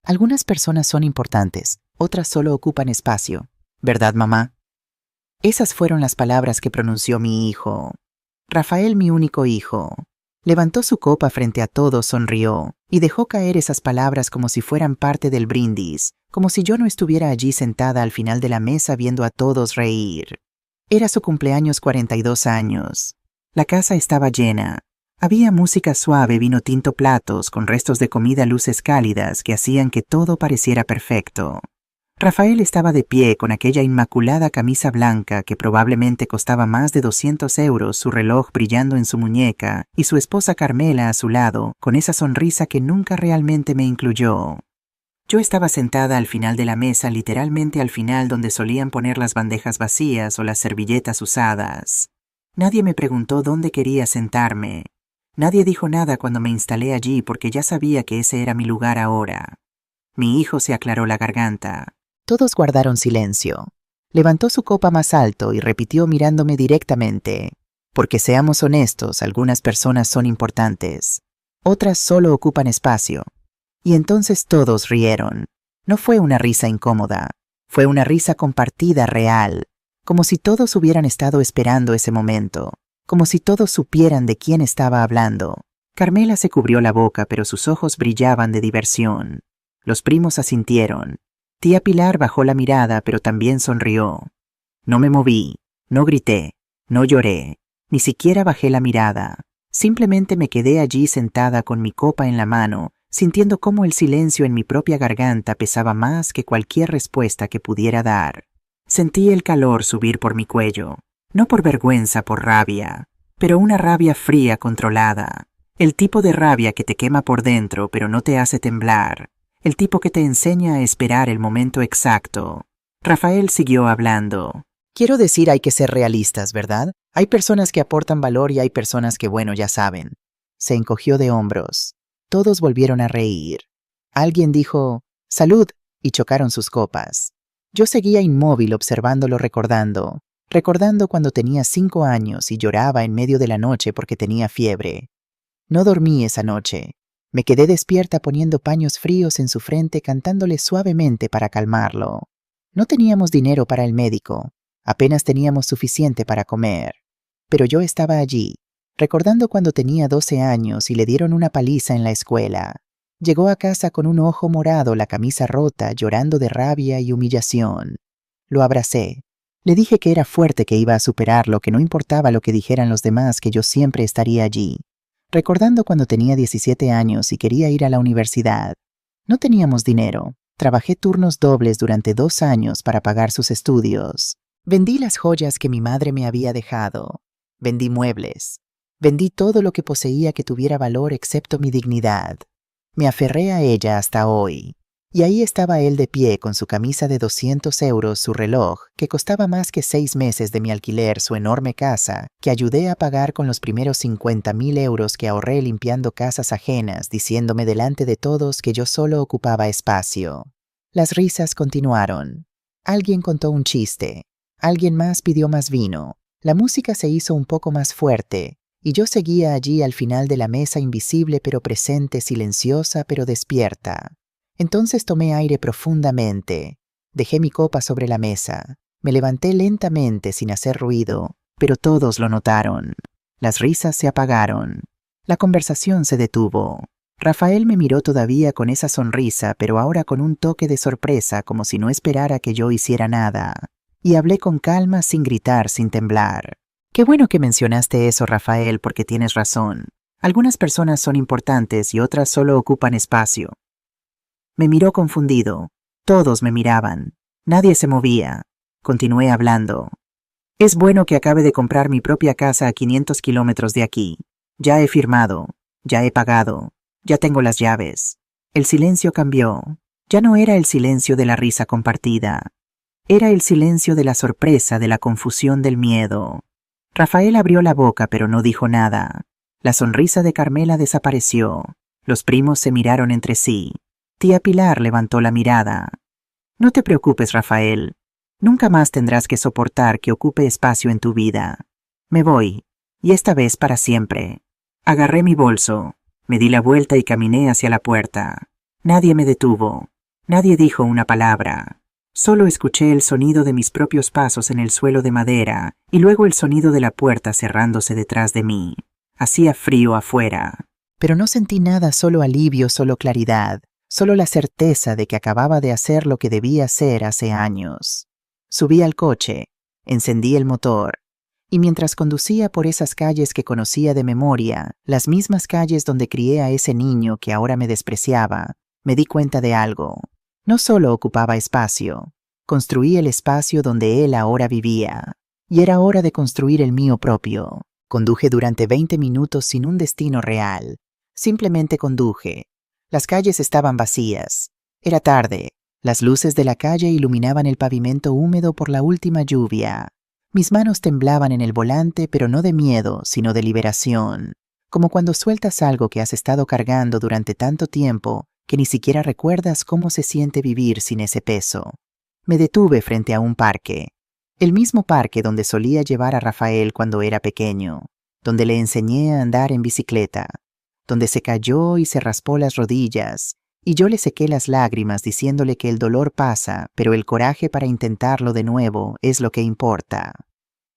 Algunas personas son importantes, otras solo ocupan espacio. ¿Verdad, mamá? Esas fueron las palabras que pronunció mi hijo. Rafael, mi único hijo. Levantó su copa frente a todos, sonrió, y dejó caer esas palabras como si fueran parte del brindis, como si yo no estuviera allí sentada al final de la mesa viendo a todos reír. Era su cumpleaños 42 años. La casa estaba llena. Había música suave, vino tinto, platos, con restos de comida, luces cálidas que hacían que todo pareciera perfecto. Rafael estaba de pie con aquella inmaculada camisa blanca que probablemente costaba más de 200 euros, su reloj brillando en su muñeca y su esposa Carmela a su lado, con esa sonrisa que nunca realmente me incluyó. Yo estaba sentada al final de la mesa, literalmente al final donde solían poner las bandejas vacías o las servilletas usadas. Nadie me preguntó dónde quería sentarme. Nadie dijo nada cuando me instalé allí porque ya sabía que ese era mi lugar ahora. Mi hijo se aclaró la garganta. Todos guardaron silencio. Levantó su copa más alto y repitió mirándome directamente. Porque seamos honestos, algunas personas son importantes. Otras solo ocupan espacio. Y entonces todos rieron. No fue una risa incómoda. Fue una risa compartida real. Como si todos hubieran estado esperando ese momento. Como si todos supieran de quién estaba hablando. Carmela se cubrió la boca, pero sus ojos brillaban de diversión. Los primos asintieron. Tía Pilar bajó la mirada, pero también sonrió. No me moví, no grité, no lloré, ni siquiera bajé la mirada. Simplemente me quedé allí sentada con mi copa en la mano, sintiendo cómo el silencio en mi propia garganta pesaba más que cualquier respuesta que pudiera dar. Sentí el calor subir por mi cuello, no por vergüenza, por rabia, pero una rabia fría, controlada. El tipo de rabia que te quema por dentro, pero no te hace temblar. El tipo que te enseña a esperar el momento exacto. Rafael siguió hablando. Quiero decir, hay que ser realistas, ¿verdad? Hay personas que aportan valor y hay personas que, bueno, ya saben. Se encogió de hombros. Todos volvieron a reír. Alguien dijo, «Salud», y chocaron sus copas. Yo seguía inmóvil observándolo, recordando cuando tenía 5 años y lloraba en medio de la noche porque tenía fiebre. No dormí esa noche. Me quedé despierta poniendo paños fríos en su frente, cantándole suavemente para calmarlo. No teníamos dinero para el médico, apenas teníamos suficiente para comer. Pero yo estaba allí, recordando cuando tenía 12 años y le dieron una paliza en la escuela. Llegó a casa con un ojo morado, la camisa rota, llorando de rabia y humillación. Lo abracé. Le dije que era fuerte, que iba a superarlo, que no importaba lo que dijeran los demás, que yo siempre estaría allí. Recordando cuando tenía 17 años y quería ir a la universidad. No teníamos dinero. Trabajé turnos dobles durante 2 años para pagar sus estudios. Vendí las joyas que mi madre me había dejado. Vendí muebles. Vendí todo lo que poseía que tuviera valor excepto mi dignidad. Me aferré a ella hasta hoy. Y ahí estaba él de pie con su camisa de 200 euros, su reloj, que costaba más que 6 meses de mi alquiler, su enorme casa, que ayudé a pagar con los primeros 50.000 euros que ahorré limpiando casas ajenas, diciéndome delante de todos que yo solo ocupaba espacio. Las risas continuaron. Alguien contó un chiste. Alguien más pidió más vino. La música se hizo un poco más fuerte, y yo seguía allí al final de la mesa, invisible pero presente, silenciosa pero despierta. Entonces tomé aire profundamente. Dejé mi copa sobre la mesa. Me levanté lentamente sin hacer ruido, pero todos lo notaron. Las risas se apagaron. La conversación se detuvo. Rafael me miró todavía con esa sonrisa, pero ahora con un toque de sorpresa, como si no esperara que yo hiciera nada. Y hablé con calma, sin gritar, sin temblar. Qué bueno que mencionaste eso, Rafael, porque tienes razón. Algunas personas son importantes y otras solo ocupan espacio. Me miró confundido. Todos me miraban. Nadie se movía. Continué hablando. Es bueno que acabe de comprar mi propia casa a 500 kilómetros de aquí. Ya he firmado. Ya he pagado. Ya tengo las llaves. El silencio cambió. Ya no era el silencio de la risa compartida. Era el silencio de la sorpresa, de la confusión, del miedo. Rafael abrió la boca, pero no dijo nada. La sonrisa de Carmela desapareció. Los primos se miraron entre sí. Tía Pilar levantó la mirada. No te preocupes, Rafael. Nunca más tendrás que soportar que ocupe espacio en tu vida. Me voy, y esta vez para siempre. Agarré mi bolso, me di la vuelta y caminé hacia la puerta. Nadie me detuvo. Nadie dijo una palabra. Solo escuché el sonido de mis propios pasos en el suelo de madera y luego el sonido de la puerta cerrándose detrás de mí. Hacía frío afuera. Pero no sentí nada, solo alivio, solo claridad, solo la certeza de que acababa de hacer lo que debía hacer hace años. Subí al coche, encendí el motor, y mientras conducía por esas calles que conocía de memoria, las mismas calles donde crié a ese niño que ahora me despreciaba, me di cuenta de algo. No solo ocupaba espacio, construí el espacio donde él ahora vivía, y era hora de construir el mío propio. Conduje durante 20 minutos sin un destino real. Simplemente conduje. Las calles estaban vacías. Era tarde. Las luces de la calle iluminaban el pavimento húmedo por la última lluvia. Mis manos temblaban en el volante, pero no de miedo, sino de liberación. Como cuando sueltas algo que has estado cargando durante tanto tiempo que ni siquiera recuerdas cómo se siente vivir sin ese peso. Me detuve frente a un parque. El mismo parque donde solía llevar a Rafael cuando era pequeño, donde le enseñé a andar en bicicleta, donde se cayó y se raspó las rodillas, y yo le sequé las lágrimas diciéndole que el dolor pasa, pero el coraje para intentarlo de nuevo es lo que importa.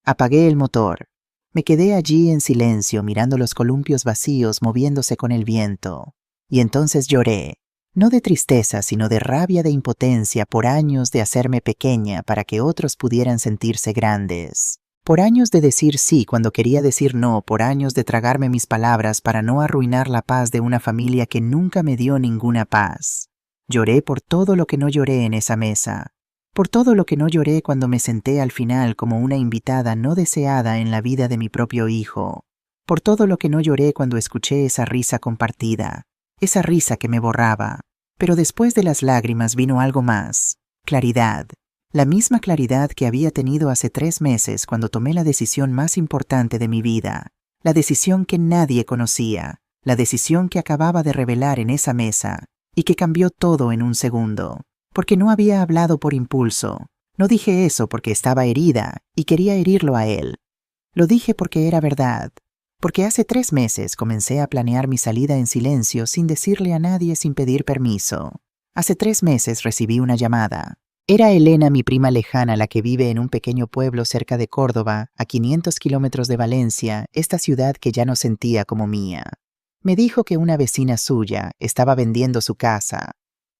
Apagué el motor. Me quedé allí en silencio mirando los columpios vacíos moviéndose con el viento. Y entonces lloré, no de tristeza, sino de rabia, de impotencia por años de hacerme pequeña para que otros pudieran sentirse grandes. Por años de decir sí cuando quería decir no, por años de tragarme mis palabras para no arruinar la paz de una familia que nunca me dio ninguna paz. Lloré por todo lo que no lloré en esa mesa, por todo lo que no lloré cuando me senté al final como una invitada no deseada en la vida de mi propio hijo, por todo lo que no lloré cuando escuché esa risa compartida, esa risa que me borraba. Pero después de las lágrimas vino algo más, claridad. La misma claridad que había tenido hace 3 meses cuando tomé la decisión más importante de mi vida, la decisión que nadie conocía, la decisión que acababa de revelar en esa mesa y que cambió todo en un segundo. Porque no había hablado por impulso, no dije eso porque estaba herida y quería herirlo a él. Lo dije porque era verdad. Porque hace 3 meses comencé a planear mi salida en silencio sin decirle a nadie, sin pedir permiso. Hace 3 meses recibí una llamada. Era Elena, mi prima lejana, la que vive en un pequeño pueblo cerca de Córdoba, a 500 kilómetros de Valencia, esta ciudad que ya no sentía como mía. Me dijo que una vecina suya estaba vendiendo su casa.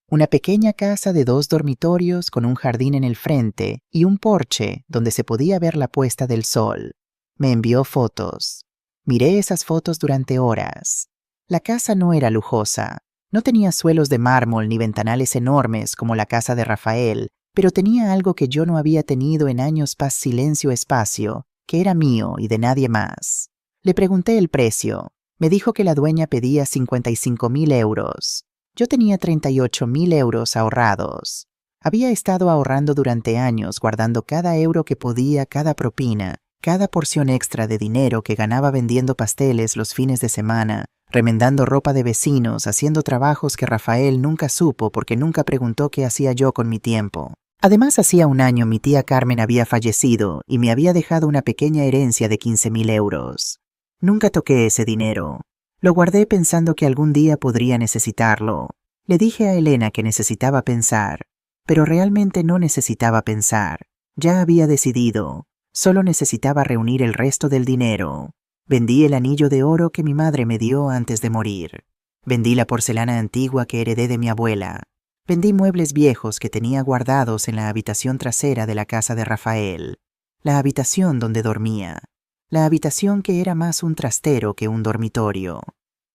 Una pequeña casa de 2 dormitorios con un jardín en el frente y un porche donde se podía ver la puesta del sol. Me envió fotos. Miré esas fotos durante horas. La casa no era lujosa, no tenía suelos de mármol ni ventanales enormes como la casa de Rafael, pero tenía algo que yo no había tenido en años: paz, silencio, espacio, que era mío y de nadie más. Le pregunté el precio. Me dijo que la dueña pedía 55.000 euros. Yo tenía 38.000 euros ahorrados. Había estado ahorrando durante años, guardando cada euro que podía, cada propina, cada porción extra de dinero que ganaba vendiendo pasteles los fines de semana, remendando ropa de vecinos, haciendo trabajos que Rafael nunca supo porque nunca preguntó qué hacía yo con mi tiempo. Además, hacía un año mi tía Carmen había fallecido y me había dejado una pequeña herencia de 15.000 euros. Nunca toqué ese dinero. Lo guardé pensando que algún día podría necesitarlo. Le dije a Elena que necesitaba pensar, pero realmente no necesitaba pensar. Ya había decidido. Solo necesitaba reunir el resto del dinero. Vendí el anillo de oro que mi madre me dio antes de morir. Vendí la porcelana antigua que heredé de mi abuela. Vendí muebles viejos que tenía guardados en la habitación trasera de la casa de Rafael. La habitación donde dormía. La habitación que era más un trastero que un dormitorio.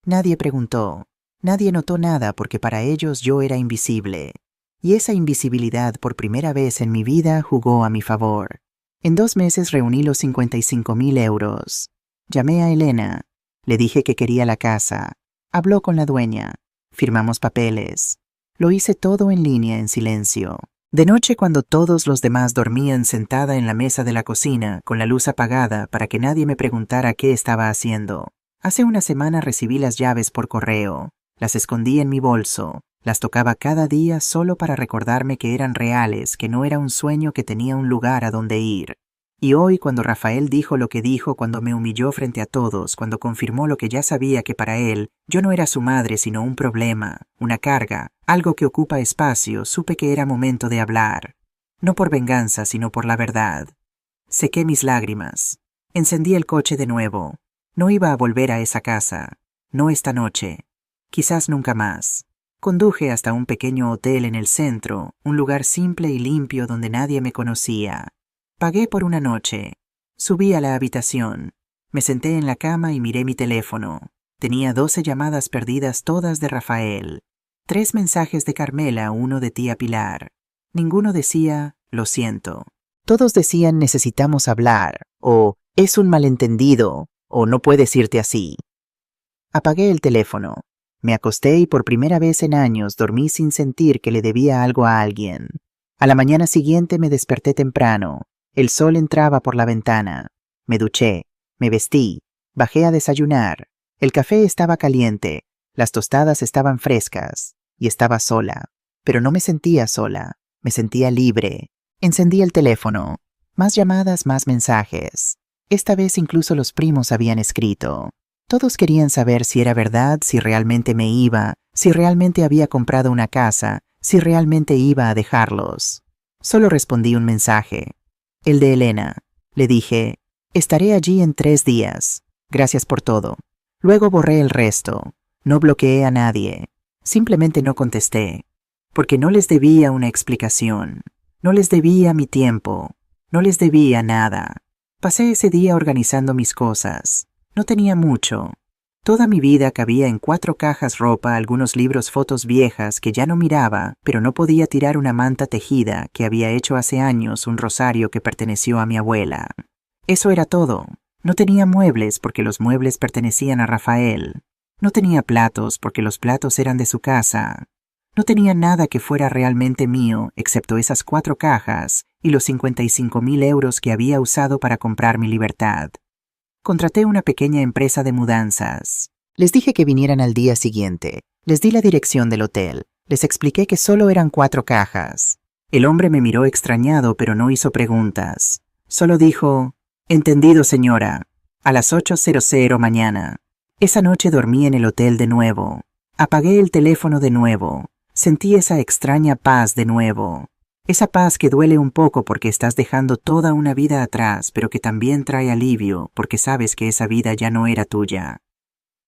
Nadie preguntó. Nadie notó nada porque para ellos yo era invisible. Y esa invisibilidad por primera vez en mi vida jugó a mi favor. En 2 meses reuní los 55.000 euros. Llamé a Elena. Le dije que quería la casa. Habló con la dueña. Firmamos papeles. Lo hice todo en línea, en silencio. De noche, cuando todos los demás dormían, sentada en la mesa de la cocina, con la luz apagada para que nadie me preguntara qué estaba haciendo. Hace una semana recibí las llaves por correo. Las escondí en mi bolso. Las tocaba cada día solo para recordarme que eran reales, que no era un sueño, que tenía un lugar a donde ir. Y hoy, cuando Rafael dijo lo que dijo, cuando me humilló frente a todos, cuando confirmó lo que ya sabía, que para él yo no era su madre sino un problema, una carga, algo que ocupa espacio, supe que era momento de hablar. No por venganza, sino por la verdad. Sequé mis lágrimas. Encendí el coche de nuevo. No iba a volver a esa casa. No esta noche. Quizás nunca más. Conduje hasta un pequeño hotel en el centro, un lugar simple y limpio donde nadie me conocía. Pagué por una noche. Subí a la habitación. Me senté en la cama y miré mi teléfono. Tenía 12 llamadas perdidas, todas de Rafael. 3 mensajes de Carmela, 1 de tía Pilar. Ninguno decía, lo siento. Todos decían, necesitamos hablar, o es un malentendido, o no puedes irte así. Apagué el teléfono. Me acosté y por primera vez en años dormí sin sentir que le debía algo a alguien. A la mañana siguiente me desperté temprano. El sol entraba por la ventana. Me duché, me vestí, bajé a desayunar. El café estaba caliente, las tostadas estaban frescas, y estaba sola. Pero no me sentía sola, me sentía libre. Encendí el teléfono. Más llamadas, más mensajes. Esta vez incluso los primos habían escrito. Todos querían saber si era verdad, si realmente me iba, si realmente había comprado una casa, si realmente iba a dejarlos. Solo respondí un mensaje. El de Elena. Le dije, estaré allí en 3 días. Gracias por todo. Luego borré el resto. No bloqueé a nadie. Simplemente no contesté. Porque no les debía una explicación. No les debía mi tiempo. No les debía nada. Pasé ese día organizando mis cosas. No tenía mucho. Toda mi vida cabía en 4 cajas ropa, algunos libros, fotos viejas que ya no miraba, pero no podía tirar una manta tejida que había hecho hace años, un rosario que perteneció a mi abuela. Eso era todo. No tenía muebles porque los muebles pertenecían a Rafael. No tenía platos porque los platos eran de su casa. No tenía nada que fuera realmente mío, excepto esas 4 cajas y los 55.000 euros que había usado para comprar mi libertad. Contraté una pequeña empresa de mudanzas. Les dije que vinieran al día siguiente. Les di la dirección del hotel. Les expliqué que solo eran 4 cajas. El hombre me miró extrañado, pero no hizo preguntas. Solo dijo, entendido, señora. A las 8:00 mañana. Esa noche dormí en el hotel de nuevo. Apagué el teléfono de nuevo. Sentí esa extraña paz de nuevo. Esa paz que duele un poco porque estás dejando toda una vida atrás, pero que también trae alivio porque sabes que esa vida ya no era tuya.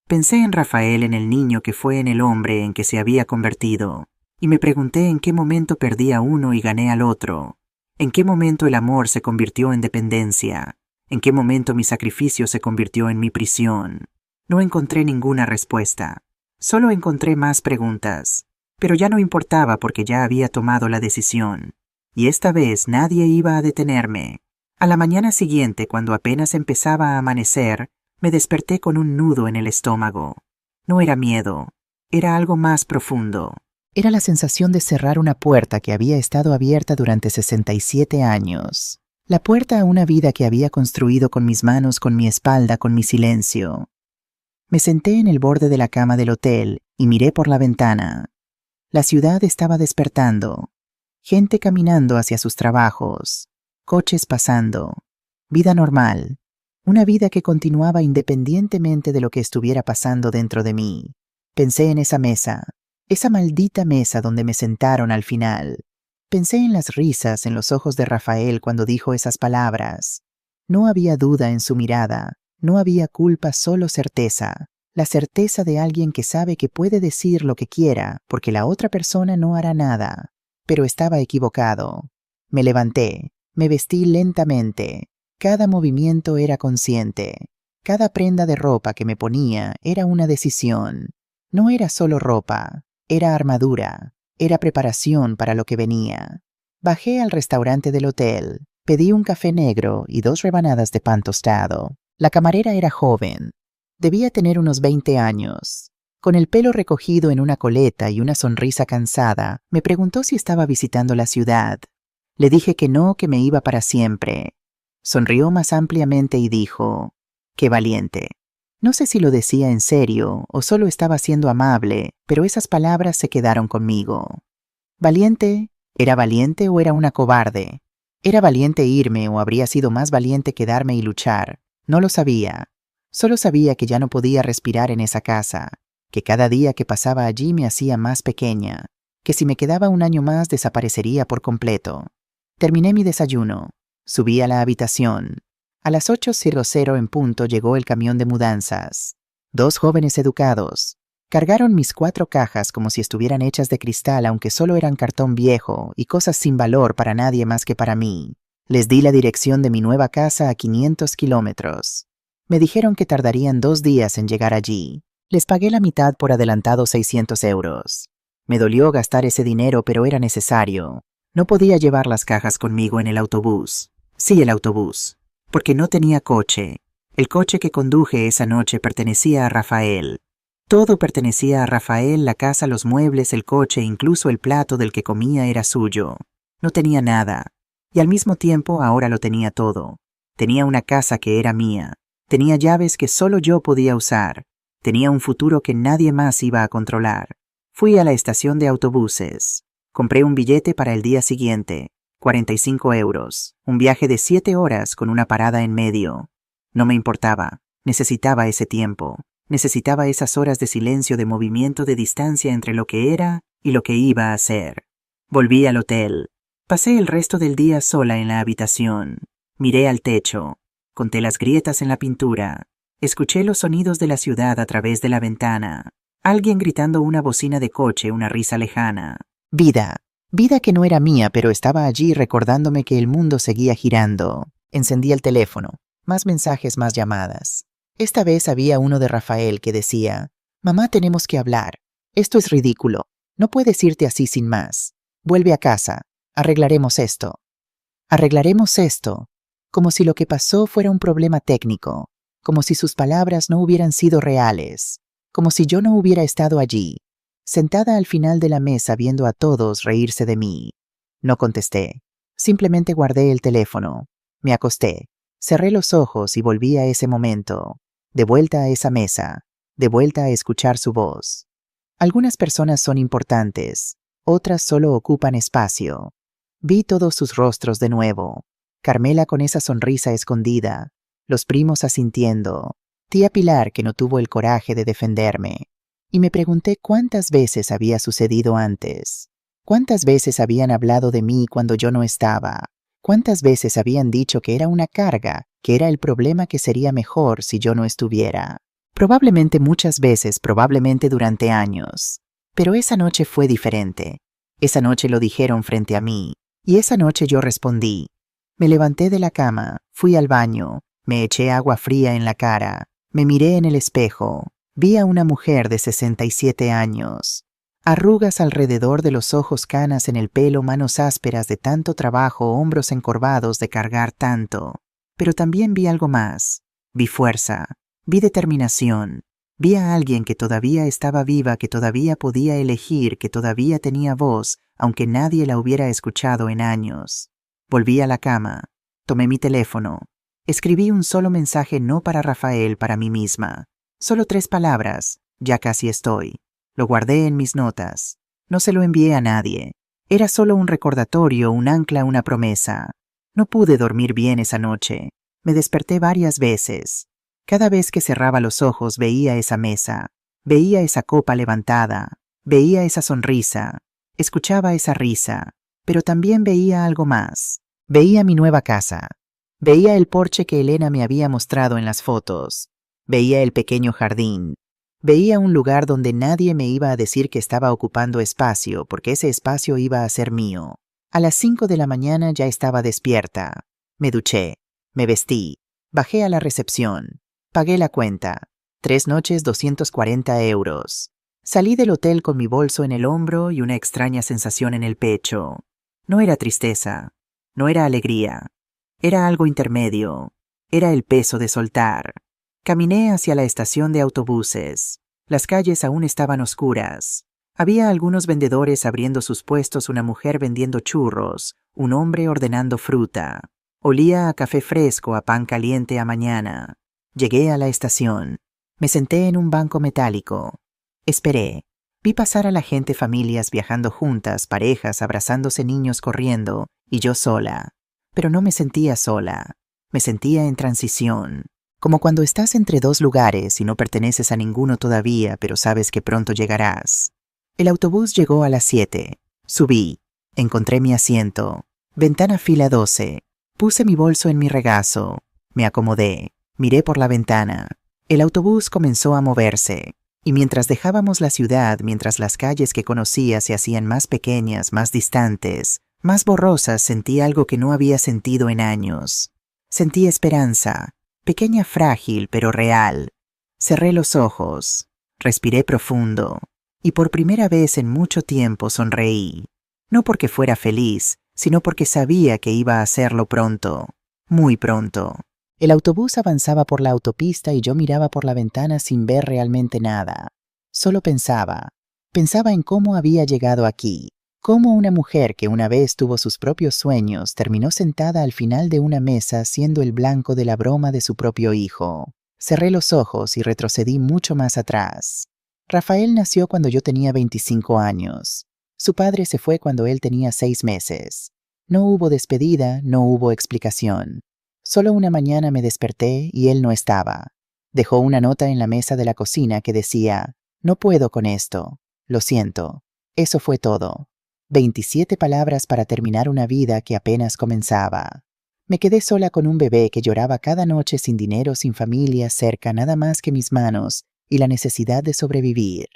Pensé en Rafael, en el niño que fue, en el hombre en que se había convertido, y me pregunté en qué momento perdí a uno y gané al otro, en qué momento el amor se convirtió en dependencia, en qué momento mi sacrificio se convirtió en mi prisión. No encontré ninguna respuesta, solo encontré más preguntas. Pero ya no importaba porque ya había tomado la decisión. Y esta vez nadie iba a detenerme. A la mañana siguiente, cuando apenas empezaba a amanecer, me desperté con un nudo en el estómago. No era miedo, era algo más profundo. Era la sensación de cerrar una puerta que había estado abierta durante 67 años. La puerta a una vida que había construido con mis manos, con mi espalda, con mi silencio. Me senté en el borde de la cama del hotel y miré por la ventana. La ciudad estaba despertando, gente caminando hacia sus trabajos, coches pasando, vida normal, una vida que continuaba independientemente de lo que estuviera pasando dentro de mí. Pensé en esa mesa, esa maldita mesa donde me sentaron al final. Pensé en las risas en los ojos de Rafael cuando dijo esas palabras. No había duda en su mirada, no había culpa, solo certeza. La certeza de alguien que sabe que puede decir lo que quiera porque la otra persona no hará nada. Pero estaba equivocado. Me levanté, me vestí lentamente. Cada movimiento era consciente. Cada prenda de ropa que me ponía era una decisión. No era solo ropa, era armadura, era preparación para lo que venía. Bajé al restaurante del hotel, pedí un café negro y 2 rebanadas de pan tostado. La camarera era joven. Debía tener unos 20 años. Con el pelo recogido en una coleta y una sonrisa cansada, me preguntó si estaba visitando la ciudad. Le dije que no, que me iba para siempre. Sonrió más ampliamente y dijo, «Qué valiente». No sé si lo decía en serio o solo estaba siendo amable, pero esas palabras se quedaron conmigo. ¿Valiente? ¿Era valiente o era una cobarde? ¿Era valiente irme o habría sido más valiente quedarme y luchar? No lo sabía. Solo sabía que ya no podía respirar en esa casa, que cada día que pasaba allí me hacía más pequeña, que si me quedaba un año más desaparecería por completo. Terminé mi desayuno. Subí a la habitación. A las 8:00 en punto llegó el camión de mudanzas. 2 jóvenes educados. Cargaron mis 4 cajas como si estuvieran hechas de cristal, aunque solo eran cartón viejo y cosas sin valor para nadie más que para mí. Les di la dirección de mi nueva casa a 500 kilómetros. Me dijeron que tardarían 2 días en llegar allí. Les pagué la mitad por adelantado 600 euros. Me dolió gastar ese dinero, pero era necesario. No podía llevar las cajas conmigo en el autobús. Sí, el autobús. Porque no tenía coche. El coche que conduje esa noche pertenecía a Rafael. Todo pertenecía a Rafael, la casa, los muebles, el coche, incluso el plato del que comía era suyo. No tenía nada. Y al mismo tiempo ahora lo tenía todo. Tenía una casa que era mía. Tenía llaves que solo yo podía usar. Tenía un futuro que nadie más iba a controlar. Fui a la estación de autobuses. Compré un billete para el día siguiente. 45 euros. Un viaje de 7 horas con una parada en medio. No me importaba. Necesitaba ese tiempo. Necesitaba esas horas de silencio, de movimiento, de distancia entre lo que era y lo que iba a ser. Volví al hotel. Pasé el resto del día sola en la habitación. Miré al techo. Conté las grietas en la pintura. Escuché los sonidos de la ciudad a través de la ventana. Alguien gritando una bocina de coche, una risa lejana. Vida. Vida que no era mía, pero estaba allí recordándome que el mundo seguía girando. Encendí el teléfono. Más mensajes, más llamadas. Esta vez había uno de Rafael que decía: «Mamá, tenemos que hablar. Esto es ridículo. No puedes irte así sin más. Vuelve a casa. Arreglaremos esto». Arreglaremos esto. Como si lo que pasó fuera un problema técnico. Como si sus palabras no hubieran sido reales. Como si yo no hubiera estado allí, sentada al final de la mesa viendo a todos reírse de mí. No contesté. Simplemente guardé el teléfono. Me acosté. Cerré los ojos y volví a ese momento. De vuelta a esa mesa. De vuelta a escuchar su voz. Algunas personas son importantes. Otras solo ocupan espacio. Vi todos sus rostros de nuevo. Carmela con esa sonrisa escondida. Los primos asintiendo. Tía Pilar que no tuvo el coraje de defenderme. Y me pregunté cuántas veces había sucedido antes. Cuántas veces habían hablado de mí cuando yo no estaba. Cuántas veces habían dicho que era una carga, que era el problema, que sería mejor si yo no estuviera. Probablemente muchas veces, probablemente durante años. Pero esa noche fue diferente. Esa noche lo dijeron frente a mí. Y esa noche yo respondí. Me levanté de la cama, fui al baño, me eché agua fría en la cara, me miré en el espejo. Vi a una mujer de 67 años. Arrugas alrededor de los ojos, canas en el pelo, manos ásperas de tanto trabajo, hombros encorvados de cargar tanto. Pero también vi algo más. Vi fuerza. Vi determinación. Vi a alguien que todavía estaba viva, que todavía podía elegir, que todavía tenía voz, aunque nadie la hubiera escuchado en años. Volví a la cama. Tomé mi teléfono. Escribí un solo mensaje, no para Rafael, para mí misma. Solo 3 palabras. Ya casi estoy. Lo guardé en mis notas. No se lo envié a nadie. Era solo un recordatorio, un ancla, una promesa. No pude dormir bien esa noche. Me desperté varias veces. Cada vez que cerraba los ojos veía esa mesa. Veía esa copa levantada. Veía esa sonrisa. Escuchaba esa risa. Pero también veía algo más. Veía mi nueva casa. Veía el porche que Elena me había mostrado en las fotos. Veía el pequeño jardín. Veía un lugar donde nadie me iba a decir que estaba ocupando espacio, porque ese espacio iba a ser mío. A las 5 de la mañana ya estaba despierta. Me duché. Me vestí. Bajé a la recepción. Pagué la cuenta. 3 noches, 240 euros. Salí del hotel con mi bolso en el hombro y una extraña sensación en el pecho. No era tristeza. No era alegría. Era algo intermedio. Era el peso de soltar. Caminé hacia la estación de autobuses. Las calles aún estaban oscuras. Había algunos vendedores abriendo sus puestos, una mujer vendiendo churros, un hombre ordenando fruta. Olía a café fresco, a pan caliente, a mañana. Llegué a la estación. Me senté en un banco metálico. Esperé. Vi pasar a la gente, familias viajando juntas, parejas abrazándose, niños corriendo, y yo sola. pero no me sentía sola. Me sentía en transición, como cuando estás entre dos lugares y no perteneces a ninguno todavía, pero sabes que pronto llegarás. El autobús llegó a las 7. Subí. Encontré mi asiento. Ventana fila 12. Puse mi bolso en mi regazo. Me acomodé. Miré por la ventana. El autobús comenzó a moverse. Y mientras dejábamos la ciudad, mientras las calles que conocía se hacían más pequeñas, más distantes, más borrosas, sentí algo que no había sentido en años. Sentí esperanza, pequeña, frágil, pero real. Cerré los ojos. Respiré profundo. Y por primera vez en mucho tiempo sonreí. No porque fuera feliz, sino porque sabía que iba a hacerlo pronto. Muy pronto. El autobús avanzaba por la autopista y yo miraba por la ventana sin ver realmente nada. Solo pensaba. Pensaba en cómo había llegado aquí. Cómo una mujer que una vez tuvo sus propios sueños terminó sentada al final de una mesa siendo el blanco de la broma de su propio hijo. Cerré los ojos y retrocedí mucho más atrás. Rafael nació cuando yo tenía 25 años. Su padre se fue cuando él tenía 6 meses. No hubo despedida, no hubo explicación. Solo una mañana me desperté y él no estaba. Dejó una nota en la mesa de la cocina que decía: «No puedo con esto. Lo siento». Eso fue todo. 27 palabras para terminar una vida que apenas comenzaba. Me quedé sola con un bebé que lloraba cada noche sin dinero, sin familia cerca, nada más que mis manos y la necesidad de sobrevivir.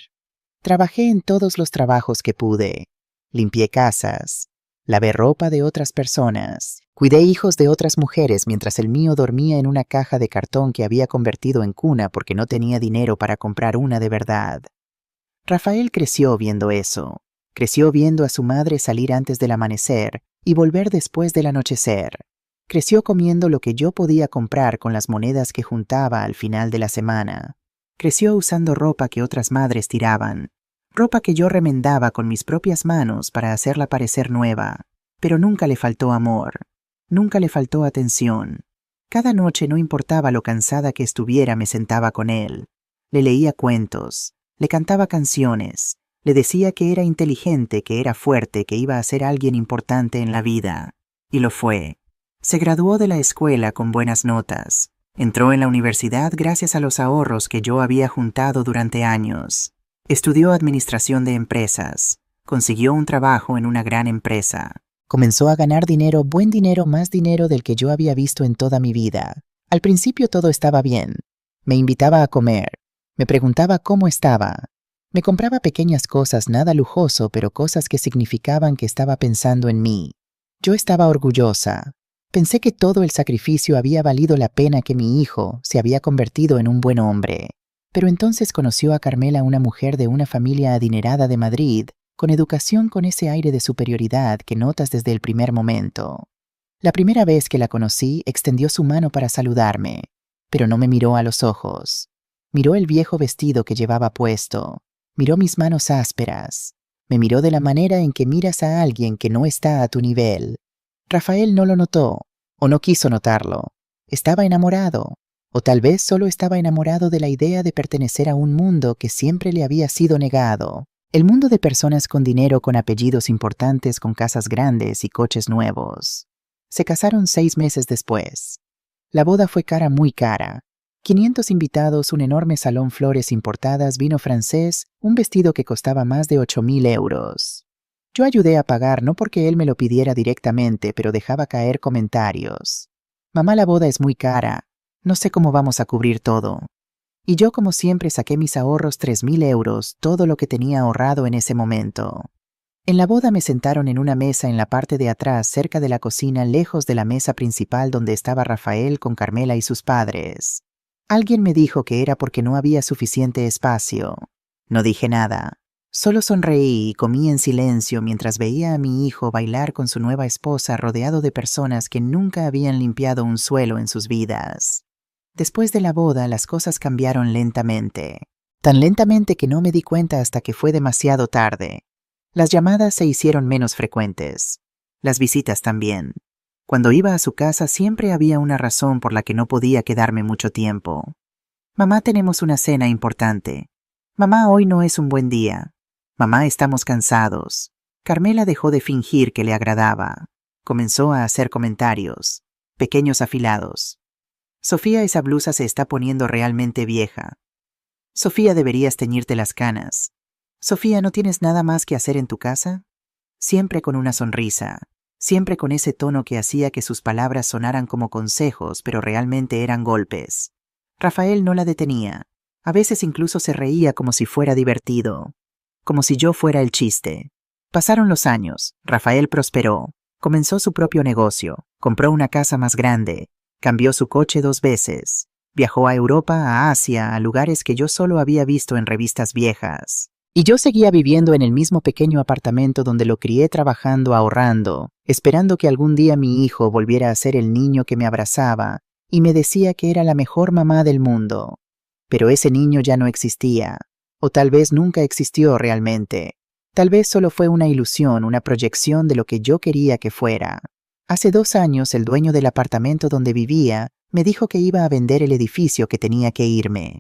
Trabajé en todos los trabajos que pude. Limpié casas. Lavé ropa de otras personas. Cuidé hijos de otras mujeres mientras el mío dormía en una caja de cartón que había convertido en cuna porque no tenía dinero para comprar una de verdad. Rafael creció viendo eso. Creció viendo a su madre salir antes del amanecer y volver después del anochecer. Creció comiendo lo que yo podía comprar con las monedas que juntaba al final de la semana. Creció usando ropa que otras madres tiraban. Ropa que yo remendaba con mis propias manos para hacerla parecer nueva. Pero nunca le faltó amor. Nunca le faltó atención. Cada noche, no importaba lo cansada que estuviera, me sentaba con él. Le leía cuentos. Le cantaba canciones. Le decía que era inteligente, que era fuerte, que iba a ser alguien importante en la vida. Y lo fue. Se graduó de la escuela con buenas notas. Entró en la universidad gracias a los ahorros que yo había juntado durante años. Estudió administración de empresas. Consiguió un trabajo en una gran empresa. Comenzó a ganar dinero, buen dinero, más dinero del que yo había visto en toda mi vida. Al principio todo estaba bien. Me invitaba a comer. Me preguntaba cómo estaba. Me compraba pequeñas cosas, nada lujoso, pero cosas que significaban que estaba pensando en mí. Yo estaba orgullosa. Pensé que todo el sacrificio había valido la pena, que mi hijo se había convertido en un buen hombre. Pero entonces conoció a Carmela, una mujer de una familia adinerada de Madrid, con educación, con ese aire de superioridad que notas desde el primer momento. La primera vez que la conocí, extendió su mano para saludarme, pero no me miró a los ojos. Miró el viejo vestido que llevaba puesto. Miró mis manos ásperas. Me miró de la manera en que miras a alguien que no está a tu nivel. Rafael no lo notó, o no quiso notarlo. Estaba enamorado, o tal vez solo estaba enamorado de la idea de pertenecer a un mundo que siempre le había sido negado. El mundo de personas con dinero, con apellidos importantes, con casas grandes y coches nuevos. Se casaron 6 meses después. La boda fue cara, muy cara. 500 invitados, un enorme salón, flores importadas, vino francés, un vestido que costaba más de 8.000 euros. Yo ayudé a pagar, no porque él me lo pidiera directamente, pero dejaba caer comentarios. «Mamá, la boda es muy cara. No sé cómo vamos a cubrir todo». Y yo, como siempre, saqué mis ahorros, 3.000 euros, todo lo que tenía ahorrado en ese momento. En la boda me sentaron en una mesa en la parte de atrás, cerca de la cocina, lejos de la mesa principal donde estaba Rafael con Carmela y sus padres. Alguien me dijo que era porque no había suficiente espacio. No dije nada. Solo sonreí y comí en silencio mientras veía a mi hijo bailar con su nueva esposa, rodeado de personas que nunca habían limpiado un suelo en sus vidas. Después de la boda, las cosas cambiaron lentamente. Tan lentamente que no me di cuenta hasta que fue demasiado tarde. Las llamadas se hicieron menos frecuentes. Las visitas también. Cuando iba a su casa siempre había una razón por la que no podía quedarme mucho tiempo. «Mamá, tenemos una cena importante». «Mamá, hoy no es un buen día». «Mamá, estamos cansados». Carmela dejó de fingir que le agradaba. Comenzó a hacer comentarios, pequeños afilados. Sofía, esa blusa se está poniendo realmente vieja. Sofía, deberías teñirte las canas. Sofía, ¿no tienes nada más que hacer en tu casa? Siempre con una sonrisa, siempre con ese tono que hacía que sus palabras sonaran como consejos, pero realmente eran golpes. Rafael no la detenía. A veces incluso se reía como si fuera divertido, como si yo fuera el chiste. Pasaron los años, Rafael prosperó, comenzó su propio negocio, compró una casa más grande, cambió su coche 2 veces, viajó a Europa, a Asia, a lugares que yo solo había visto en revistas viejas. Y yo seguía viviendo en el mismo pequeño apartamento donde lo crié, trabajando, ahorrando, esperando que algún día mi hijo volviera a ser el niño que me abrazaba y me decía que era la mejor mamá del mundo. Pero ese niño ya no existía, o tal vez nunca existió realmente. Tal vez solo fue una ilusión, una proyección de lo que yo quería que fuera. Hace 2 años el dueño del apartamento donde vivía me dijo que iba a vender el edificio, que tenía que irme.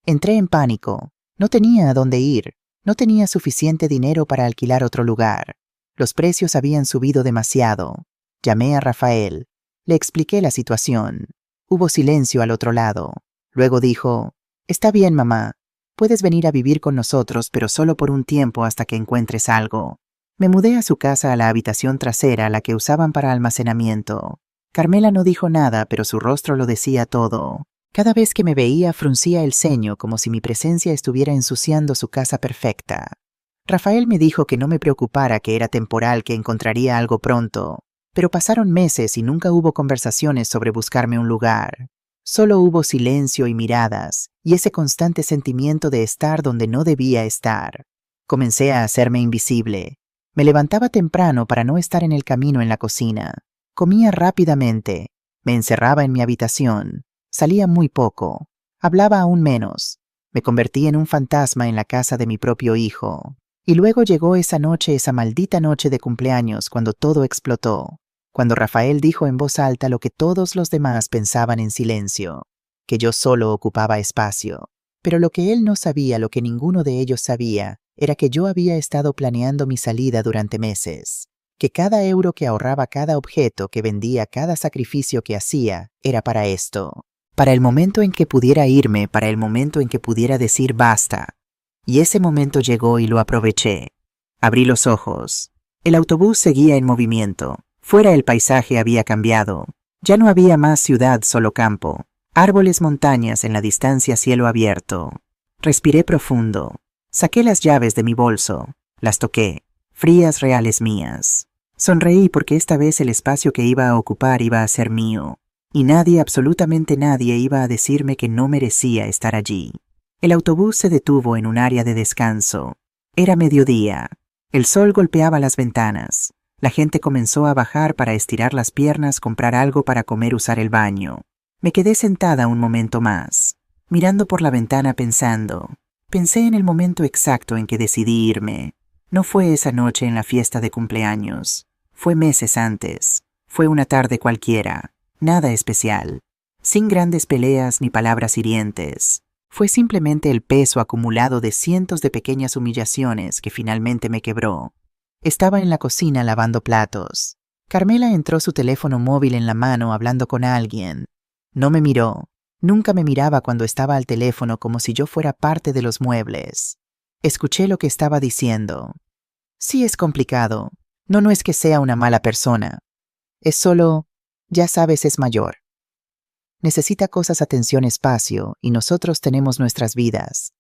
Entré en pánico. No tenía a dónde ir. No tenía suficiente dinero para alquilar otro lugar. Los precios habían subido demasiado. Llamé a Rafael. Le expliqué la situación. Hubo silencio al otro lado. Luego dijo: «Está bien, mamá. Puedes venir a vivir con nosotros, pero solo por un tiempo hasta que encuentres algo». Me mudé a su casa, a la habitación trasera, la que usaban para almacenamiento. Carmela no dijo nada, pero su rostro lo decía todo. Cada vez que me veía fruncía el ceño, como si mi presencia estuviera ensuciando su casa perfecta. Rafael me dijo que no me preocupara, que era temporal, que encontraría algo pronto. Pero pasaron meses y nunca hubo conversaciones sobre buscarme un lugar. Solo hubo silencio y miradas, y ese constante sentimiento de estar donde no debía estar. Comencé a hacerme invisible. Me levantaba temprano para no estar en el camino en la cocina. Comía rápidamente. Me encerraba en mi habitación. Salía muy poco. Hablaba aún menos. Me convertí en un fantasma en la casa de mi propio hijo. Y luego llegó esa noche, esa maldita noche de cumpleaños, cuando todo explotó. Cuando Rafael dijo en voz alta lo que todos los demás pensaban en silencio, que yo solo ocupaba espacio. Pero lo que él no sabía, lo que ninguno de ellos sabía, era que yo había estado planeando mi salida durante meses. Que cada euro que ahorraba, cada objeto que vendía, cada sacrificio que hacía, era para esto. Para el momento en que pudiera irme, para el momento en que pudiera decir basta. Y ese momento llegó y lo aproveché. Abrí los ojos. El autobús seguía en movimiento. Fuera el paisaje había cambiado. Ya no había más ciudad, solo campo. Árboles, montañas, en la distancia cielo abierto. Respiré profundo. Saqué las llaves de mi bolso. Las toqué. Frías, reales, mías. Sonreí porque esta vez el espacio que iba a ocupar iba a ser mío. Y nadie, absolutamente nadie, iba a decirme que no merecía estar allí. El autobús se detuvo en un área de descanso. Era mediodía. El sol golpeaba las ventanas. La gente comenzó a bajar para estirar las piernas, comprar algo para comer, usar el baño. Me quedé sentada un momento más, mirando por la ventana pensando. Pensé en el momento exacto en que decidí irme. No fue esa noche en la fiesta de cumpleaños. Fue meses antes. Fue una tarde cualquiera. Nada especial. Sin grandes peleas ni palabras hirientes. Fue simplemente el peso acumulado de cientos de pequeñas humillaciones que finalmente me quebró. Estaba en la cocina lavando platos. Carmela entró, su teléfono móvil en la mano, hablando con alguien. No me miró. Nunca me miraba cuando estaba al teléfono, como si yo fuera parte de los muebles. Escuché lo que estaba diciendo. Sí, es complicado. No es que sea una mala persona. Es solo, ya sabes, es mayor. Necesita cosas, atención, espacio, y nosotros tenemos nuestras vidas.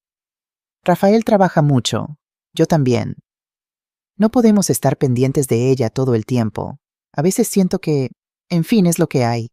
Rafael trabaja mucho. Yo también. No podemos estar pendientes de ella todo el tiempo. A veces siento que, en fin, es lo que hay.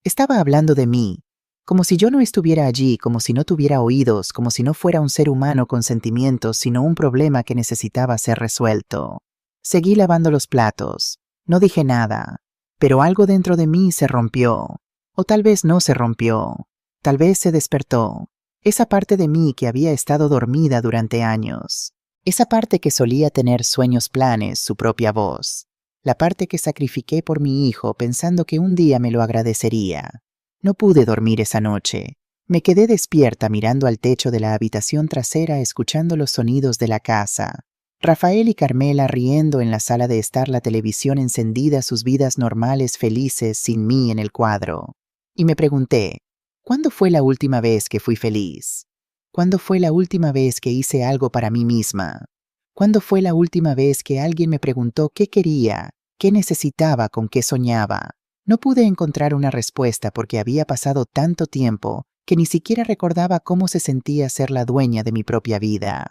Estaba hablando de mí, como si yo no estuviera allí, como si no tuviera oídos, como si no fuera un ser humano con sentimientos, sino un problema que necesitaba ser resuelto. Seguí lavando los platos. No dije nada, pero algo dentro de mí se rompió. O tal vez no se rompió. Tal vez se despertó. Esa parte de mí que había estado dormida durante años. Esa parte que solía tener sueños, planes, su propia voz. La parte que sacrifiqué por mi hijo pensando que un día me lo agradecería. No pude dormir esa noche. Me quedé despierta mirando al techo de la habitación trasera, escuchando los sonidos de la casa. Rafael y Carmela riendo en la sala de estar, la televisión encendida, sus vidas normales, felices, sin mí en el cuadro. Y me pregunté, ¿cuándo fue la última vez que fui feliz? ¿Cuándo fue la última vez que hice algo para mí misma? ¿Cuándo fue la última vez que alguien me preguntó qué quería, qué necesitaba, con qué soñaba? No pude encontrar una respuesta porque había pasado tanto tiempo que ni siquiera recordaba cómo se sentía ser la dueña de mi propia vida.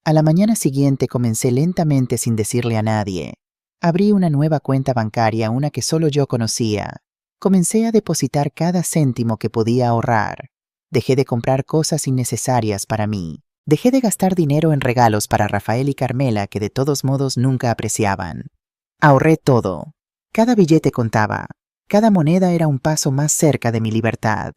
A la mañana siguiente comencé lentamente sin decirle a nadie. Abrí una nueva cuenta bancaria, una que solo yo conocía. Comencé a depositar cada céntimo que podía ahorrar. Dejé de comprar cosas innecesarias para mí. Dejé de gastar dinero en regalos para Rafael y Carmela que de todos modos nunca apreciaban. Ahorré todo. Cada billete contaba. Cada moneda era un paso más cerca de mi libertad.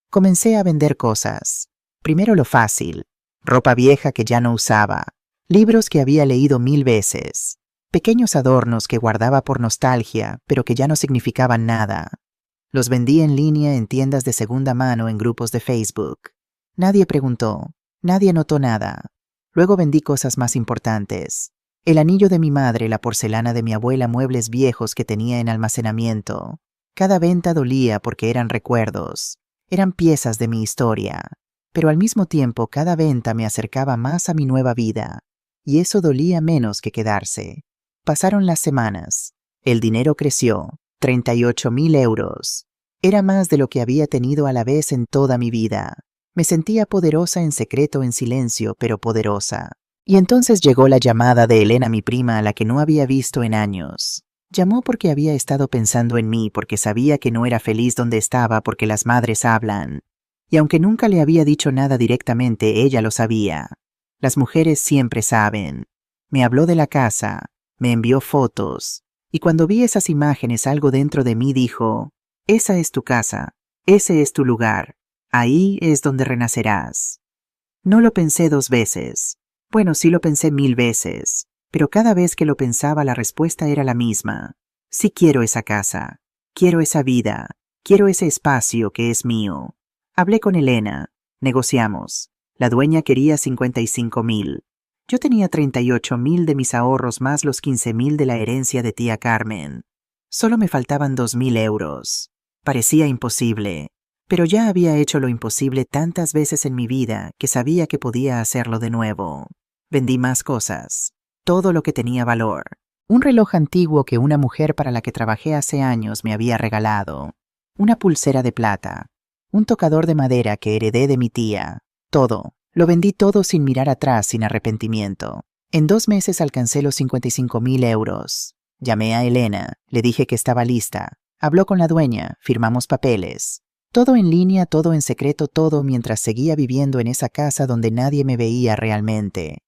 Comencé a vender cosas. Primero lo fácil. Ropa vieja que ya no usaba. Libros que había leído 1000 veces. Pequeños adornos que guardaba por nostalgia, pero que ya no significaban nada. Los vendí en línea en tiendas de segunda mano en grupos de Facebook. Nadie preguntó. Nadie notó nada. Luego vendí cosas más importantes. El anillo de mi madre, la porcelana de mi abuela, muebles viejos que tenía en almacenamiento. Cada venta dolía porque eran recuerdos. Eran piezas de mi historia. Pero al mismo tiempo cada venta me acercaba más a mi nueva vida. Y eso dolía menos que quedarse. Pasaron las semanas. El dinero creció. 38.000 euros. Era más de lo que había tenido a la vez en toda mi vida. Me sentía poderosa en secreto, en silencio, pero poderosa. Y entonces llegó la llamada de Elena, mi prima, a la que no había visto en años. Llamó porque había estado pensando en mí, porque sabía que no era feliz donde estaba, porque las madres hablan. Y aunque nunca le había dicho nada directamente, ella lo sabía. Las mujeres siempre saben. Me habló de la casa, me envió fotos, y cuando vi esas imágenes algo dentro de mí dijo, esa es tu casa, ese es tu lugar, ahí es donde renacerás. No lo pensé 2 veces. Bueno, sí lo pensé 1000 veces, pero cada vez que lo pensaba la respuesta era la misma. Sí quiero esa casa, quiero esa vida, quiero ese espacio que es mío. Hablé con Elena, negociamos. La dueña quería 55.000. Yo tenía 38.000 de mis ahorros más los 15.000 de la herencia de tía Carmen. Solo me faltaban 2.000 euros. Parecía imposible, pero ya había hecho lo imposible tantas veces en mi vida que sabía que podía hacerlo de nuevo. Vendí más cosas, todo lo que tenía valor. Un reloj antiguo que una mujer para la que trabajé hace años me había regalado. Una pulsera de plata. Un tocador de madera que heredé de mi tía. Todo. Lo vendí todo sin mirar atrás, sin arrepentimiento. En 2 meses alcancé los 55.000 euros. Llamé a Elena, le dije que estaba lista. Habló con la dueña, firmamos papeles. Todo en línea, todo en secreto, todo mientras seguía viviendo en esa casa donde nadie me veía realmente.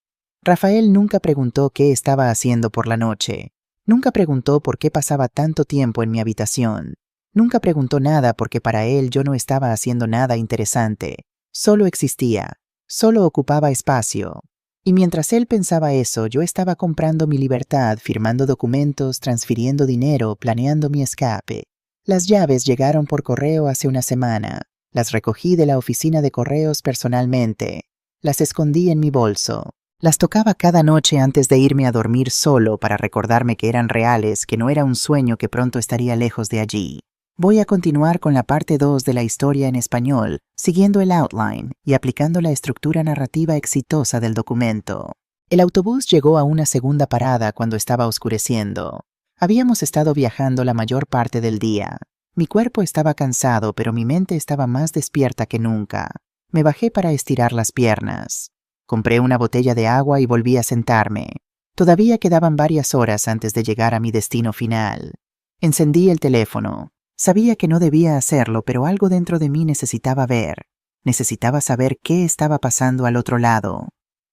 Rafael nunca preguntó qué estaba haciendo por la noche. Nunca preguntó por qué pasaba tanto tiempo en mi habitación. Nunca preguntó nada porque para él yo no estaba haciendo nada interesante. Solo existía. Solo ocupaba espacio. Y mientras él pensaba eso, yo estaba comprando mi libertad, firmando documentos, transfiriendo dinero, planeando mi escape. Las llaves llegaron por correo hace una semana. Las recogí de la oficina de correos personalmente. Las escondí en mi bolso. Las tocaba cada noche antes de irme a dormir solo para recordarme que eran reales, que no era un sueño, que pronto estaría lejos de allí. Voy a continuar con la parte 2 de la historia en español, siguiendo el outline y aplicando la estructura narrativa exitosa del documento. El autobús llegó a una segunda parada cuando estaba oscureciendo. Habíamos estado viajando la mayor parte del día. Mi cuerpo estaba cansado, pero mi mente estaba más despierta que nunca. Me bajé para estirar las piernas. Compré una botella de agua y volví a sentarme. Todavía quedaban varias horas antes de llegar a mi destino final. Encendí el teléfono. Sabía que no debía hacerlo, pero algo dentro de mí necesitaba ver. Necesitaba saber qué estaba pasando al otro lado.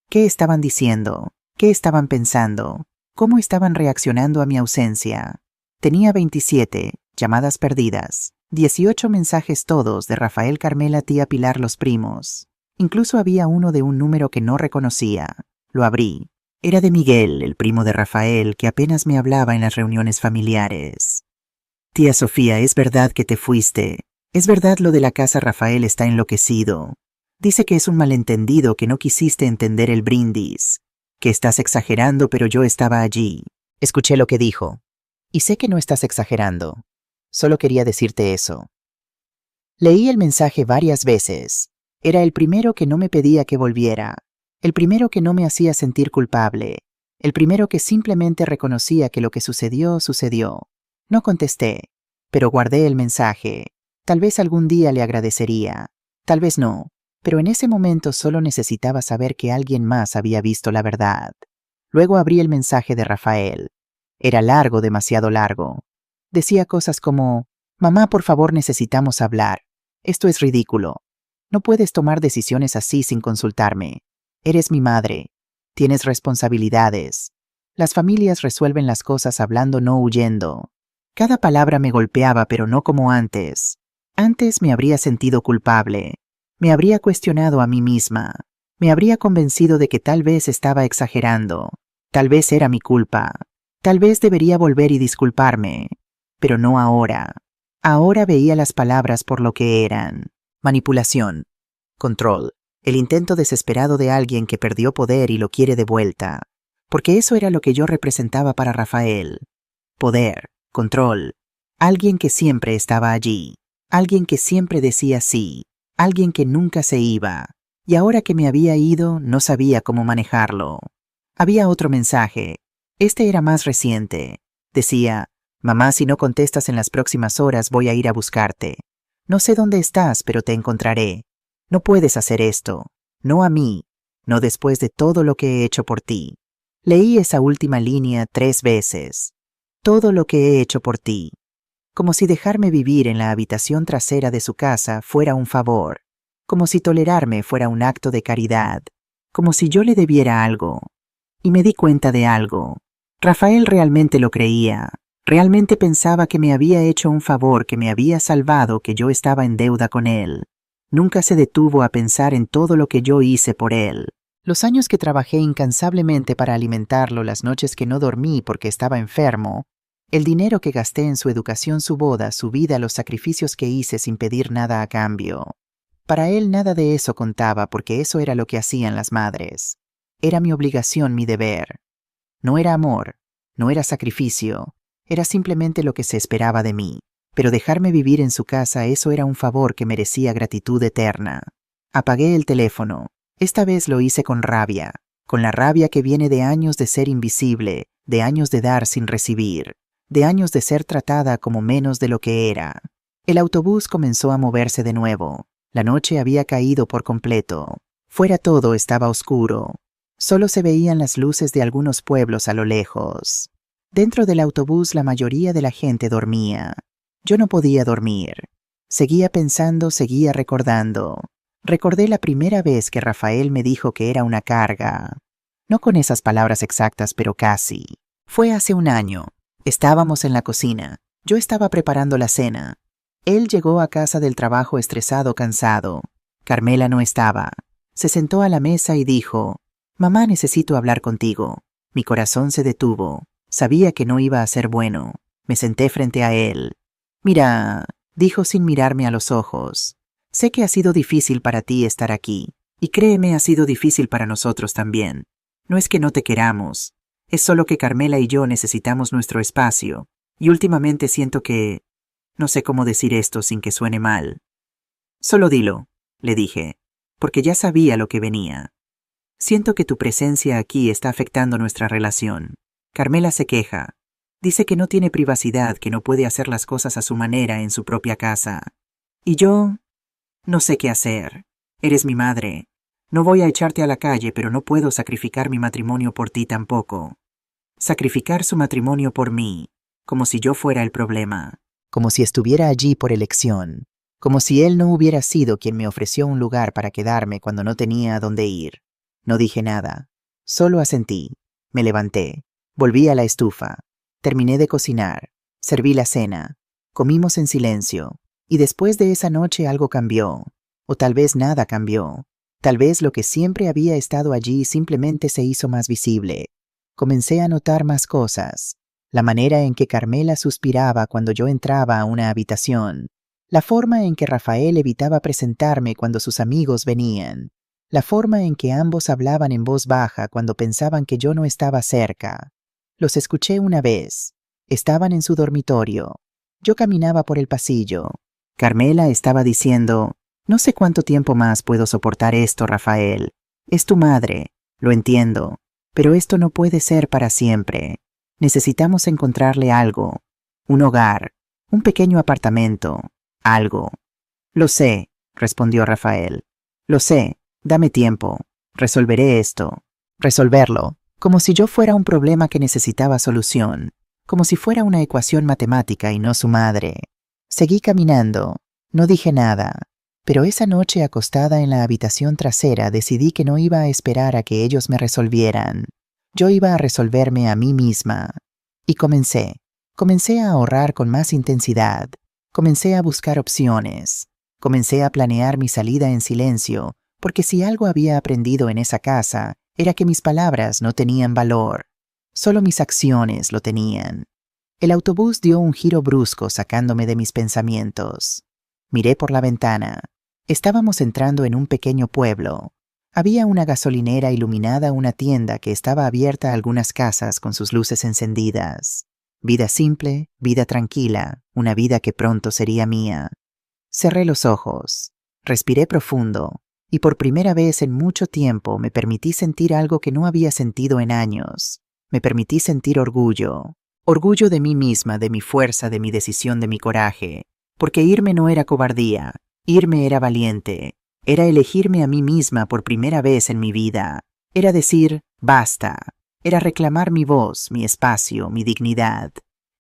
¿Qué estaban diciendo? ¿Qué estaban pensando? ¿Cómo estaban reaccionando a mi ausencia? Tenía 27 llamadas perdidas, 18 mensajes todos de Rafael, Carmela, tía Pilar, los primos. Incluso había uno de un número que no reconocía. Lo abrí. Era de Miguel, el primo de Rafael, que apenas me hablaba en las reuniones familiares. Tía Sofía, es verdad que te fuiste. Es verdad lo de la casa. Rafael está enloquecido. Dice que es un malentendido, que no quisiste entender el brindis. Que estás exagerando, pero yo estaba allí. Escuché lo que dijo. Y sé que no estás exagerando. Solo quería decirte eso. Leí el mensaje varias veces. Era el primero que no me pedía que volviera. El primero que no me hacía sentir culpable. El primero que simplemente reconocía que lo que sucedió, sucedió. No contesté, pero guardé el mensaje. Tal vez algún día le agradecería. Tal vez no, pero en ese momento solo necesitaba saber que alguien más había visto la verdad. Luego abrí el mensaje de Rafael. Era largo, demasiado largo. Decía cosas como: «Mamá, por favor, necesitamos hablar. Esto es ridículo. No puedes tomar decisiones así sin consultarme. Eres mi madre. Tienes responsabilidades. Las familias resuelven las cosas hablando, no huyendo». Cada palabra me golpeaba, pero no como antes. Antes me habría sentido culpable. Me habría cuestionado a mí misma. Me habría convencido de que tal vez estaba exagerando. Tal vez era mi culpa. Tal vez debería volver y disculparme. Pero no ahora. Ahora veía las palabras por lo que eran: manipulación, control, el intento desesperado de alguien que perdió poder y lo quiere de vuelta. Porque eso era lo que yo representaba para Rafael. Poder, control, alguien que siempre estaba allí, alguien que siempre decía sí, alguien que nunca se iba. Y ahora que me había ido, no sabía cómo manejarlo. Había otro mensaje. Este era más reciente. Decía: «Mamá, si no contestas en las próximas horas, voy a ir a buscarte. No sé dónde estás, pero te encontraré. No puedes hacer esto. No a mí. No después de todo lo que he hecho por ti». Leí esa última línea 3 veces. Todo lo que he hecho por ti. Como si dejarme vivir en la habitación trasera de su casa fuera un favor. Como si tolerarme fuera un acto de caridad. Como si yo le debiera algo. Y me di cuenta de algo. Rafael realmente lo creía. Realmente pensaba que me había hecho un favor, que me había salvado, que yo estaba en deuda con él. Nunca se detuvo a pensar en todo lo que yo hice por él. Los años que trabajé incansablemente para alimentarlo, las noches que no dormí porque estaba enfermo, el dinero que gasté en su educación, su boda, su vida, los sacrificios que hice sin pedir nada a cambio. Para él nada de eso contaba, porque eso era lo que hacían las madres. Era mi obligación, mi deber. No era amor, no era sacrificio, era simplemente lo que se esperaba de mí. Pero dejarme vivir en su casa, eso era un favor que merecía gratitud eterna. Apagué el teléfono. Esta vez lo hice con rabia, con la rabia que viene de años de ser invisible, de años de dar sin recibir, de años de ser tratada como menos de lo que era. El autobús comenzó a moverse de nuevo. La noche había caído por completo. Fuera todo estaba oscuro. Solo se veían las luces de algunos pueblos a lo lejos. Dentro del autobús la mayoría de la gente dormía. Yo no podía dormir. Seguía pensando, seguía recordando. Recordé la primera vez que Rafael me dijo que era una carga. No con esas palabras exactas, pero casi. Fue hace un año. Estábamos en la cocina. Yo estaba preparando la cena. Él llegó a casa del trabajo estresado, cansado. Carmela no estaba. Se sentó a la mesa y dijo: «Mamá, necesito hablar contigo». Mi corazón se detuvo. Sabía que no iba a ser bueno. Me senté frente a él. «Mira», dijo sin mirarme a los ojos. «Sé que ha sido difícil para ti estar aquí. Y créeme, ha sido difícil para nosotros también. No es que no te queramos. Es solo que Carmela y yo necesitamos nuestro espacio. Y últimamente siento que... no sé cómo decir esto sin que suene mal». «Solo dilo», le dije, porque ya sabía lo que venía. «Siento que tu presencia aquí está afectando nuestra relación. Carmela se queja. Dice que no tiene privacidad, que no puede hacer las cosas a su manera en su propia casa. Y yo... no sé qué hacer. Eres mi madre. No voy a echarte a la calle, pero no puedo sacrificar mi matrimonio por ti tampoco. Sacrificar su matrimonio por mí, como si yo fuera el problema. Como si estuviera allí por elección. Como si él no hubiera sido quien me ofreció un lugar para quedarme cuando no tenía a dónde ir. No dije nada. Solo asentí. Me levanté. Volví a la estufa. Terminé de cocinar. Serví la cena. Comimos en silencio. Y después de esa noche algo cambió. O tal vez nada cambió. Tal vez lo que siempre había estado allí simplemente se hizo más visible. Comencé a notar más cosas. La manera en que Carmela suspiraba cuando yo entraba a una habitación. La forma en que Rafael evitaba presentarme cuando sus amigos venían. La forma en que ambos hablaban en voz baja cuando pensaban que yo no estaba cerca. Los escuché una vez. Estaban en su dormitorio. Yo caminaba por el pasillo. Carmela estaba diciendo: «No sé cuánto tiempo más puedo soportar esto, Rafael. Es tu madre, lo entiendo, pero esto no puede ser para siempre. Necesitamos encontrarle algo, un hogar, un pequeño apartamento, algo». «Lo sé», respondió Rafael. «Lo sé, dame tiempo. Resolveré esto». Resolverlo, como si yo fuera un problema que necesitaba solución, como si fuera una ecuación matemática y no su madre. Seguí caminando. No dije nada. Pero esa noche acostada en la habitación trasera decidí que no iba a esperar a que ellos me resolvieran. Yo iba a resolverme a mí misma. Y comencé a ahorrar con más intensidad. Comencé a buscar opciones. Comencé a planear mi salida en silencio, porque si algo había aprendido en esa casa, era que mis palabras no tenían valor. Solo mis acciones lo tenían. El autobús dio un giro brusco sacándome de mis pensamientos. Miré por la ventana. Estábamos entrando en un pequeño pueblo. Había una gasolinera iluminada, una tienda que estaba abierta a algunas casas con sus luces encendidas. Vida simple, vida tranquila, una vida que pronto sería mía. Cerré los ojos, respiré profundo, y por primera vez en mucho tiempo me permití sentir algo que no había sentido en años. Me permití sentir orgullo. Orgullo de mí misma, de mi fuerza, de mi decisión, de mi coraje. Porque irme no era cobardía. Irme era valiente. Era elegirme a mí misma por primera vez en mi vida. Era decir, basta. Era reclamar mi voz, mi espacio, mi dignidad.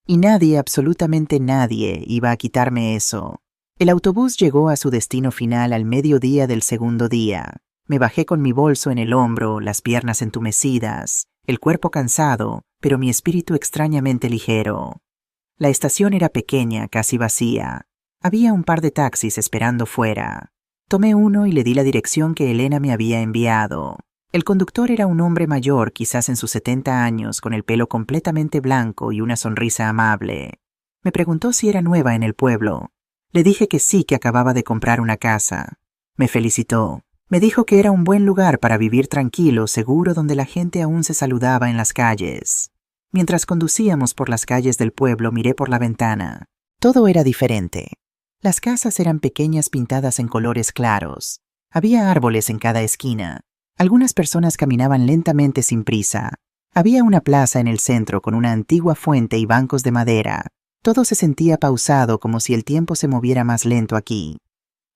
Y nadie, absolutamente nadie, iba a quitarme eso. El autobús llegó a su destino final al mediodía del segundo día. Me bajé con mi bolso en el hombro, las piernas entumecidas, el cuerpo cansado, pero mi espíritu extrañamente ligero. La estación era pequeña, casi vacía. Había un par de taxis esperando fuera. Tomé uno y le di la dirección que Elena me había enviado. El conductor era un hombre mayor, quizás en sus 70 años, con el pelo completamente blanco y una sonrisa amable. Me preguntó si era nueva en el pueblo. Le dije que sí, que acababa de comprar una casa. Me felicitó. Me dijo que era un buen lugar para vivir tranquilo, seguro, donde la gente aún se saludaba en las calles. Mientras conducíamos por las calles del pueblo, miré por la ventana. Todo era diferente. Las casas eran pequeñas pintadas en colores claros. Había árboles en cada esquina. Algunas personas caminaban lentamente sin prisa. Había una plaza en el centro con una antigua fuente y bancos de madera. Todo se sentía pausado, como si el tiempo se moviera más lento aquí.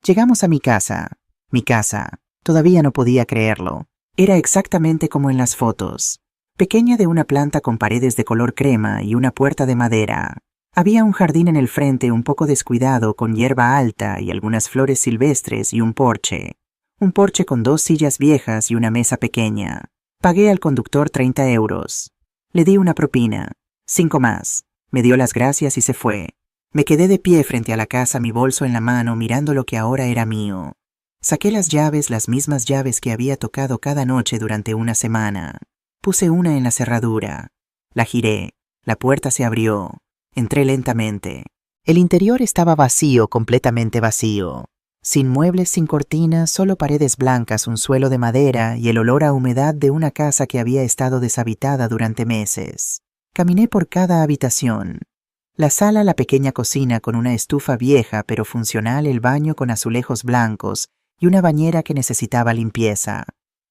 Llegamos a mi casa. Mi casa. Todavía no podía creerlo. Era exactamente como en las fotos. Pequeña, de una planta con paredes de color crema y una puerta de madera. Había un jardín en el frente un poco descuidado con hierba alta y algunas flores silvestres y un porche. Un porche con 2 sillas viejas y una mesa pequeña. Pagué al conductor 30 euros. Le di una propina. 5 más. Me dio las gracias y se fue. Me quedé de pie frente a la casa, mi bolso en la mano, mirando lo que ahora era mío. Saqué las llaves, las mismas llaves que había tocado cada noche durante una semana. Puse una en la cerradura. La giré. La puerta se abrió. Entré lentamente. El interior estaba vacío, completamente vacío. Sin muebles, sin cortinas, solo paredes blancas, un suelo de madera y el olor a humedad de una casa que había estado deshabitada durante meses. Caminé por cada habitación. La sala, la pequeña cocina con una estufa vieja pero funcional, el baño con azulejos blancos y una bañera que necesitaba limpieza.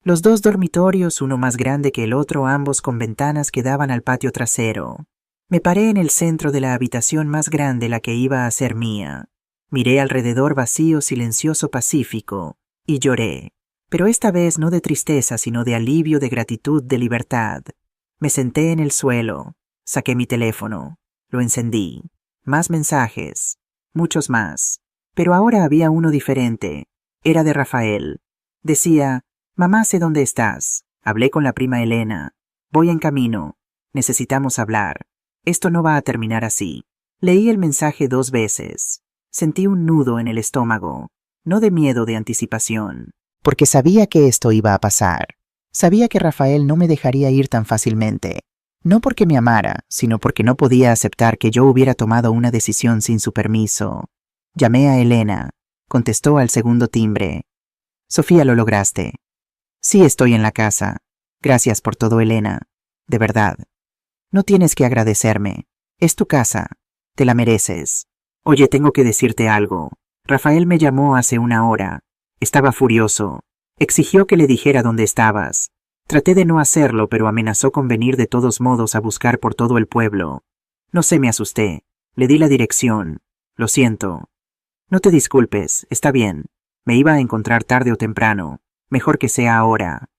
Los 2 dormitorios, uno más grande que el otro, ambos con ventanas que daban al patio trasero. Me paré en el centro de la habitación más grande, la que iba a ser mía. Miré alrededor, vacío, silencioso, pacífico, y lloré. Pero esta vez no de tristeza, sino de alivio, de gratitud, de libertad. Me senté en el suelo, saqué mi teléfono, lo encendí. Más mensajes, muchos más. Pero ahora había uno diferente. Era de Rafael. Decía: «Mamá, sé dónde estás. Hablé con la prima Elena. Voy en camino. Necesitamos hablar. Esto no va a terminar así». Leí el mensaje 2 veces. Sentí un nudo en el estómago. No de miedo, de anticipación. Porque sabía que esto iba a pasar. Sabía que Rafael no me dejaría ir tan fácilmente. No porque me amara, sino porque no podía aceptar que yo hubiera tomado una decisión sin su permiso. Llamé a Elena. Contestó al segundo timbre. «Sofía, lo lograste. Sí, estoy en la casa. Gracias por todo, Elena. De verdad. No tienes que agradecerme. Es tu casa. Te la mereces. Oye, tengo que decirte algo. Rafael me llamó hace una hora. Estaba furioso. Exigió que le dijera dónde estabas. Traté de no hacerlo, pero amenazó con venir de todos modos a buscar por todo el pueblo. No sé, me asusté. Le di la dirección. Lo siento. No te disculpes, está bien. Me iba a encontrar tarde o temprano. Mejor que sea ahora.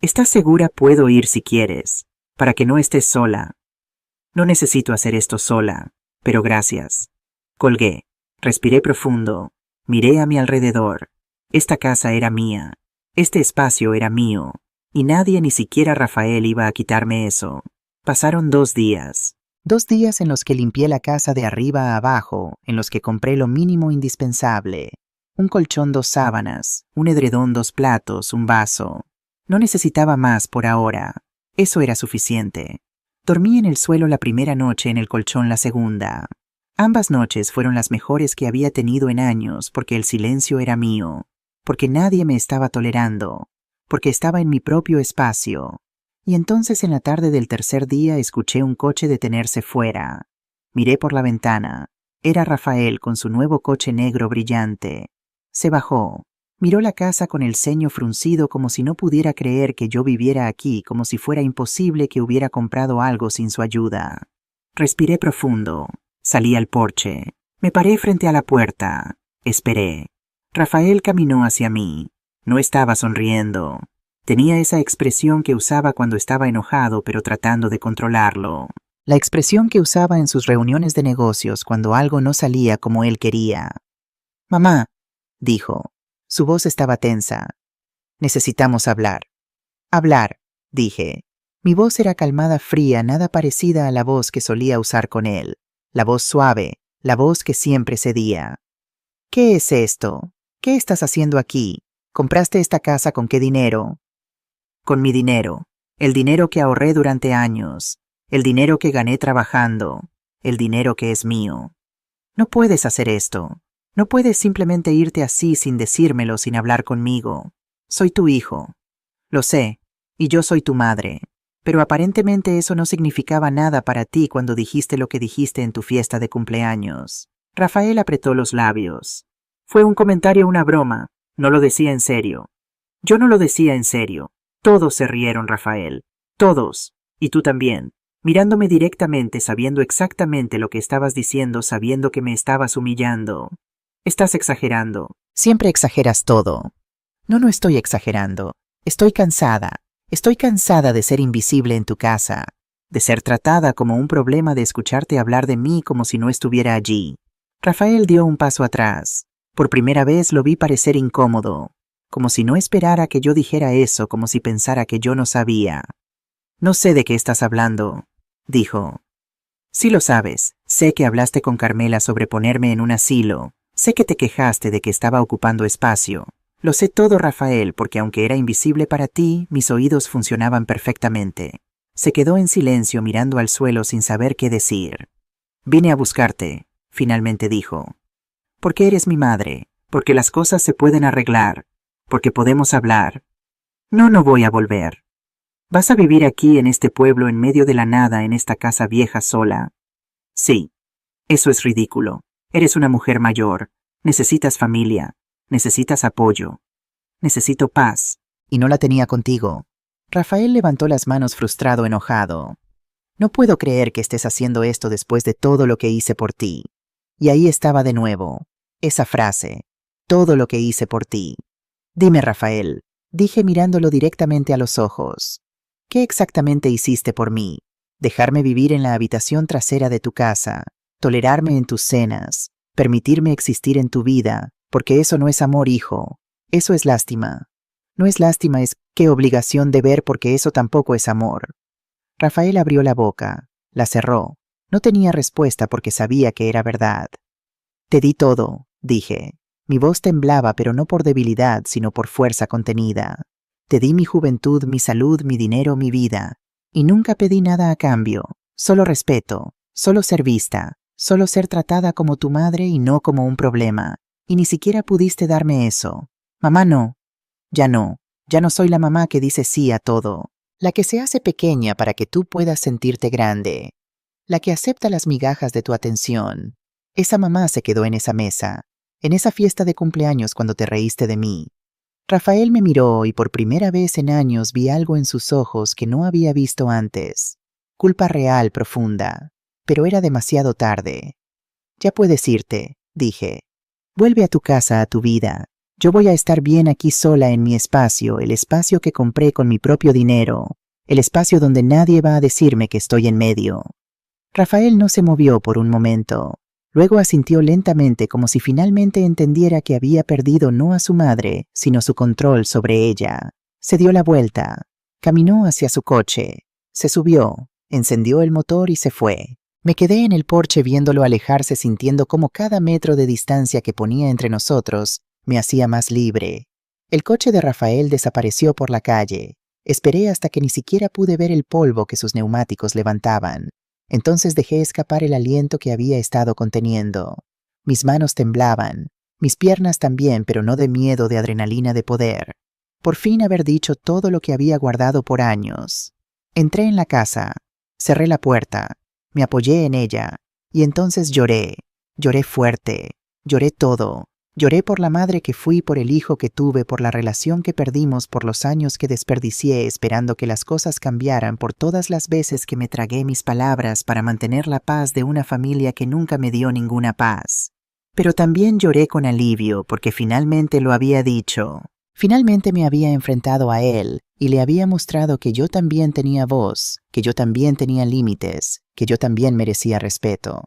¿Estás segura? Puedo ir si quieres, para que no estés sola. No necesito hacer esto sola, pero gracias. Colgué. Respiré profundo. Miré a mi alrededor. Esta casa era mía. Este espacio era mío. Y nadie, ni siquiera Rafael, iba a quitarme eso. Pasaron 2 días. 2 días en los que limpié la casa de arriba a abajo, en los que compré lo mínimo indispensable. Un colchón, 2 sábanas, un edredón, 2 platos, un vaso. No necesitaba más por ahora. Eso era suficiente. Dormí en el suelo la primera noche, en el colchón la segunda. Ambas noches fueron las mejores que había tenido en años, porque el silencio era mío, porque nadie me estaba tolerando, porque estaba en mi propio espacio. Y entonces en la tarde del tercer día escuché un coche detenerse fuera. Miré por la ventana. Era Rafael con su nuevo coche negro brillante. Se bajó. Miró la casa con el ceño fruncido, como si no pudiera creer que yo viviera aquí, como si fuera imposible que hubiera comprado algo sin su ayuda. Respiré profundo. Salí al porche. Me paré frente a la puerta. Esperé. Rafael caminó hacia mí. No estaba sonriendo. Tenía esa expresión que usaba cuando estaba enojado, pero tratando de controlarlo. La expresión que usaba en sus reuniones de negocios cuando algo no salía como él quería. «Mamá», dijo. Su voz estaba tensa. «Necesitamos hablar». «Hablar», dije. Mi voz era calmada, fría, nada parecida a la voz que solía usar con él. La voz suave, la voz que siempre cedía. «¿Qué es esto? ¿Qué estás haciendo aquí? ¿Compraste esta casa con qué dinero?» «Con mi dinero. El dinero que ahorré durante años. El dinero que gané trabajando. El dinero que es mío. No puedes hacer esto. No puedes simplemente irte así sin decírmelo, sin hablar conmigo. Soy tu hijo. Lo sé, y yo soy tu madre. Pero aparentemente eso no significaba nada para ti cuando dijiste lo que dijiste en tu fiesta de cumpleaños». Rafael apretó los labios. «Fue un comentario, una broma. No lo decía en serio». «Yo no lo decía en serio». Todos se rieron, Rafael. Todos. Y tú también. Mirándome directamente, sabiendo exactamente lo que estabas diciendo, sabiendo que me estabas humillando. Estás exagerando. Siempre exageras todo. No, no estoy exagerando. Estoy cansada. Estoy cansada de ser invisible en tu casa, de ser tratada como un problema, de escucharte hablar de mí como si no estuviera allí. Rafael dio un paso atrás. Por primera vez lo vi parecer incómodo, como si no esperara que yo dijera eso, como si pensara que yo no sabía. «No sé de qué estás hablando», dijo. «Sí lo sabes. Sé que hablaste con Carmela sobre ponerme en un asilo. Sé que te quejaste de que estaba ocupando espacio. Lo sé todo, Rafael, porque aunque era invisible para ti, mis oídos funcionaban perfectamente». Se quedó en silencio mirando al suelo sin saber qué decir. «Vine a buscarte», finalmente dijo. «Porque eres mi madre, porque las cosas se pueden arreglar, porque podemos hablar». «No, no voy a volver». «¿Vas a vivir aquí en este pueblo, en medio de la nada, en esta casa vieja sola?» «Sí». «Eso es ridículo. Eres una mujer mayor. Necesitas familia. Necesitas apoyo. Necesito paz». «Y no la tenía contigo». Rafael levantó las manos frustrado, enojado. «No puedo creer que estés haciendo esto después de todo lo que hice por ti». Y ahí estaba de nuevo, esa frase, todo lo que hice por ti. «Dime, Rafael», dije mirándolo directamente a los ojos. «¿Qué exactamente hiciste por mí? Dejarme vivir en la habitación trasera de tu casa, tolerarme en tus cenas, permitirme existir en tu vida, porque eso no es amor, hijo. Eso es lástima. No es lástima, es qué obligación de ver, porque eso tampoco es amor». Rafael abrió la boca, la cerró. No tenía respuesta porque sabía que era verdad. «Te di todo», dije. Mi voz temblaba, pero no por debilidad, sino por fuerza contenida. «Te di mi juventud, mi salud, mi dinero, mi vida. Y nunca pedí nada a cambio. Solo respeto, solo ser vista, solo ser tratada como tu madre y no como un problema. Y ni siquiera pudiste darme eso. Mamá, no. Ya no. Ya no soy la mamá que dice sí a todo, la que se hace pequeña para que tú puedas sentirte grande, la que acepta las migajas de tu atención. Esa mamá se quedó en esa mesa, en esa fiesta de cumpleaños cuando te reíste de mí. Rafael me miró y por primera vez en años vi algo en sus ojos que no había visto antes. Culpa real, profunda. Pero era demasiado tarde. Ya puedes irte, dije. Vuelve a tu casa, a tu vida. Yo voy a estar bien aquí sola en mi espacio, el espacio que compré con mi propio dinero, el espacio donde nadie va a decirme que estoy en medio. Rafael no se movió por un momento. Luego asintió lentamente como si finalmente entendiera que había perdido no a su madre, sino su control sobre ella. Se dio la vuelta. Caminó hacia su coche. Se subió, encendió el motor y se fue. Me quedé en el porche viéndolo alejarse, sintiendo cómo cada metro de distancia que ponía entre nosotros me hacía más libre. El coche de Rafael desapareció por la calle. Esperé hasta que ni siquiera pude ver el polvo que sus neumáticos levantaban. Entonces dejé escapar el aliento que había estado conteniendo. Mis manos temblaban, mis piernas también, pero no de miedo, de adrenalina de poder. Por fin haber dicho todo lo que había guardado por años. Entré en la casa, cerré la puerta, me apoyé en ella, y entonces lloré. Lloré fuerte, lloré todo. Lloré por la madre que fui, por el hijo que tuve, por la relación que perdimos, por los años que desperdicié esperando que las cosas cambiaran, por todas las veces que me tragué mis palabras para mantener la paz de una familia que nunca me dio ninguna paz. Pero también lloré con alivio porque finalmente lo había dicho. Finalmente me había enfrentado a él y le había mostrado que yo también tenía voz, que yo también tenía límites, que yo también merecía respeto.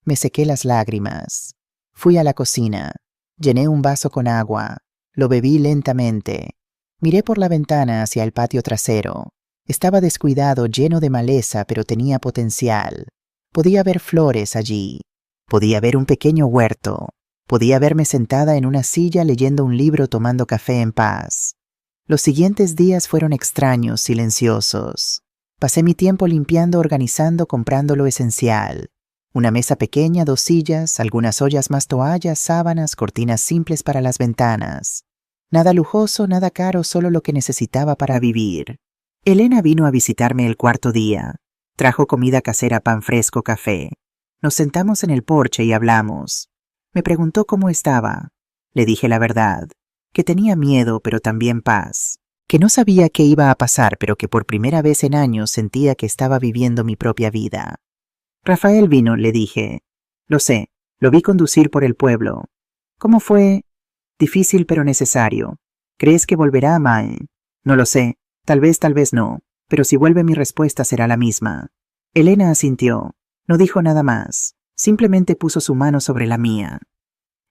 Me sequé las lágrimas. Fui a la cocina. Llené un vaso con agua. Lo bebí lentamente. Miré por la ventana hacia el patio trasero. Estaba descuidado, lleno de maleza, pero tenía potencial. Podía ver flores allí. Podía ver un pequeño huerto. Podía verme sentada en una silla leyendo un libro tomando café en paz. Los siguientes días fueron extraños, silenciosos. Pasé mi tiempo limpiando, organizando, comprando lo esencial. Una mesa pequeña, 2 sillas, algunas ollas más, toallas, sábanas, cortinas simples para las ventanas. Nada lujoso, nada caro, solo lo que necesitaba para vivir. Elena vino a visitarme el 4.º día. Trajo comida casera, pan fresco, café. Nos sentamos en el porche y hablamos. Me preguntó cómo estaba. Le dije la verdad, que tenía miedo pero también paz, que no sabía qué iba a pasar, pero que por primera vez en años sentía que estaba viviendo mi propia vida. Rafael vino, le dije. Lo sé, lo vi conducir por el pueblo. ¿Cómo fue? Difícil pero necesario. ¿Crees que volverá, Mae? No lo sé, tal vez no, pero si vuelve mi respuesta será la misma. Elena asintió, no dijo nada más, simplemente puso su mano sobre la mía.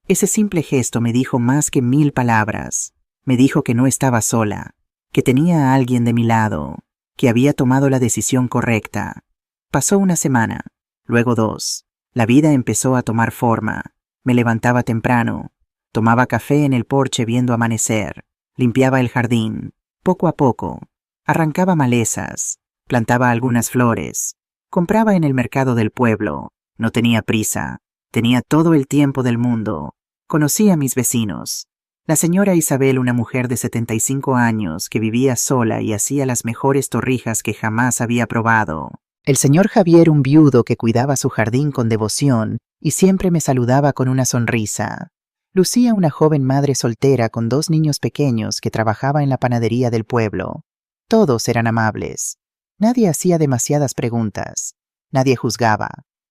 Ese simple gesto me dijo más que 1000 palabras. Me dijo que no estaba sola, que tenía a alguien de mi lado, que había tomado la decisión correcta. Pasó una semana. Luego 2. La vida empezó a tomar forma. Me levantaba temprano. Tomaba café en el porche viendo amanecer. Limpiaba el jardín. Poco a poco. Arrancaba malezas. Plantaba algunas flores. Compraba en el mercado del pueblo. No tenía prisa. Tenía todo el tiempo del mundo. Conocí a mis vecinos. La señora Isabel, una mujer de 75 años que vivía sola y hacía las mejores torrijas que jamás había probado. El señor Javier, un viudo que cuidaba su jardín con devoción y siempre me saludaba con una sonrisa. Lucía, una joven madre soltera con 2 niños pequeños que trabajaba en la panadería del pueblo. Todos eran amables. Nadie hacía demasiadas preguntas. Nadie juzgaba.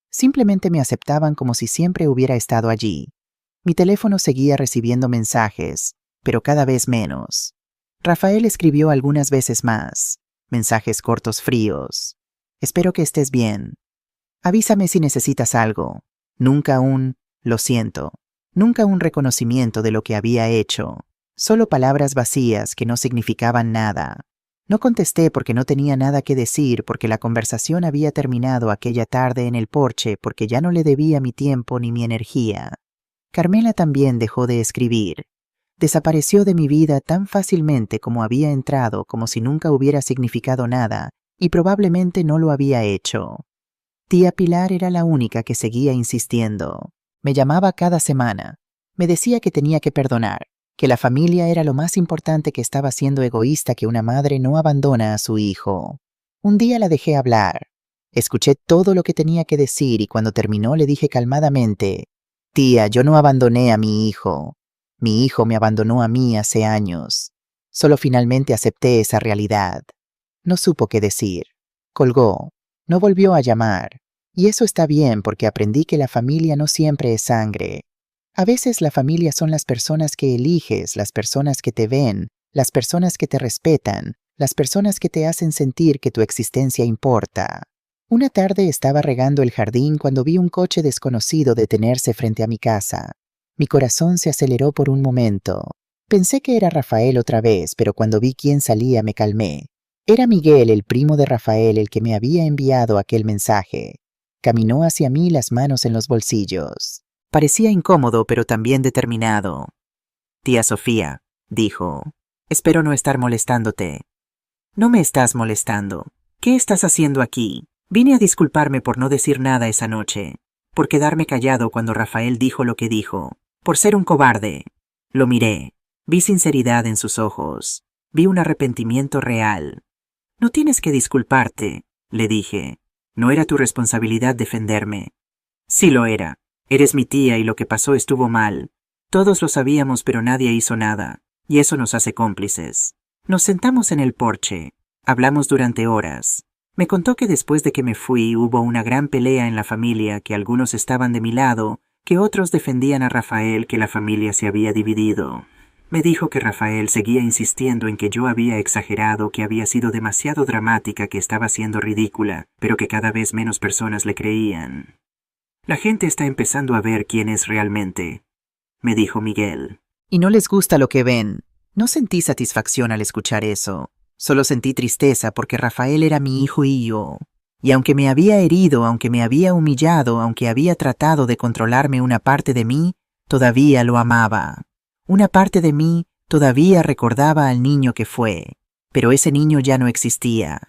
Simplemente me aceptaban como si siempre hubiera estado allí. Mi teléfono seguía recibiendo mensajes, pero cada vez menos. Rafael escribió algunas veces más. Mensajes cortos, fríos. Espero que estés bien. Avísame si necesitas algo. Nunca un lo siento. Nunca un reconocimiento de lo que había hecho. Solo palabras vacías que no significaban nada. No contesté porque no tenía nada que decir, porque la conversación había terminado aquella tarde en el porche, porque ya no le debía mi tiempo ni mi energía. Carmela también dejó de escribir. Desapareció de mi vida tan fácilmente como había entrado, como si nunca hubiera significado nada, y probablemente no lo había hecho. Tía Pilar era la única que seguía insistiendo. Me llamaba cada semana. Me decía que tenía que perdonar, que la familia era lo más importante, que estaba siendo egoísta, que una madre no abandona a su hijo. Un día la dejé hablar. Escuché todo lo que tenía que decir y cuando terminó le dije calmadamente: «Tía, yo no abandoné a mi hijo. Mi hijo me abandonó a mí hace años. Solo finalmente acepté esa realidad». No supo qué decir. Colgó. No volvió a llamar. Y eso está bien, porque aprendí que la familia no siempre es sangre. A veces la familia son las personas que eliges, las personas que te ven, las personas que te respetan, las personas que te hacen sentir que tu existencia importa. Una tarde estaba regando el jardín cuando vi un coche desconocido detenerse frente a mi casa. Mi corazón se aceleró por un momento. Pensé que era Rafael otra vez, pero cuando vi quién salía me calmé. Era Miguel, el primo de Rafael, el que me había enviado aquel mensaje. Caminó hacia mí, las manos en los bolsillos. Parecía incómodo, pero también determinado. «Tía Sofía», dijo, «espero no estar molestándote». «No me estás molestando. ¿Qué estás haciendo aquí? Vine a disculparme por no decir nada esa noche, por quedarme callado cuando Rafael dijo lo que dijo, por ser un cobarde». Lo miré. Vi sinceridad en sus ojos. Vi un arrepentimiento real. «No tienes que disculparte», le dije. «No era tu responsabilidad defenderme». «Sí lo era. Eres mi tía y lo que pasó estuvo mal. Todos lo sabíamos, pero nadie hizo nada, y eso nos hace cómplices». Nos sentamos en el porche. Hablamos durante horas. Me contó que después de que me fui hubo una gran pelea en la familia, que algunos estaban de mi lado, que otros defendían a Rafael, que la familia se había dividido. Me dijo que Rafael seguía insistiendo en que yo había exagerado, que había sido demasiado dramática, que estaba siendo ridícula, pero que cada vez menos personas le creían. «La gente está empezando a ver quién es realmente», me dijo Miguel. «Y no les gusta lo que ven». No sentí satisfacción al escuchar eso. Solo sentí tristeza porque Rafael era mi hijo y yo. Y aunque me había herido, aunque me había humillado, aunque había tratado de controlarme, una parte de mí todavía lo amaba. Una parte de mí todavía recordaba al niño que fue. Pero ese niño ya no existía.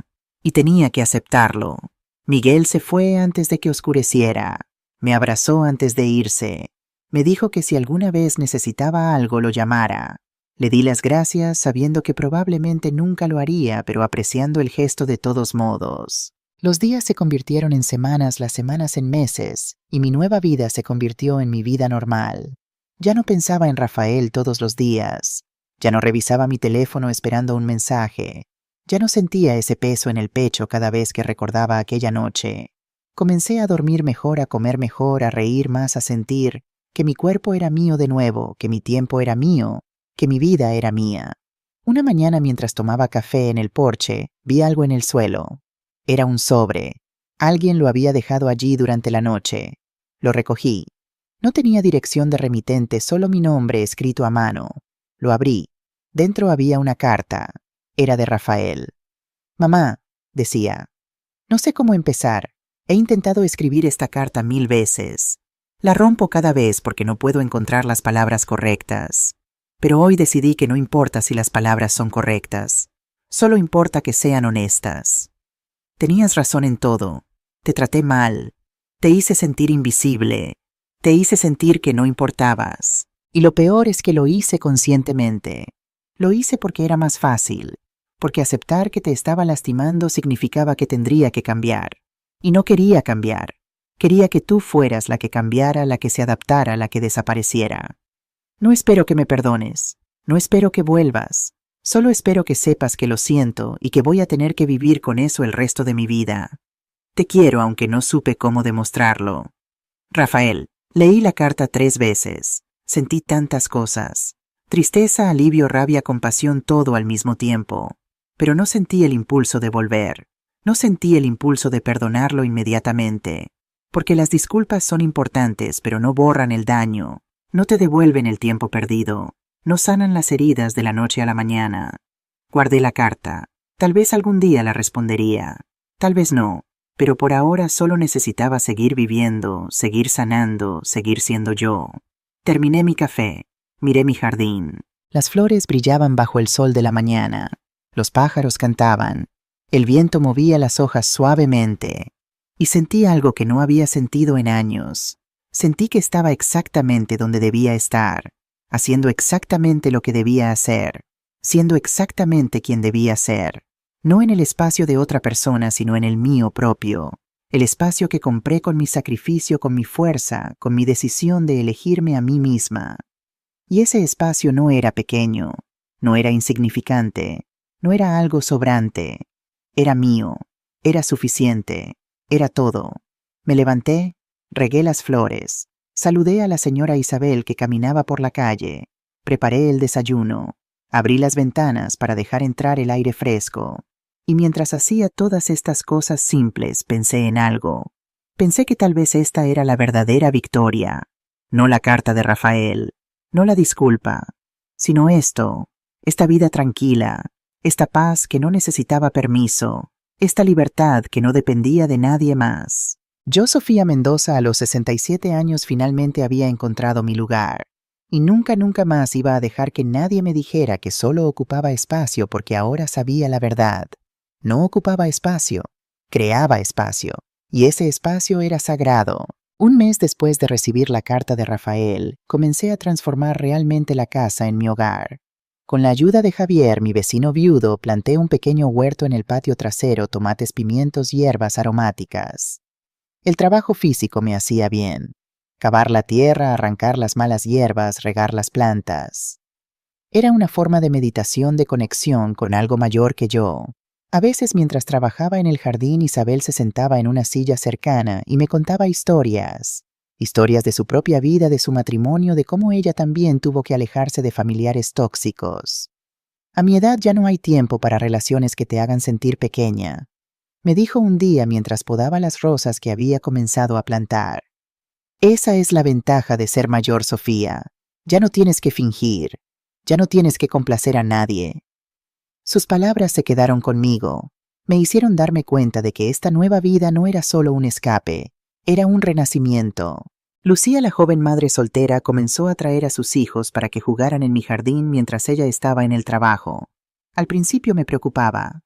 Y tenía que aceptarlo. Miguel se fue antes de que oscureciera. Me abrazó antes de irse. Me dijo que si alguna vez necesitaba algo lo llamara. Le di las gracias sabiendo que probablemente nunca lo haría, pero apreciando el gesto de todos modos. Los días se convirtieron en semanas, las semanas en meses, y mi nueva vida se convirtió en mi vida normal. Ya no pensaba en Rafael todos los días. Ya no revisaba mi teléfono esperando un mensaje. Ya no sentía ese peso en el pecho cada vez que recordaba aquella noche. Comencé a dormir mejor, a comer mejor, a reír más, a sentir que mi cuerpo era mío de nuevo, que mi tiempo era mío, que mi vida era mía. Una mañana, mientras tomaba café en el porche, vi algo en el suelo. Era un sobre. Alguien lo había dejado allí durante la noche. Lo recogí. No tenía dirección de remitente, solo mi nombre escrito a mano. Lo abrí. Dentro había una carta. Era de Rafael. «Mamá», decía, «no sé cómo empezar. He intentado escribir esta carta 1000 veces. La rompo cada vez porque no puedo encontrar las palabras correctas. Pero hoy decidí que no importa si las palabras son correctas. Solo importa que sean honestas. Tenías razón en todo. Te traté mal. Te hice sentir invisible. Te hice sentir que no importabas. Y lo peor es que lo hice conscientemente. Lo hice porque era más fácil. Porque aceptar que te estaba lastimando significaba que tendría que cambiar. Y no quería cambiar. Quería que tú fueras la que cambiara, la que se adaptara, la que desapareciera. No espero que me perdones. No espero que vuelvas. Solo espero que sepas que lo siento y que voy a tener que vivir con eso el resto de mi vida. Te quiero, aunque no supe cómo demostrarlo. Rafael». Leí la carta 3 veces. Sentí tantas cosas. Tristeza, alivio, rabia, compasión, todo al mismo tiempo. Pero no sentí el impulso de volver. No sentí el impulso de perdonarlo inmediatamente. Porque las disculpas son importantes, pero no borran el daño. No te devuelven el tiempo perdido. No sanan las heridas de la noche a la mañana. Guardé la carta. Tal vez algún día la respondería. Tal vez no. Pero por ahora solo necesitaba seguir viviendo, seguir sanando, seguir siendo yo. Terminé mi café. Miré mi jardín. Las flores brillaban bajo el sol de la mañana. Los pájaros cantaban. El viento movía las hojas suavemente. Y sentí algo que no había sentido en años. Sentí que estaba exactamente donde debía estar. haciendo exactamente lo que debía hacer, siendo exactamente quien debía ser, no en el espacio de otra persona, sino en el mío propio, el espacio que compré con mi sacrificio, con mi fuerza, con mi decisión de elegirme a mí misma. Y ese espacio no era pequeño, no era insignificante, no era algo sobrante, era mío, era suficiente, era todo. Me levanté, regué las flores, saludé a la señora Isabel que caminaba por la calle, preparé el desayuno, abrí las ventanas para dejar entrar el aire fresco, y mientras hacía todas estas cosas simples pensé en algo. Pensé que tal vez esta era la verdadera victoria, no la carta de Rafael, no la disculpa, sino esto, esta vida tranquila, esta paz que no necesitaba permiso, esta libertad que no dependía de nadie más. Yo, Sofía Mendoza, a los 67 años finalmente había encontrado mi lugar, y nunca más iba a dejar que nadie me dijera que solo ocupaba espacio porque ahora sabía la verdad. No ocupaba espacio, creaba espacio, y ese espacio era sagrado. Un mes después de recibir la carta de Rafael, comencé a transformar realmente la casa en mi hogar. Con la ayuda de Javier, mi vecino viudo, planté un pequeño huerto en el patio trasero, tomates, pimientos, hierbas aromáticas. El trabajo físico me hacía bien. Cavar la tierra, arrancar las malas hierbas, regar las plantas. Era una forma de meditación, de conexión con algo mayor que yo. A veces mientras trabajaba en el jardín, Isabel se sentaba en una silla cercana y me contaba historias. Historias de su propia vida, de su matrimonio, de cómo ella también tuvo que alejarse de familiares tóxicos. A mi edad ya no hay tiempo para relaciones que te hagan sentir pequeña, me dijo un día mientras podaba las rosas que había comenzado a plantar. Esa es la ventaja de ser mayor, Sofía. Ya no tienes que fingir, ya no tienes que complacer a nadie. Sus palabras se quedaron conmigo. Me hicieron darme cuenta de que esta nueva vida no era solo un escape, era un renacimiento. Lucía, la joven madre soltera, comenzó a traer a sus hijos para que jugaran en mi jardín mientras ella estaba en el trabajo. Al principio me preocupaba.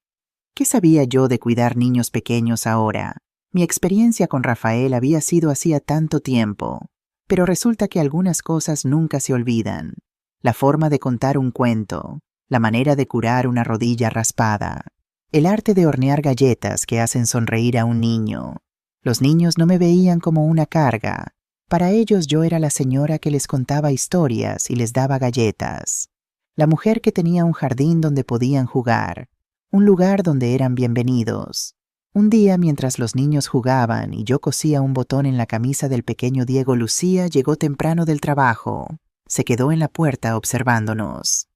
¿Qué sabía yo de cuidar niños pequeños ahora? Mi experiencia con Rafael había sido hacía tanto tiempo, pero resulta que algunas cosas nunca se olvidan. La forma de contar un cuento, la manera de curar una rodilla raspada, el arte de hornear galletas que hacen sonreír a un niño. Los niños no me veían como una carga. Para ellos yo era la señora que les contaba historias y les daba galletas. La mujer que tenía un jardín donde podían jugar, un lugar donde eran bienvenidos. Un día, mientras los niños jugaban y yo cosía un botón en la camisa del pequeño Diego, Lucía llegó temprano del trabajo. Se quedó en la puerta observándonos.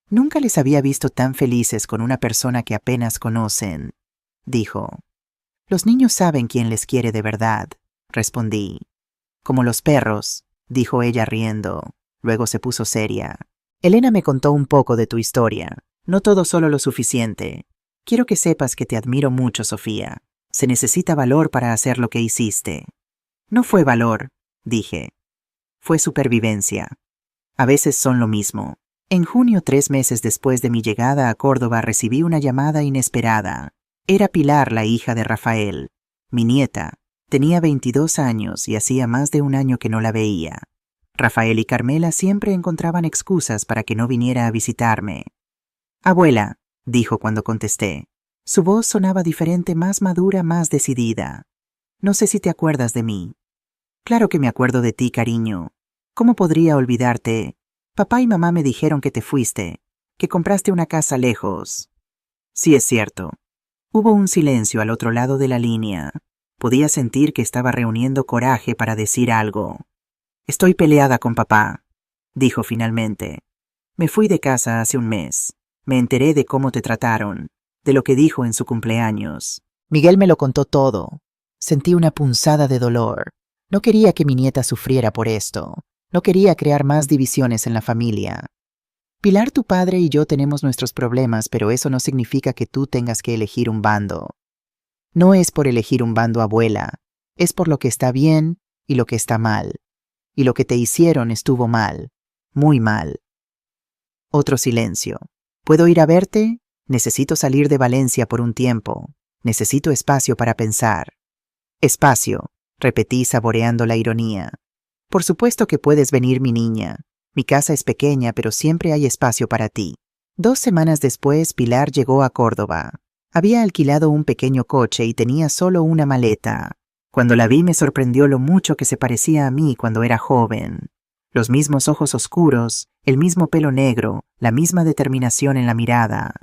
Nunca les había visto tan felices con una persona que apenas conocen, dijo. Los niños saben quién les quiere de verdad, respondí. Como los perros, dijo ella riendo. Luego se puso seria. Elena me contó un poco de tu historia. No todo solo lo suficiente. Quiero que sepas que te admiro mucho, Sofía. Se necesita valor para hacer lo que hiciste. No fue valor, dije. Fue supervivencia. A veces son lo mismo. En junio, 3 meses después de mi llegada a Córdoba, recibí una llamada inesperada. Era Pilar, la hija de Rafael, mi nieta. Tenía 22 años y hacía más de un año que no la veía. Rafael y Carmela siempre encontraban excusas para que no viniera a visitarme. Abuela, dijo cuando contesté. Su voz sonaba diferente, más madura, más decidida. No sé si te acuerdas de mí. Claro que me acuerdo de ti, cariño. ¿Cómo podría olvidarte? Papá y mamá me dijeron que te fuiste, que compraste una casa lejos. Sí, es cierto. Hubo un silencio al otro lado de la línea. Podía sentir que estaba reuniendo coraje para decir algo. Estoy peleada con papá, dijo finalmente. Me fui de casa hace un mes. Me enteré de cómo te trataron, de lo que dijo en su cumpleaños. Miguel me lo contó todo. Sentí una punzada de dolor. No quería que mi nieta sufriera por esto. No quería crear más divisiones en la familia. Pilar, tu padre y yo tenemos nuestros problemas, pero eso no significa que tú tengas que elegir un bando. No es por elegir un bando, abuela. Es por lo que está bien y lo que está mal. Y lo que te hicieron estuvo mal. Muy mal. Otro silencio. ¿Puedo ir a verte? Necesito salir de Valencia por un tiempo. Necesito espacio para pensar. Espacio, repetí saboreando la ironía. Por supuesto que puedes venir, mi niña. Mi casa es pequeña, pero siempre hay espacio para ti. 2 semanas después, Pilar llegó a Córdoba. Había alquilado un pequeño coche y tenía solo una maleta. Cuando la vi me sorprendió lo mucho que se parecía a mí cuando era joven. Los mismos ojos oscuros, el mismo pelo negro, la misma determinación en la mirada.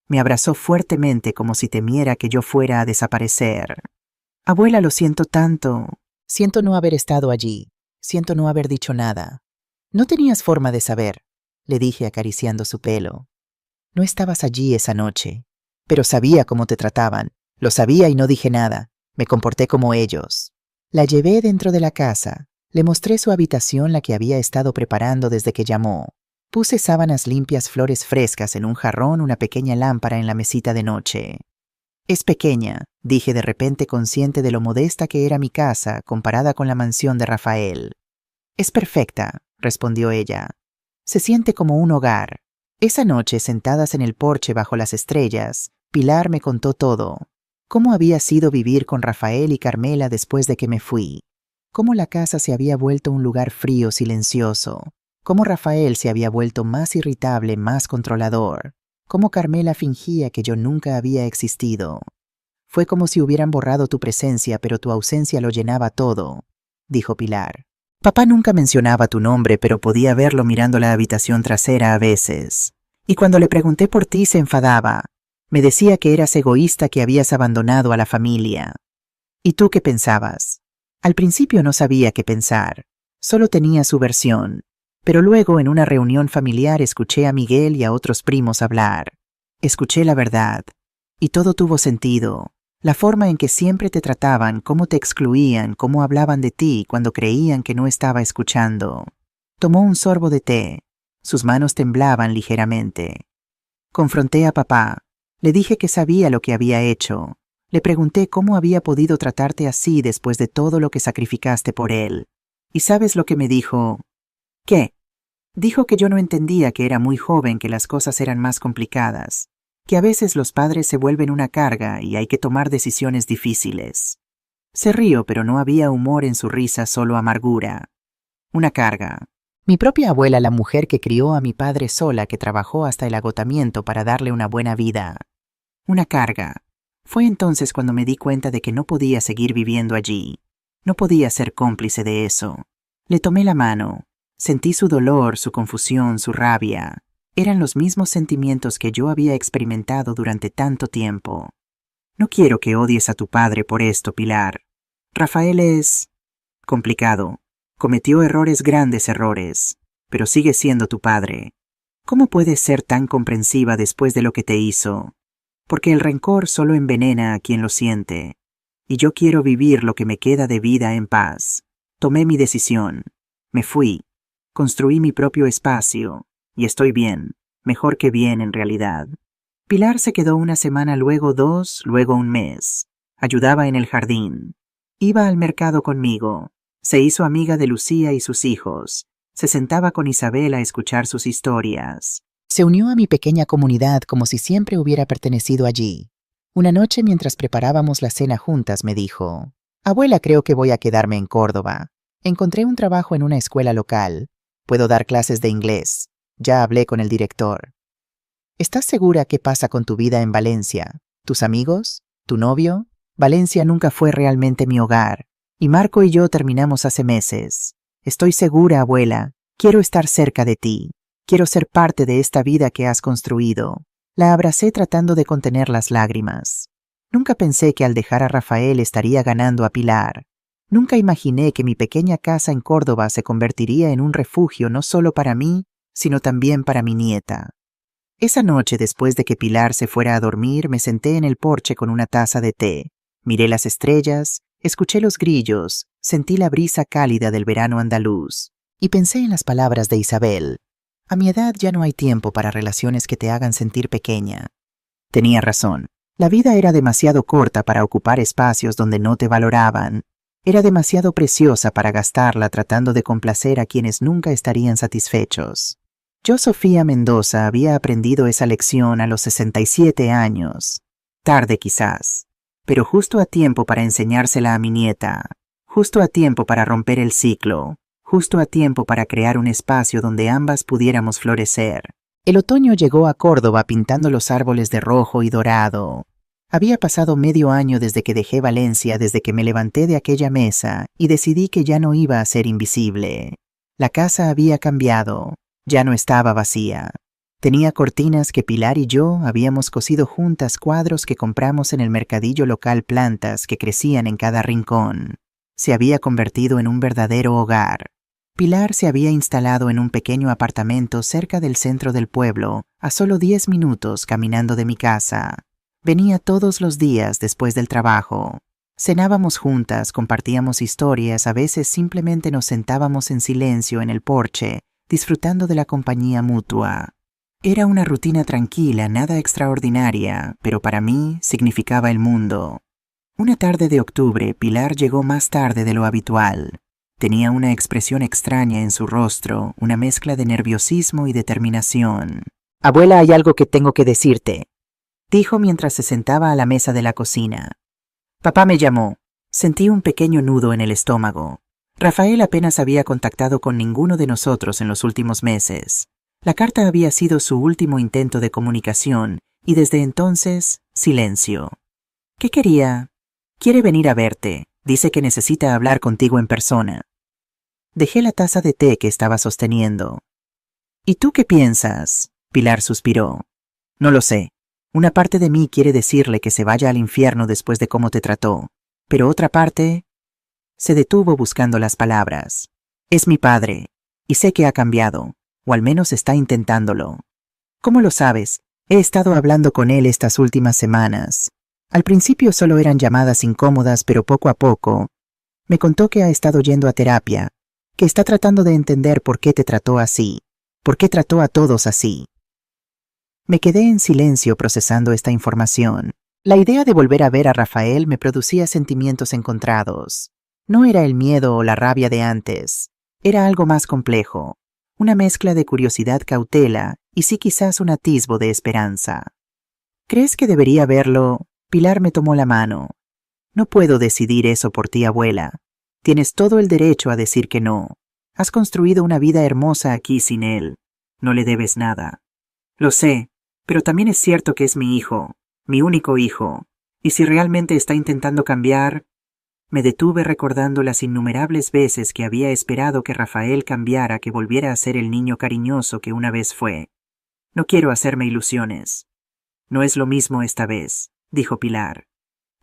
Me abrazó fuertemente como si temiera que yo fuera a desaparecer. Abuela, lo siento tanto. Siento no haber estado allí. Siento no haber dicho nada. No tenías forma de saber, le dije acariciando su pelo. No estabas allí esa noche, pero sabía cómo te trataban. Lo sabía y no dije nada. Me comporté como ellos. La llevé dentro de la casa. Le mostré su habitación, la que había estado preparando desde que llamó. Puse sábanas limpias, flores frescas en un jarrón, una pequeña lámpara en la mesita de noche. Es pequeña, dije de repente, consciente de lo modesta que era mi casa comparada con la mansión de Rafael. Es perfecta, respondió ella. Se siente como un hogar. Esa noche, sentadas en el porche bajo las estrellas, Pilar me contó todo. Cómo había sido vivir con Rafael y Carmela después de que me fui. Cómo la casa se había vuelto un lugar frío, silencioso. Cómo Rafael se había vuelto más irritable, más controlador. Cómo Carmela fingía que yo nunca había existido. Fue como si hubieran borrado tu presencia, pero tu ausencia lo llenaba todo, dijo Pilar. Papá nunca mencionaba tu nombre, pero podía verlo mirando la habitación trasera a veces. Y cuando le pregunté por ti se enfadaba. Me decía que eras egoísta, que habías abandonado a la familia. ¿Y tú qué pensabas? Al principio no sabía qué pensar. Solo tenía su versión. Pero luego en una reunión familiar escuché a Miguel y a otros primos hablar. Escuché la verdad. Y todo tuvo sentido. La forma en que siempre te trataban, cómo te excluían, cómo hablaban de ti cuando creían que no estaba escuchando. Tomó un sorbo de té. Sus manos temblaban ligeramente. Confronté a papá. Le dije que sabía lo que había hecho. Le pregunté cómo había podido tratarte así después de todo lo que sacrificaste por él. ¿Y sabes lo que me dijo? ¿Qué? Dijo que yo no entendía, que era muy joven, que las cosas eran más complicadas, que a veces los padres se vuelven una carga y hay que tomar decisiones difíciles. Se rió, pero no había humor en su risa, solo amargura. Una carga. Mi propia abuela, la mujer que crió a mi padre sola, que trabajó hasta el agotamiento para darle una buena vida. Una carga. Fue entonces cuando me di cuenta de que no podía seguir viviendo allí. No podía ser cómplice de eso. Le tomé la mano. Sentí su dolor, su confusión, su rabia. Eran los mismos sentimientos que yo había experimentado durante tanto tiempo. No quiero que odies a tu padre por esto, Pilar. Rafael es complicado. Cometió grandes errores, pero sigue siendo tu padre. ¿Cómo puedes ser tan comprensiva después de lo que te hizo? Porque el rencor solo envenena a quien lo siente. Y yo quiero vivir lo que me queda de vida en paz. Tomé mi decisión. Me fui. Construí mi propio espacio. Y estoy bien. Mejor que bien, en realidad. Pilar se quedó una semana, luego 2, luego un mes. Ayudaba en el jardín. Iba al mercado conmigo. Se hizo amiga de Lucía y sus hijos. Se sentaba con Isabel a escuchar sus historias. Se unió a mi pequeña comunidad como si siempre hubiera pertenecido allí. Una noche, mientras preparábamos la cena juntas, me dijo: Abuela, creo que voy a quedarme en Córdoba. Encontré un trabajo en una escuela local. Puedo dar clases de inglés. Ya hablé con el director. ¿Estás segura qué pasa con tu vida en Valencia? ¿Tus amigos? ¿Tu novio? Valencia nunca fue realmente mi hogar. Y Marco y yo terminamos hace meses. Estoy segura, abuela. Quiero estar cerca de ti. Quiero ser parte de esta vida que has construido. La abracé tratando de contener las lágrimas. Nunca pensé que al dejar a Rafael estaría ganando a Pilar. Nunca imaginé que mi pequeña casa en Córdoba se convertiría en un refugio no solo para mí, sino también para mi nieta. Esa noche, después de que Pilar se fuera a dormir, me senté en el porche con una taza de té. Miré las estrellas, escuché los grillos, sentí la brisa cálida del verano andaluz. Y pensé en las palabras de Isabel. A mi edad ya no hay tiempo para relaciones que te hagan sentir pequeña. Tenía razón. La vida era demasiado corta para ocupar espacios donde no te valoraban. Era demasiado preciosa para gastarla tratando de complacer a quienes nunca estarían satisfechos. Yo, Sofía Mendoza, había aprendido esa lección a los 67 años. Tarde quizás, pero justo a tiempo para enseñársela a mi nieta. Justo a tiempo para romper el ciclo. justo a tiempo para crear un espacio donde ambas pudiéramos florecer. El otoño llegó a Córdoba pintando los árboles de rojo y dorado. Había pasado medio año desde que dejé Valencia, desde que me levanté de aquella mesa y decidí que ya no iba a ser invisible. La casa había cambiado, ya no estaba vacía. Tenía cortinas que Pilar y yo habíamos cosido juntas, cuadros que compramos en el mercadillo local, plantas que crecían en cada rincón. Se había convertido en un verdadero hogar. Pilar se había instalado en un pequeño apartamento cerca del centro del pueblo, a solo 10 minutos caminando de mi casa. Venía todos los días después del trabajo. Cenábamos juntas, compartíamos historias, a veces simplemente nos sentábamos en silencio en el porche, disfrutando de la compañía mutua. Era una rutina tranquila, nada extraordinaria, pero para mí significaba el mundo. Una tarde de octubre, Pilar llegó más tarde de lo habitual. Tenía una expresión extraña en su rostro, una mezcla de nerviosismo y determinación. «Abuela, hay algo que tengo que decirte», dijo mientras se sentaba a la mesa de la cocina. «Papá me llamó». Sentí un pequeño nudo en el estómago. Rafael apenas había contactado con ninguno de nosotros en los últimos meses. La carta había sido su último intento de comunicación y desde entonces, silencio. ¿Qué quería? Quiere venir a verte. Dice que necesita hablar contigo en persona. Dejé la taza de té que estaba sosteniendo. ¿Y tú qué piensas? Pilar suspiró. No lo sé. Una parte de mí quiere decirle que se vaya al infierno después de cómo te trató, pero otra parte... Se detuvo buscando las palabras. Es mi padre, y sé que ha cambiado, o al menos está intentándolo. ¿Cómo lo sabes? He estado hablando con él estas últimas semanas. Al principio solo eran llamadas incómodas, pero poco a poco me contó que ha estado yendo a terapia, que está tratando de entender por qué te trató así, por qué trató a todos así. Me quedé en silencio procesando esta información. La idea de volver a ver a Rafael me producía sentimientos encontrados. No era el miedo o la rabia de antes, era algo más complejo, una mezcla de curiosidad, cautela y sí quizás un atisbo de esperanza. ¿Crees que debería verlo? Pilar me tomó la mano. No puedo decidir eso por ti, abuela. Tienes todo el derecho a decir que no. Has construido una vida hermosa aquí sin él. No le debes nada. Lo sé, pero también es cierto que es mi hijo, mi único hijo. Y si realmente está intentando cambiar... Me detuve recordando las innumerables veces que había esperado que Rafael cambiara, que volviera a ser el niño cariñoso que una vez fue. No quiero hacerme ilusiones. No es lo mismo esta vez, dijo Pilar.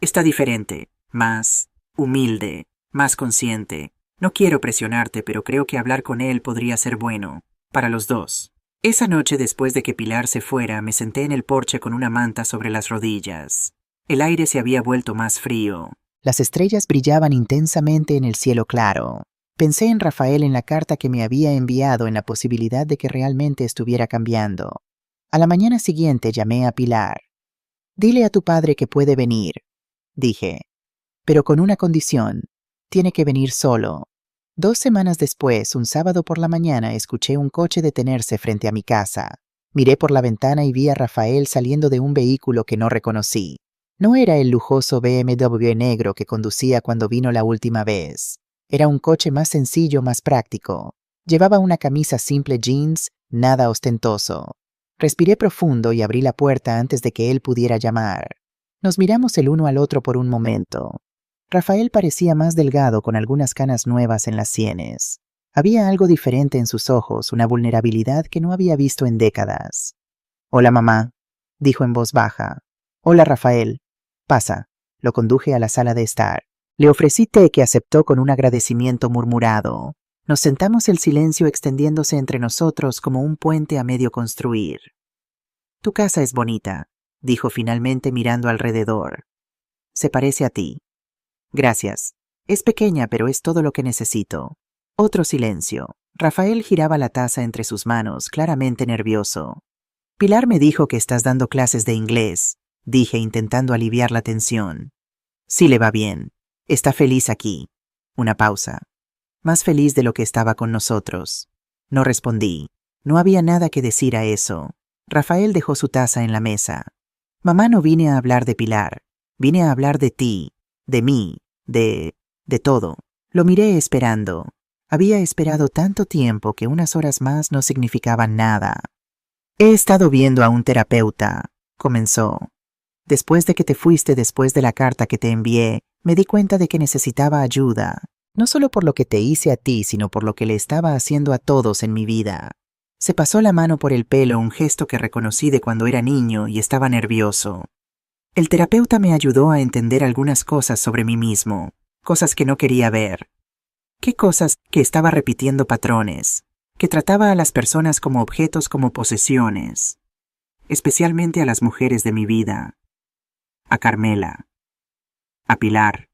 Está diferente, más humilde, más consciente. No quiero presionarte, pero creo que hablar con él podría ser bueno, para los dos. Esa noche, después de que Pilar se fuera, me senté en el porche con una manta sobre las rodillas. El aire se había vuelto más frío. Las estrellas brillaban intensamente en el cielo claro. Pensé en Rafael, en la carta que me había enviado, en la posibilidad de que realmente estuviera cambiando. A la mañana siguiente llamé a Pilar. «Dile a tu padre que puede venir», dije, «pero con una condición. Tiene que venir solo». 2 semanas después, un sábado por la mañana, escuché un coche detenerse frente a mi casa. Miré por la ventana y vi a Rafael saliendo de un vehículo que no reconocí. No era el lujoso BMW negro que conducía cuando vino la última vez. Era un coche más sencillo, más práctico. Llevaba una camisa simple jeans, nada ostentoso. Respiré profundo y abrí la puerta antes de que él pudiera llamar. Nos miramos el uno al otro por un momento. Rafael parecía más delgado, con algunas canas nuevas en las sienes. Había algo diferente en sus ojos, una vulnerabilidad que no había visto en décadas. «Hola, mamá», dijo en voz baja. «Hola, Rafael. Pasa». Lo conduje a la sala de estar. Le ofrecí té que aceptó con un agradecimiento murmurado. Nos sentamos, el silencio extendiéndose entre nosotros como un puente a medio construir. «Tu casa es bonita», dijo finalmente mirando alrededor. «Se parece a ti». «Gracias. Es pequeña, pero es todo lo que necesito». Otro silencio. Rafael giraba la taza entre sus manos, claramente nervioso. «Pilar me dijo que estás dando clases de inglés», dije intentando aliviar la tensión. «Sí, le va bien. Está feliz aquí». Una pausa. Más feliz de lo que estaba con nosotros. No respondí. No había nada que decir a eso. Rafael dejó su taza en la mesa. «Mamá, no vine a hablar de Pilar. Vine a hablar de ti, de mí, de todo». Lo miré esperando. Había esperado tanto tiempo que unas horas más no significaban nada. He estado viendo a un terapeuta, comenzó. Después de que te fuiste, después de la carta que te envié, me di cuenta de que necesitaba ayuda, no solo por lo que te hice a ti, sino por lo que le estaba haciendo a todos en mi vida. Se pasó la mano por el pelo, un gesto que reconocí de cuando era niño y estaba nervioso. El terapeuta me ayudó a entender algunas cosas sobre mí mismo, cosas que no quería ver. ¿Qué cosas? Que estaba repitiendo patrones, que trataba a las personas como objetos, como posesiones, especialmente a las mujeres de mi vida, a Carmela, a Pilar.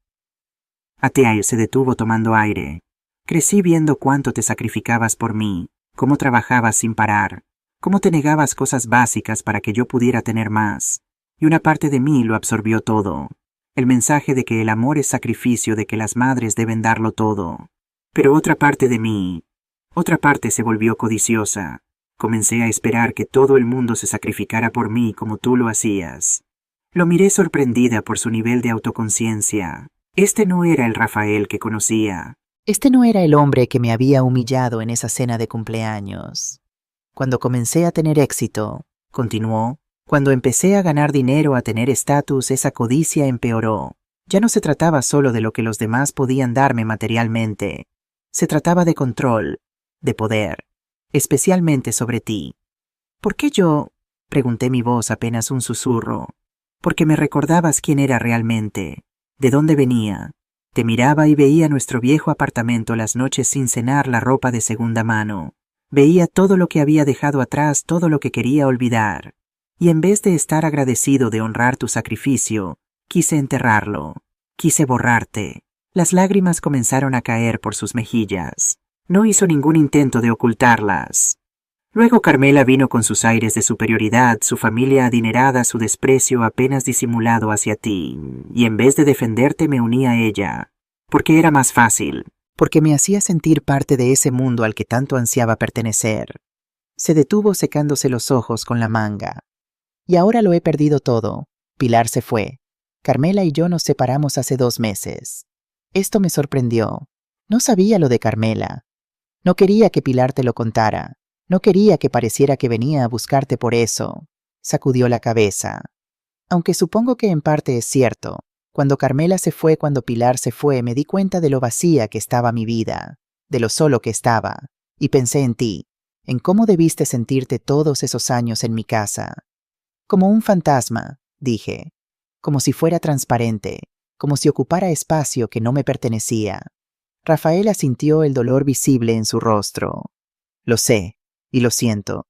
Atea se detuvo tomando aire. Crecí viendo cuánto te sacrificabas por mí, cómo trabajabas sin parar, cómo te negabas cosas básicas para que yo pudiera tener más, y una parte de mí lo absorbió todo. El mensaje de que el amor es sacrificio, de que las madres deben darlo todo. Pero otra parte de mí, otra parte se volvió codiciosa. Comencé a esperar que todo el mundo se sacrificara por mí como tú lo hacías. Lo miré sorprendida por su nivel de autoconciencia. Este no era el Rafael que conocía. Este no era el hombre que me había humillado en esa cena de cumpleaños. Cuando comencé a tener éxito, continuó, cuando empecé a ganar dinero, a tener estatus, esa codicia empeoró. Ya no se trataba solo de lo que los demás podían darme materialmente. Se trataba de control, de poder, especialmente sobre ti. ¿Por qué yo? Pregunté, mi voz apenas un susurro. Porque me recordabas quién era realmente, de dónde venía. Te miraba y veía nuestro viejo apartamento las noches sin cenar, la ropa de segunda mano. Veía todo lo que había dejado atrás, todo lo que quería olvidar. Y en vez de estar agradecido de honrar tu sacrificio, quise enterrarlo. Quise borrarte. Las lágrimas comenzaron a caer por sus mejillas. No hizo ningún intento de ocultarlas. Luego Carmela vino con sus aires de superioridad, su familia adinerada, su desprecio apenas disimulado hacia ti, y en vez de defenderte me uní a ella, porque era más fácil, porque me hacía sentir parte de ese mundo al que tanto ansiaba pertenecer. Se detuvo secándose los ojos con la manga. Y ahora lo he perdido todo. Pilar se fue. Carmela y yo nos separamos hace 2 meses. Esto me sorprendió. No sabía lo de Carmela. No quería que Pilar te lo contara. No quería que pareciera que venía a buscarte por eso. Sacudió la cabeza. Aunque supongo que en parte es cierto. Cuando Carmela se fue, cuando Pilar se fue, me di cuenta de lo vacía que estaba mi vida, de lo solo que estaba, y pensé en ti, en cómo debiste sentirte todos esos años en mi casa. Como un fantasma, dije, como si fuera transparente, como si ocupara espacio que no me pertenecía. Rafaela sintió el dolor visible en su rostro. Lo sé, y lo siento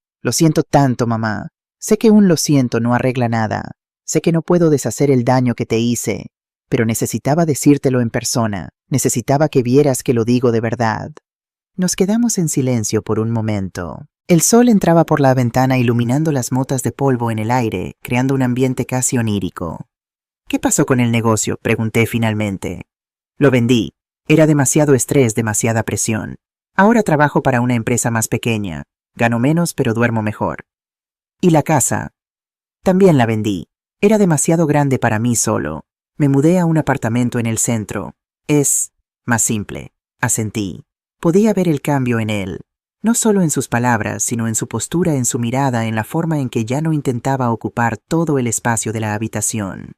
tanto, mamá. Sé que un lo siento no arregla nada. Sé que no puedo deshacer el daño que te hice, pero necesitaba decírtelo en persona. Necesitaba que vieras que lo digo de verdad. Nos quedamos en silencio por un momento. El sol entraba por la ventana iluminando las motas de polvo en el aire, creando un ambiente casi onírico. ¿Qué pasó con el negocio?, pregunté finalmente. Lo vendí. Era demasiado estrés, demasiada presión. Ahora trabajo para una empresa más pequeña. Gano menos, pero duermo mejor. Y la casa. También la vendí. Era demasiado grande para mí solo. Me mudé a un apartamento en el centro. Es más simple. Asentí. Podía ver el cambio en él. No solo en sus palabras, sino en su postura, en su mirada, en la forma en que ya no intentaba ocupar todo el espacio de la habitación.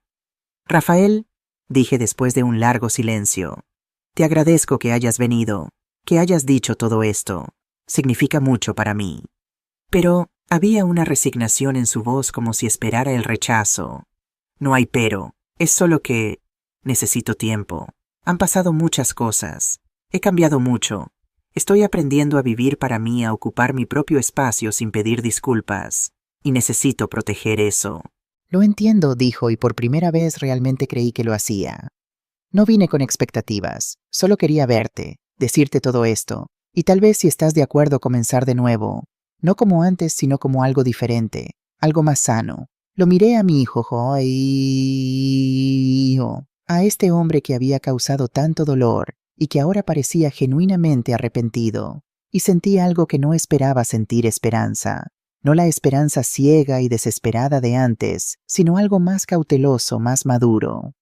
Rafael, dije después de un largo silencio, te agradezco que hayas venido, que hayas dicho todo esto. Significa mucho para mí. Pero había una resignación en su voz, como si esperara el rechazo. No hay pero, es solo que necesito tiempo. Han pasado muchas cosas. He cambiado mucho. Estoy aprendiendo a vivir para mí, a ocupar mi propio espacio sin pedir disculpas. Y necesito proteger eso. Lo entiendo, dijo, y por primera vez realmente creí que lo hacía. No vine con expectativas. Solo quería verte, decirte todo esto. Y tal vez, si estás de acuerdo, comenzar de nuevo. No como antes, sino como algo diferente. Algo más sano. Lo miré a mi hijo, a este hombre que había causado tanto dolor y que ahora parecía genuinamente arrepentido. Y sentí algo que no esperaba sentir: esperanza. No la esperanza ciega y desesperada de antes, sino algo más cauteloso, más maduro.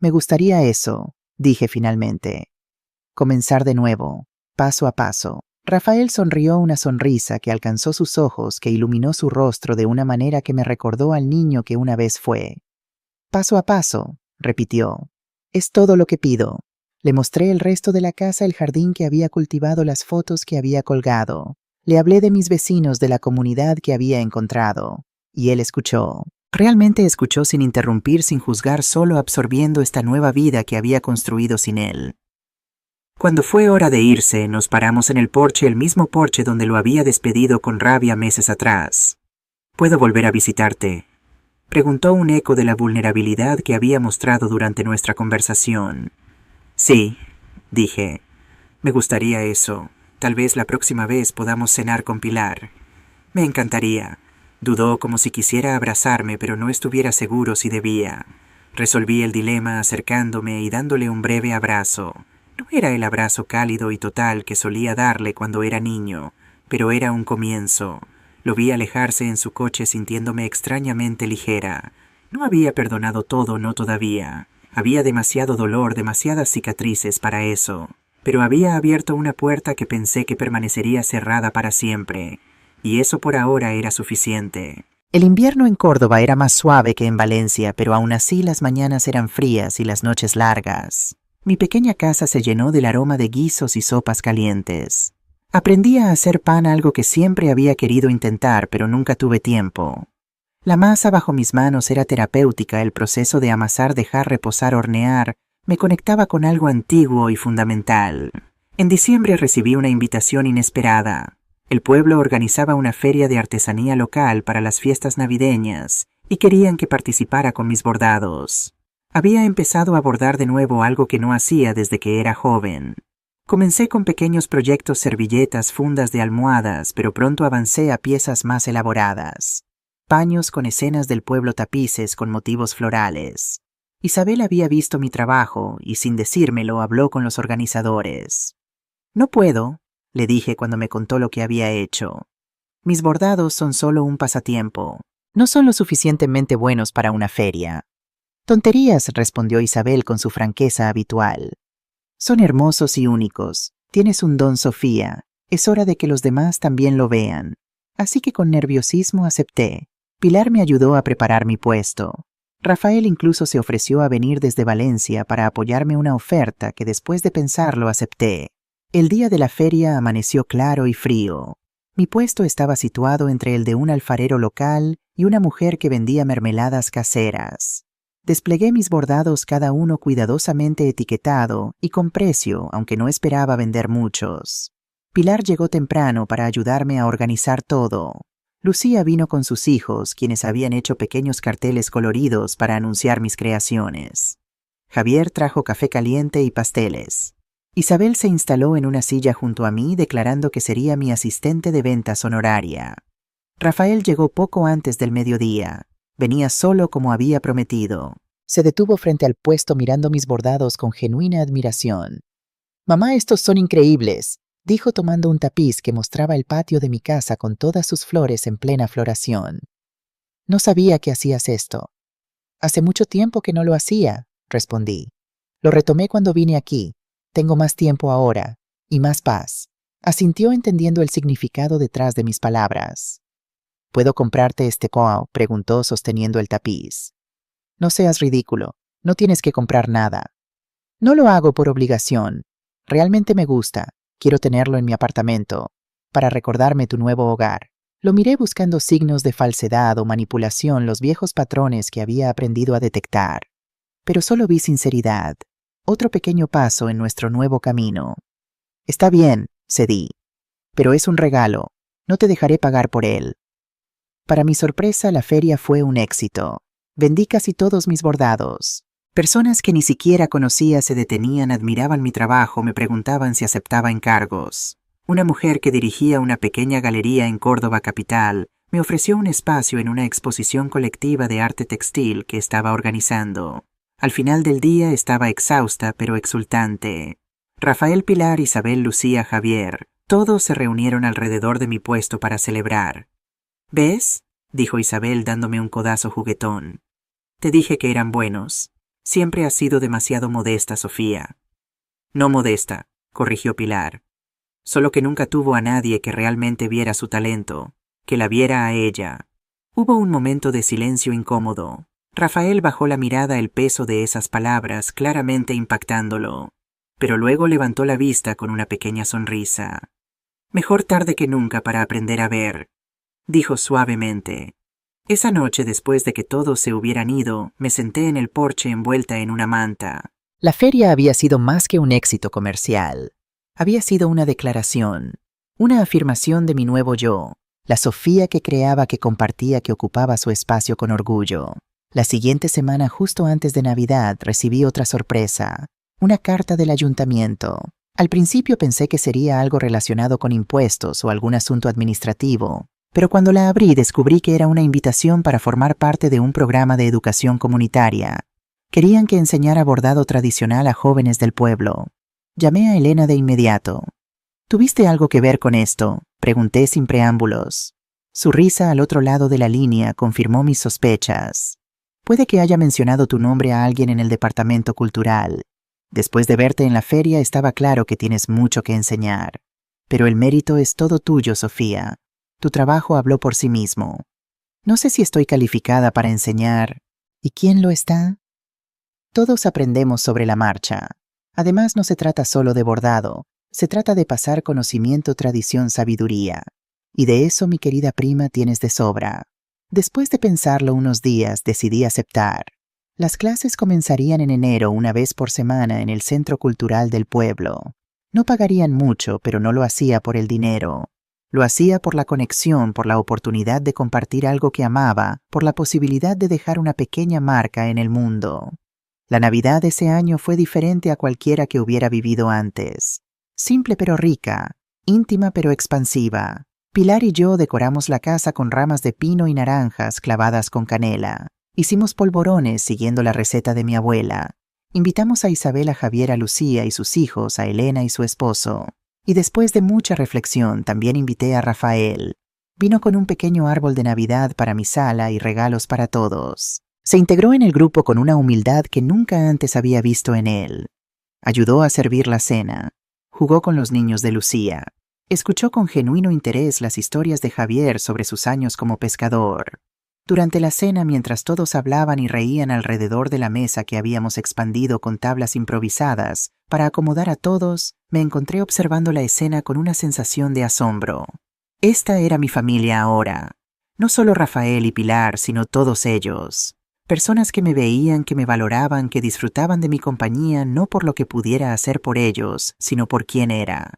Me gustaría eso, dije finalmente. Comenzar de nuevo. paso a paso. Rafael sonrió una sonrisa que alcanzó sus ojos, que iluminó su rostro de una manera que me recordó al niño que una vez fue. Paso a paso, repitió. Es todo lo que pido. Le mostré el resto de la casa, el jardín que había cultivado, las fotos que había colgado. Le hablé de mis vecinos, de la comunidad que había encontrado. Y él escuchó. Realmente escuchó sin interrumpir, sin juzgar, solo absorbiendo esta nueva vida que había construido sin él. Cuando fue hora de irse, nos paramos en el porche, el mismo porche donde lo había despedido con rabia meses atrás. ¿Puedo volver a visitarte?, preguntó un eco de la vulnerabilidad que había mostrado durante nuestra conversación. Sí, dije. Me gustaría eso. Tal vez la próxima vez podamos cenar con Pilar. Me encantaría. Dudó como si quisiera abrazarme, pero no estuviera seguro si debía. Resolví el dilema acercándome y dándole un breve abrazo. No era el abrazo cálido y total que solía darle cuando era niño, pero era un comienzo. Lo vi alejarse en su coche sintiéndome extrañamente ligera. No había perdonado todo, no todavía. Había demasiado dolor, demasiadas cicatrices para eso. Pero había abierto una puerta que pensé que permanecería cerrada para siempre. Y eso por ahora era suficiente. El invierno en Córdoba era más suave que en Valencia, pero aún así las mañanas eran frías y las noches largas. Mi pequeña casa se llenó del aroma de guisos y sopas calientes. Aprendí a hacer pan, algo que siempre había querido intentar, pero nunca tuve tiempo. La masa bajo mis manos era terapéutica, el proceso de amasar, dejar reposar, hornear, me conectaba con algo antiguo y fundamental. En diciembre recibí una invitación inesperada. El pueblo organizaba una feria de artesanía local para las fiestas navideñas y querían que participara con mis bordados. Había empezado a bordar de nuevo, algo que no hacía desde que era joven. Comencé con pequeños proyectos, servilletas, fundas de almohadas, pero pronto avancé a piezas más elaboradas. Paños con escenas del pueblo, tapices con motivos florales. Isabel había visto mi trabajo y sin decírmelo habló con los organizadores. No puedo, le dije cuando me contó lo que había hecho. Mis bordados son solo un pasatiempo. No son lo suficientemente buenos para una feria. Tonterías, respondió Isabel con su franqueza habitual. Son hermosos y únicos. Tienes un don, Sofía. Es hora de que los demás también lo vean. Así que con nerviosismo acepté. Pilar me ayudó a preparar mi puesto. Rafael incluso se ofreció a venir desde Valencia para apoyarme, una oferta que después de pensarlo acepté. El día de la feria amaneció claro y frío. Mi puesto estaba situado entre el de un alfarero local y una mujer que vendía mermeladas caseras. Desplegué mis bordados, cada uno cuidadosamente etiquetado y con precio, aunque no esperaba vender muchos. Pilar llegó temprano para ayudarme a organizar todo. Lucía vino con sus hijos, quienes habían hecho pequeños carteles coloridos para anunciar mis creaciones. Javier trajo café caliente y pasteles. Isabel se instaló en una silla junto a mí, declarando que sería mi asistente de ventas honoraria. Rafael llegó poco antes del mediodía. Venía solo como había prometido. Se detuvo frente al puesto mirando mis bordados con genuina admiración. «Mamá, estos son increíbles», dijo tomando un tapiz que mostraba el patio de mi casa con todas sus flores en plena floración. «No sabía que hacías esto». «Hace mucho tiempo que no lo hacía», respondí. «Lo retomé cuando vine aquí. Tengo más tiempo ahora, y más paz». Asintió, entendiendo el significado detrás de mis palabras. «¿Puedo comprarte este coat?», preguntó sosteniendo el tapiz. «No seas ridículo. No tienes que comprar nada». «No lo hago por obligación. Realmente me gusta. Quiero tenerlo en mi apartamento, para recordarme tu nuevo hogar». Lo miré buscando signos de falsedad o manipulación, los viejos patrones que había aprendido a detectar. Pero solo vi sinceridad. Otro pequeño paso en nuestro nuevo camino. «Está bien», cedí. «Pero es un regalo. No te dejaré pagar por él». Para mi sorpresa, la feria fue un éxito. Vendí casi todos mis bordados. Personas que ni siquiera conocía se detenían, admiraban mi trabajo, me preguntaban si aceptaba encargos. Una mujer que dirigía una pequeña galería en Córdoba capital me ofreció un espacio en una exposición colectiva de arte textil que estaba organizando. Al final del día estaba exhausta pero exultante. Rafael, Pilar, Isabel, Lucía, Javier, todos se reunieron alrededor de mi puesto para celebrar. «¿Ves?», dijo Isabel dándome un codazo juguetón. «Te dije que eran buenos. Siempre has sido demasiado modesta, Sofía». «No modesta», corrigió Pilar. solo que nunca tuvo a nadie que realmente viera su talento, que la viera a ella. Hubo un momento de silencio incómodo. Rafael bajó la mirada el peso de esas palabras claramente impactándolo, pero luego levantó la vista con una pequeña sonrisa. Mejor tarde que nunca para aprender a ver, dijo suavemente. Esa noche, después de que todos se hubieran ido, me senté en el porche envuelta en una manta. La feria había sido más que un éxito comercial. Había sido una declaración, una afirmación de mi nuevo yo, la Sofía que creaba, que compartía, que ocupaba su espacio con orgullo. La siguiente semana, justo antes de Navidad, recibí otra sorpresa, una carta del ayuntamiento. Al principio pensé que sería algo relacionado con impuestos o algún asunto administrativo, pero cuando la abrí descubrí que era una invitación para formar parte de un programa de educación comunitaria. Querían que enseñara bordado tradicional a jóvenes del pueblo. Llamé a Elena de inmediato. ¿Tuviste algo que ver con esto?, pregunté sin preámbulos. Su risa al otro lado de la línea confirmó mis sospechas. Puede que haya mencionado tu nombre a alguien en el departamento cultural. Después de verte en la feria estaba claro que tienes mucho que enseñar. Pero el mérito es todo tuyo, Sofía. Tu trabajo habló por sí mismo. No sé si estoy calificada para enseñar. ¿Y quién lo está? Todos aprendemos sobre la marcha. Además, no se trata solo de bordado. Se trata de pasar conocimiento, tradición, sabiduría. Y de eso, mi querida prima, tienes de sobra. Después de pensarlo unos días, decidí aceptar. Las clases comenzarían en enero, una vez por semana, en el Centro Cultural del pueblo. No pagarían mucho, pero no lo hacía por el dinero. Lo hacía por la conexión, por la oportunidad de compartir algo que amaba, por la posibilidad de dejar una pequeña marca en el mundo. La Navidad de ese año fue diferente a cualquiera que hubiera vivido antes. Simple pero rica, íntima pero expansiva. Pilar y yo decoramos la casa con ramas de pino y naranjas clavadas con canela. Hicimos polvorones siguiendo la receta de mi abuela. Invitamos a Isabel, a Javier, a Lucía y sus hijos, a Elena y su esposo. Y después de mucha reflexión también invité a Rafael. Vino con un pequeño árbol de Navidad para mi sala y regalos para todos. Se integró en el grupo con una humildad que nunca antes había visto en él. Ayudó a servir la cena. Jugó con los niños de Lucía. Escuchó con genuino interés las historias de Javier sobre sus años como pescador. Durante la cena, mientras todos hablaban y reían alrededor de la mesa que habíamos expandido con tablas improvisadas para acomodar a todos, me encontré observando la escena con una sensación de asombro. Esta era mi familia ahora. No solo Rafael y Pilar, sino todos ellos. Personas que me veían, que me valoraban, que disfrutaban de mi compañía no por lo que pudiera hacer por ellos, sino por quién era.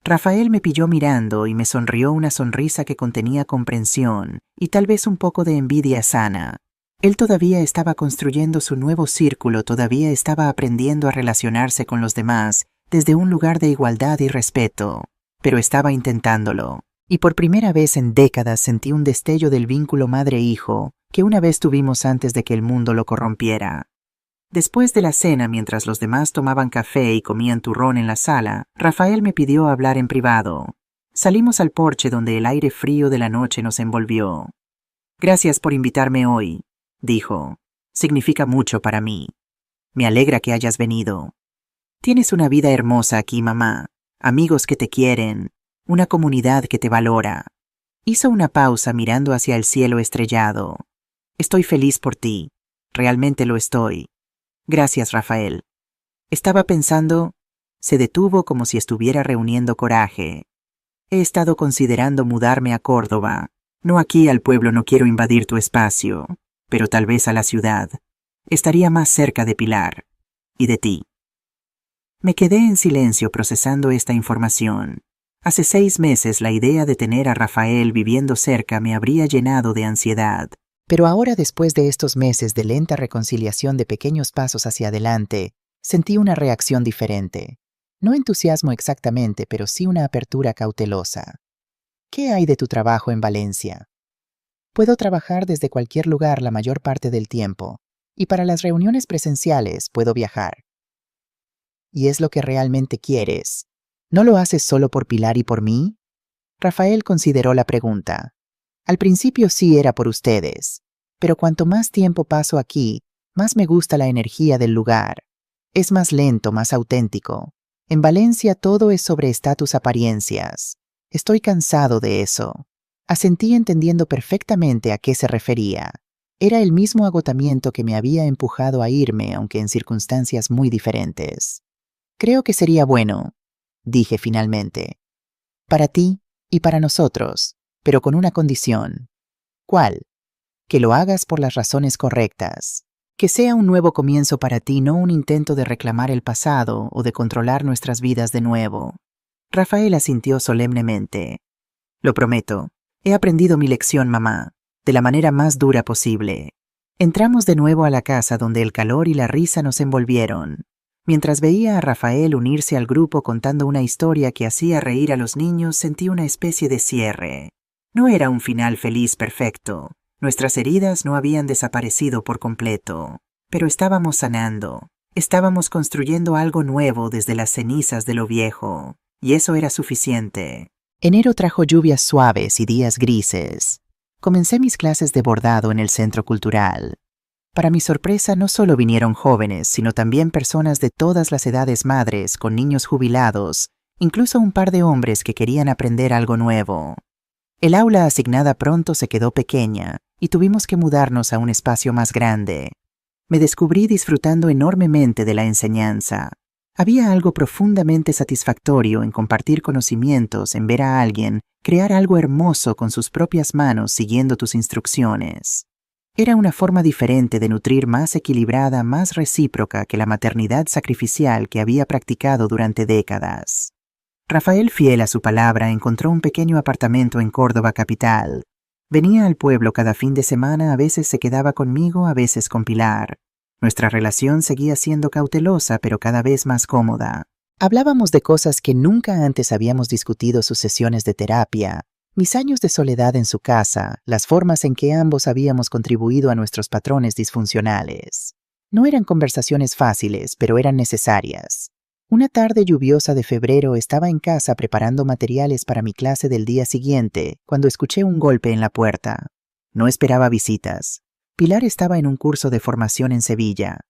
Rafael me pilló mirando y me sonrió una sonrisa que contenía comprensión y tal vez un poco de envidia sana. Él todavía estaba construyendo su nuevo círculo, todavía estaba aprendiendo a relacionarse con los demás desde un lugar de igualdad y respeto, pero estaba intentándolo. Y por primera vez en décadas sentí un destello del vínculo madre-hijo que una vez tuvimos antes de que el mundo lo corrompiera. Después de la cena, mientras los demás tomaban café y comían turrón en la sala, Rafael me pidió hablar en privado. Salimos al porche donde el aire frío de la noche nos envolvió. «Gracias por invitarme hoy», dijo. «Significa mucho para mí. Me alegra que hayas venido. Tienes una vida hermosa aquí, mamá. Amigos que te quieren. Una comunidad que te valora». Hizo una pausa mirando hacia el cielo estrellado. «Estoy feliz por ti. Realmente lo estoy. Gracias, Rafael». Estaba pensando. Se detuvo como si estuviera reuniendo coraje. «He estado considerando mudarme a Córdoba. No aquí al pueblo, no quiero invadir tu espacio, pero tal vez a la ciudad. Estaría más cerca de Pilar. Y de ti». Me quedé en silencio procesando esta información. Hace 6 meses la idea de tener a Rafael viviendo cerca me habría llenado de ansiedad. Pero ahora, después de estos meses de lenta reconciliación, de pequeños pasos hacia adelante, sentí una reacción diferente. No entusiasmo exactamente, pero sí una apertura cautelosa. ¿Qué hay de tu trabajo en Valencia? Puedo trabajar desde cualquier lugar la mayor parte del tiempo, y para las reuniones presenciales puedo viajar. ¿Y es lo que realmente quieres? ¿No lo haces solo por Pilar y por mí? Rafael consideró la pregunta. Al principio sí era por ustedes, pero cuanto más tiempo paso aquí, más me gusta la energía del lugar. Es más lento, más auténtico. En Valencia todo es sobre estatus apariencias. Estoy cansado de eso. Asentí entendiendo perfectamente a qué se refería. Era el mismo agotamiento que me había empujado a irme, aunque en circunstancias muy diferentes. Creo que sería bueno, dije finalmente. Para ti y para nosotros, pero con una condición. ¿Cuál? Que lo hagas por las razones correctas. Que sea un nuevo comienzo para ti, no un intento de reclamar el pasado o de controlar nuestras vidas de nuevo. Rafael asintió solemnemente. Lo prometo. He aprendido mi lección, mamá, de la manera más dura posible. Entramos de nuevo a la casa donde el calor y la risa nos envolvieron. Mientras veía a Rafael unirse al grupo contando una historia que hacía reír a los niños, sentí una especie de cierre. No era un final feliz perfecto. Nuestras heridas no habían desaparecido por completo, pero estábamos sanando. Estábamos construyendo algo nuevo desde las cenizas de lo viejo, y eso era suficiente. Enero trajo lluvias suaves y días grises. Comencé mis clases de bordado en el centro cultural. Para mi sorpresa, no solo vinieron jóvenes, sino también personas de todas las edades, madres, con niños jubilados, incluso un par de hombres que querían aprender algo nuevo. El aula asignada pronto se quedó pequeña y tuvimos que mudarnos a un espacio más grande. Me descubrí disfrutando enormemente de la enseñanza. Había algo profundamente satisfactorio en compartir conocimientos, en ver a alguien crear algo hermoso con sus propias manos siguiendo tus instrucciones. Era una forma diferente de nutrir, más equilibrada, más recíproca que la maternidad sacrificial que había practicado durante décadas. Rafael, fiel a su palabra, encontró un pequeño apartamento en Córdoba capital. Venía al pueblo cada fin de semana, a veces se quedaba conmigo, a veces con Pilar. Nuestra relación seguía siendo cautelosa, pero cada vez más cómoda. Hablábamos de cosas que nunca antes habíamos discutido: sus sesiones de terapia, mis años de soledad en su casa, las formas en que ambos habíamos contribuido a nuestros patrones disfuncionales. No eran conversaciones fáciles, pero eran necesarias. Una tarde lluviosa de febrero estaba en casa preparando materiales para mi clase del día siguiente, cuando escuché un golpe en la puerta. No esperaba visitas. Pilar estaba en un curso de formación en Sevilla.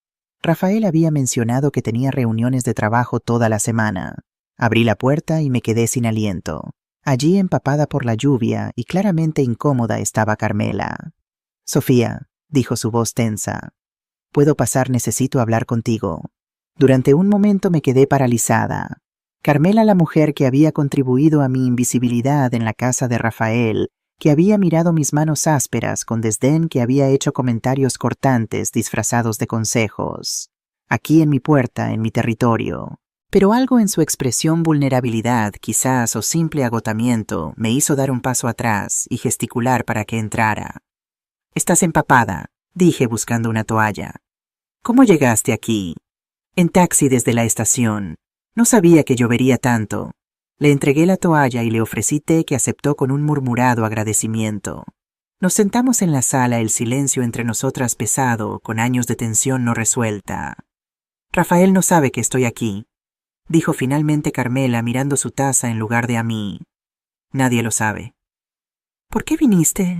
Rafael había mencionado que tenía reuniones de trabajo toda la semana. Abrí la puerta y me quedé sin aliento. Allí, empapada por la lluvia y claramente incómoda, estaba Carmela. «Sofía», dijo su voz tensa. «¿Puedo pasar? Necesito hablar contigo». Durante un momento me quedé paralizada. Carmela, la mujer que había contribuido a mi invisibilidad en la casa de Rafael, que había mirado mis manos ásperas con desdén, que había hecho comentarios cortantes disfrazados de consejos. Aquí en mi puerta, en mi territorio. Pero algo en su expresión, vulnerabilidad, quizás, o simple agotamiento, me hizo dar un paso atrás y gesticular para que entrara. «Estás empapada», dije buscando una toalla. «¿Cómo llegaste aquí?» «En taxi desde la estación. No sabía que llovería tanto». Le entregué la toalla y le ofrecí té, que aceptó con un murmurado agradecimiento. Nos sentamos en la sala, el silencio entre nosotras pesado, con años de tensión no resuelta. «Rafael no sabe que estoy aquí», dijo finalmente Carmela, mirando su taza en lugar de a mí. «Nadie lo sabe». «¿Por qué viniste?»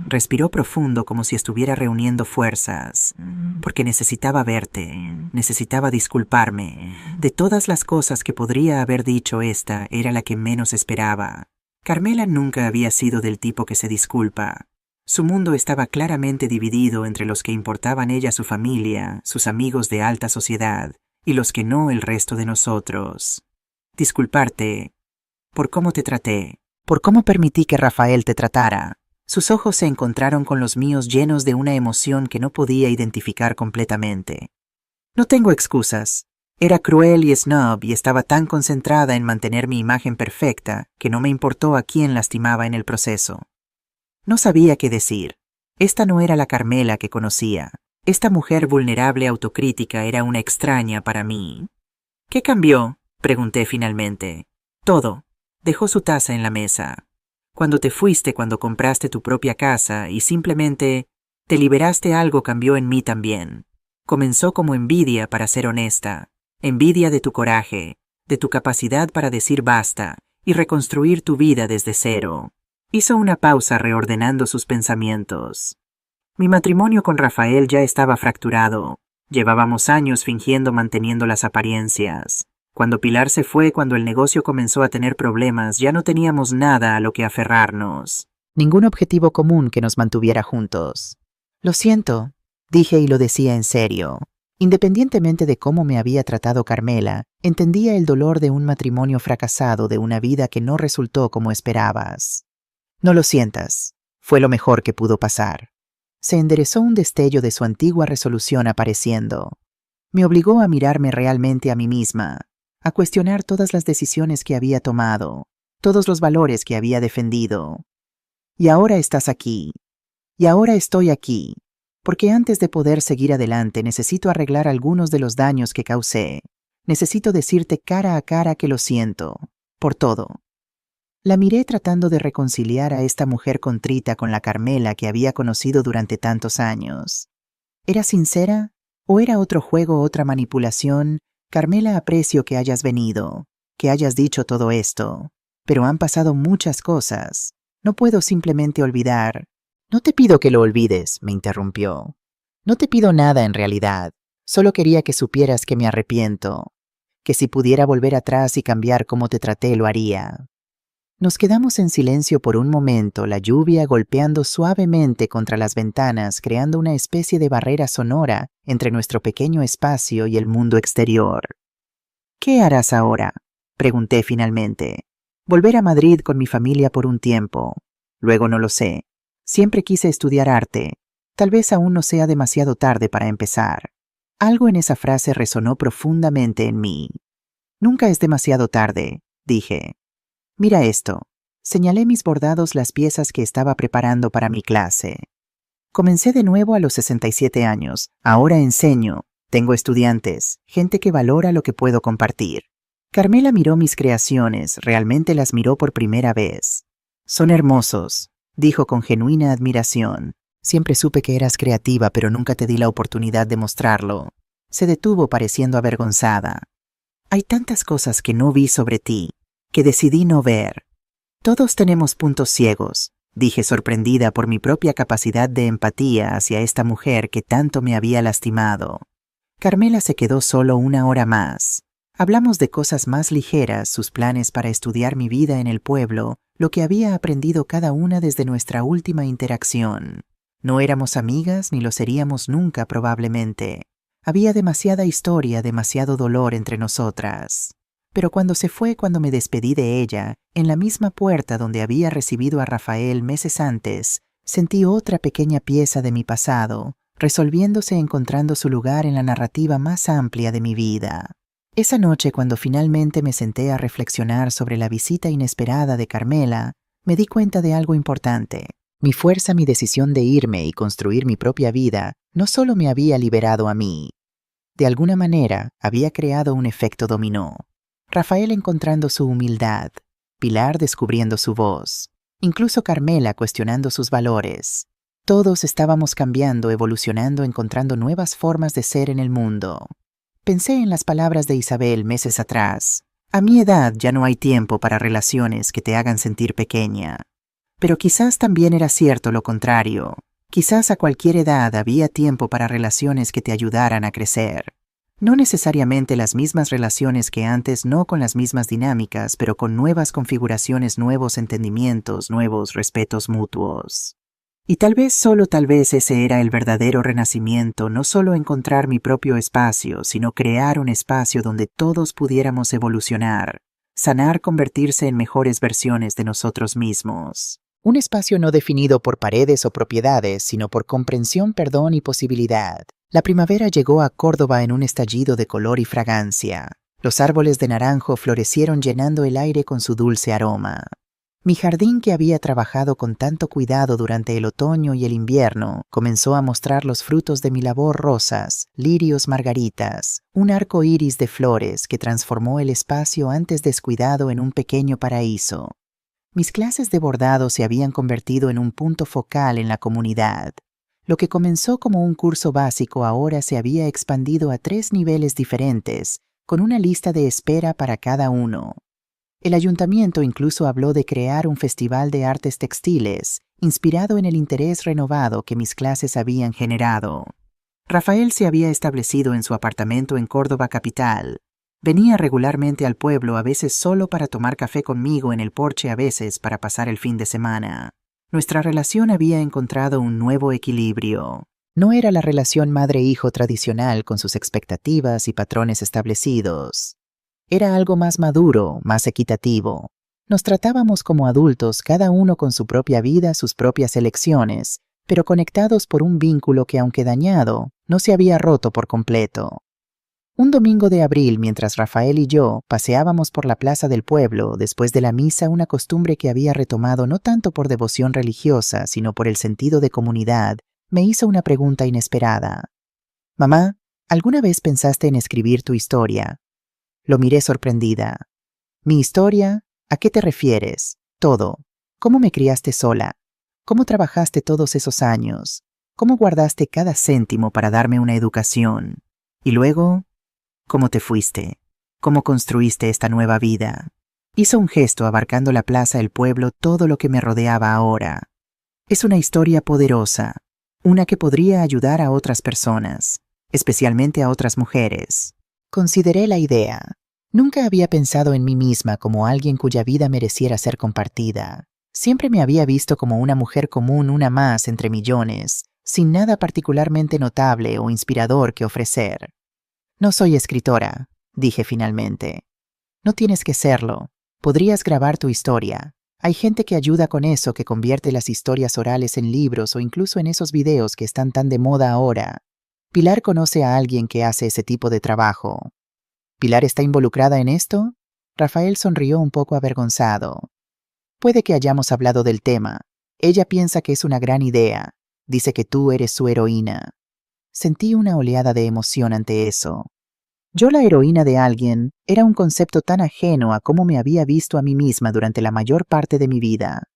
Respiró profundo, como si estuviera reuniendo fuerzas. «Porque necesitaba verte, necesitaba disculparme. De todas las cosas que podría haber dicho, esta era la que menos esperaba». Carmela nunca había sido del tipo que se disculpa. Su mundo estaba claramente dividido entre los que importaban ella, su familia, sus amigos de alta sociedad, y los que no, el resto de nosotros. «Disculparte por cómo te traté, por cómo permití que Rafael te tratara». Sus ojos se encontraron con los míos, llenos de una emoción que no podía identificar completamente. «No tengo excusas. Era cruel y snob, y estaba tan concentrada en mantener mi imagen perfecta que no me importó a quién lastimaba en el proceso». No sabía qué decir. Esta no era la Carmela que conocía. Esta mujer vulnerable, autocrítica, era una extraña para mí. «¿Qué cambió?», pregunté finalmente. «Todo». Dejó su taza en la mesa. «Cuando te fuiste, cuando compraste tu propia casa y simplemente te liberaste, algo cambió en mí también. Comenzó como envidia, para ser honesta. Envidia de tu coraje, de tu capacidad para decir basta y reconstruir tu vida desde cero». Hizo una pausa, reordenando sus pensamientos. «Mi matrimonio con Rafael ya estaba fracturado. Llevábamos años fingiendo, manteniendo las apariencias. Cuando Pilar se fue, cuando el negocio comenzó a tener problemas, ya no teníamos nada a lo que aferrarnos. Ningún objetivo común que nos mantuviera juntos. Lo siento, dije y lo decía en serio. Independientemente de cómo me había tratado Carmela, entendía el dolor de un matrimonio fracasado, de una vida que no resultó como esperabas. No lo sientas, fue lo mejor que pudo pasar. Se enderezó un destello de su antigua resolución apareciendo. Me obligó a mirarme realmente a mí misma, a cuestionar todas las decisiones que había tomado, todos los valores que había defendido. Y ahora estás aquí. Y ahora estoy aquí. Porque antes de poder seguir adelante necesito arreglar algunos de los daños que causé. Necesito decirte cara a cara que lo siento, por todo. La miré tratando de reconciliar a esta mujer contrita con la Carmela que había conocido durante tantos años. ¿Era sincera? ¿O era otro juego, otra manipulación? Carmela, aprecio que hayas venido, que hayas dicho todo esto. Pero han pasado muchas cosas. No puedo simplemente olvidar. No te pido que lo olvides, me interrumpió. No te pido nada en realidad. Solo quería que supieras que me arrepiento. Que si pudiera volver atrás y cambiar cómo te traté, lo haría. Nos quedamos en silencio por un momento, la lluvia golpeando suavemente contra las ventanas, creando una especie de barrera sonora entre nuestro pequeño espacio y el mundo exterior. ¿Qué harás ahora?, pregunté finalmente. Volver a Madrid con mi familia por un tiempo. Luego no lo sé. Siempre quise estudiar arte. Tal vez aún no sea demasiado tarde para empezar. Algo en esa frase resonó profundamente en mí. Nunca es demasiado tarde, dije. Mira esto. Señalé mis bordados, las piezas que estaba preparando para mi clase. Comencé de nuevo a los 67 años. Ahora enseño. Tengo estudiantes, gente que valora lo que puedo compartir. Carmela miró mis creaciones, realmente las miró por primera vez. Son hermosos, dijo con genuina admiración. Siempre supe que eras creativa, pero nunca te di la oportunidad de mostrarlo. Se detuvo pareciendo avergonzada. Hay tantas cosas que no vi sobre ti, que decidí no ver. Todos tenemos puntos ciegos, dije sorprendida por mi propia capacidad de empatía hacia esta mujer que tanto me había lastimado. Carmela se quedó solo una hora más. Hablamos de cosas más ligeras, sus planes para estudiar mi vida en el pueblo, lo que había aprendido cada una desde nuestra última interacción. No éramos amigas ni lo seríamos nunca probablemente. Había demasiada historia, demasiado dolor entre nosotras. Pero cuando se fue, cuando me despedí de ella, en la misma puerta donde había recibido a Rafael meses antes, sentí otra pequeña pieza de mi pasado, resolviéndose, encontrando su lugar en la narrativa más amplia de mi vida. Esa noche, cuando finalmente me senté a reflexionar sobre la visita inesperada de Carmela, me di cuenta de algo importante. Mi fuerza, mi decisión de irme y construir mi propia vida, no solo me había liberado a mí. De alguna manera, había creado un efecto dominó. Rafael encontrando su humildad, Pilar descubriendo su voz, incluso Carmela cuestionando sus valores. Todos estábamos cambiando, evolucionando, encontrando nuevas formas de ser en el mundo. Pensé en las palabras de Isabel meses atrás. A mi edad ya no hay tiempo para relaciones que te hagan sentir pequeña. Pero quizás también era cierto lo contrario. Quizás a cualquier edad había tiempo para relaciones que te ayudaran a crecer. No necesariamente las mismas relaciones que antes, no con las mismas dinámicas, pero con nuevas configuraciones, nuevos entendimientos, nuevos respetos mutuos. Y tal vez, solo tal vez, ese era el verdadero renacimiento, no solo encontrar mi propio espacio, sino crear un espacio donde todos pudiéramos evolucionar, sanar, convertirse en mejores versiones de nosotros mismos. Un espacio no definido por paredes o propiedades, sino por comprensión, perdón y posibilidad. La primavera llegó a Córdoba en un estallido de color y fragancia. Los árboles de naranjo florecieron llenando el aire con su dulce aroma. Mi jardín, que había trabajado con tanto cuidado durante el otoño y el invierno, comenzó a mostrar los frutos de mi labor: rosas, lirios, margaritas, un arco iris de flores que transformó el espacio antes descuidado en un pequeño paraíso. Mis clases de bordado se habían convertido en un punto focal en la comunidad. Lo que comenzó como un curso básico ahora se había expandido a 3 niveles diferentes, con una lista de espera para cada uno. El ayuntamiento incluso habló de crear un festival de artes textiles, inspirado en el interés renovado que mis clases habían generado. Rafael se había establecido en su apartamento en Córdoba capital. Venía regularmente al pueblo, a veces solo para tomar café conmigo en el porche, a veces para pasar el fin de semana. Nuestra relación había encontrado un nuevo equilibrio. No era la relación madre-hijo tradicional con sus expectativas y patrones establecidos. Era algo más maduro, más equitativo. Nos tratábamos como adultos, cada uno con su propia vida, sus propias elecciones, pero conectados por un vínculo que, aunque dañado, no se había roto por completo. Un domingo de abril, mientras Rafael y yo paseábamos por la plaza del pueblo, después de la misa, una costumbre que había retomado no tanto por devoción religiosa, sino por el sentido de comunidad, me hizo una pregunta inesperada. «Mamá, ¿alguna vez pensaste en escribir tu historia?» Lo miré sorprendida. «¿Mi historia? ¿A qué te refieres? Todo. ¿Cómo me criaste sola? ¿Cómo trabajaste todos esos años? ¿Cómo guardaste cada céntimo para darme una educación? Y luego, ¿cómo te fuiste? ¿Cómo construiste esta nueva vida?» Hizo un gesto abarcando la plaza, el pueblo, todo lo que me rodeaba ahora. Es una historia poderosa, una que podría ayudar a otras personas, especialmente a otras mujeres. Consideré la idea. Nunca había pensado en mí misma como alguien cuya vida mereciera ser compartida. Siempre me había visto como una mujer común, una más entre millones, sin nada particularmente notable o inspirador que ofrecer. «No soy escritora», dije finalmente. «No tienes que serlo. Podrías grabar tu historia. Hay gente que ayuda con eso, que convierte las historias orales en libros o incluso en esos videos que están tan de moda ahora. Pilar conoce a alguien que hace ese tipo de trabajo». «¿Pilar está involucrada en esto?» Rafael sonrió un poco avergonzado. «Puede que hayamos hablado del tema. Ella piensa que es una gran idea. Dice que tú eres su heroína». Sentí una oleada de emoción ante eso. Yo, la heroína de alguien, era un concepto tan ajeno a cómo me había visto a mí misma durante la mayor parte de mi vida.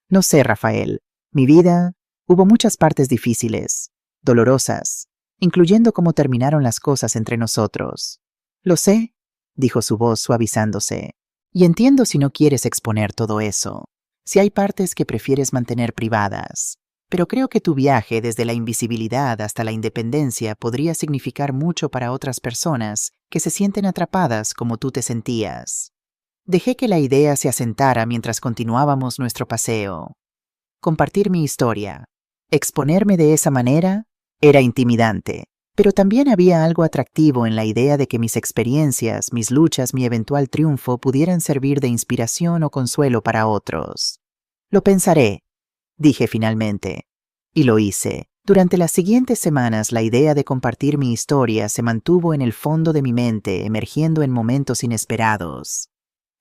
«No sé, Rafael. Mi vida, hubo muchas partes difíciles, dolorosas, incluyendo cómo terminaron las cosas entre nosotros». «Lo sé», dijo su voz suavizándose, «y entiendo si no quieres exponer todo eso, si hay partes que prefieres mantener privadas. Pero creo que tu viaje desde la invisibilidad hasta la independencia podría significar mucho para otras personas que se sienten atrapadas como tú te sentías». Dejé que la idea se asentara mientras continuábamos nuestro paseo. Compartir mi historia, exponerme de esa manera, era intimidante. Pero también había algo atractivo en la idea de que mis experiencias, mis luchas, mi eventual triunfo pudieran servir de inspiración o consuelo para otros. «Lo pensaré», dije finalmente. Y lo hice. Durante las siguientes semanas, la idea de compartir mi historia se mantuvo en el fondo de mi mente, emergiendo en momentos inesperados.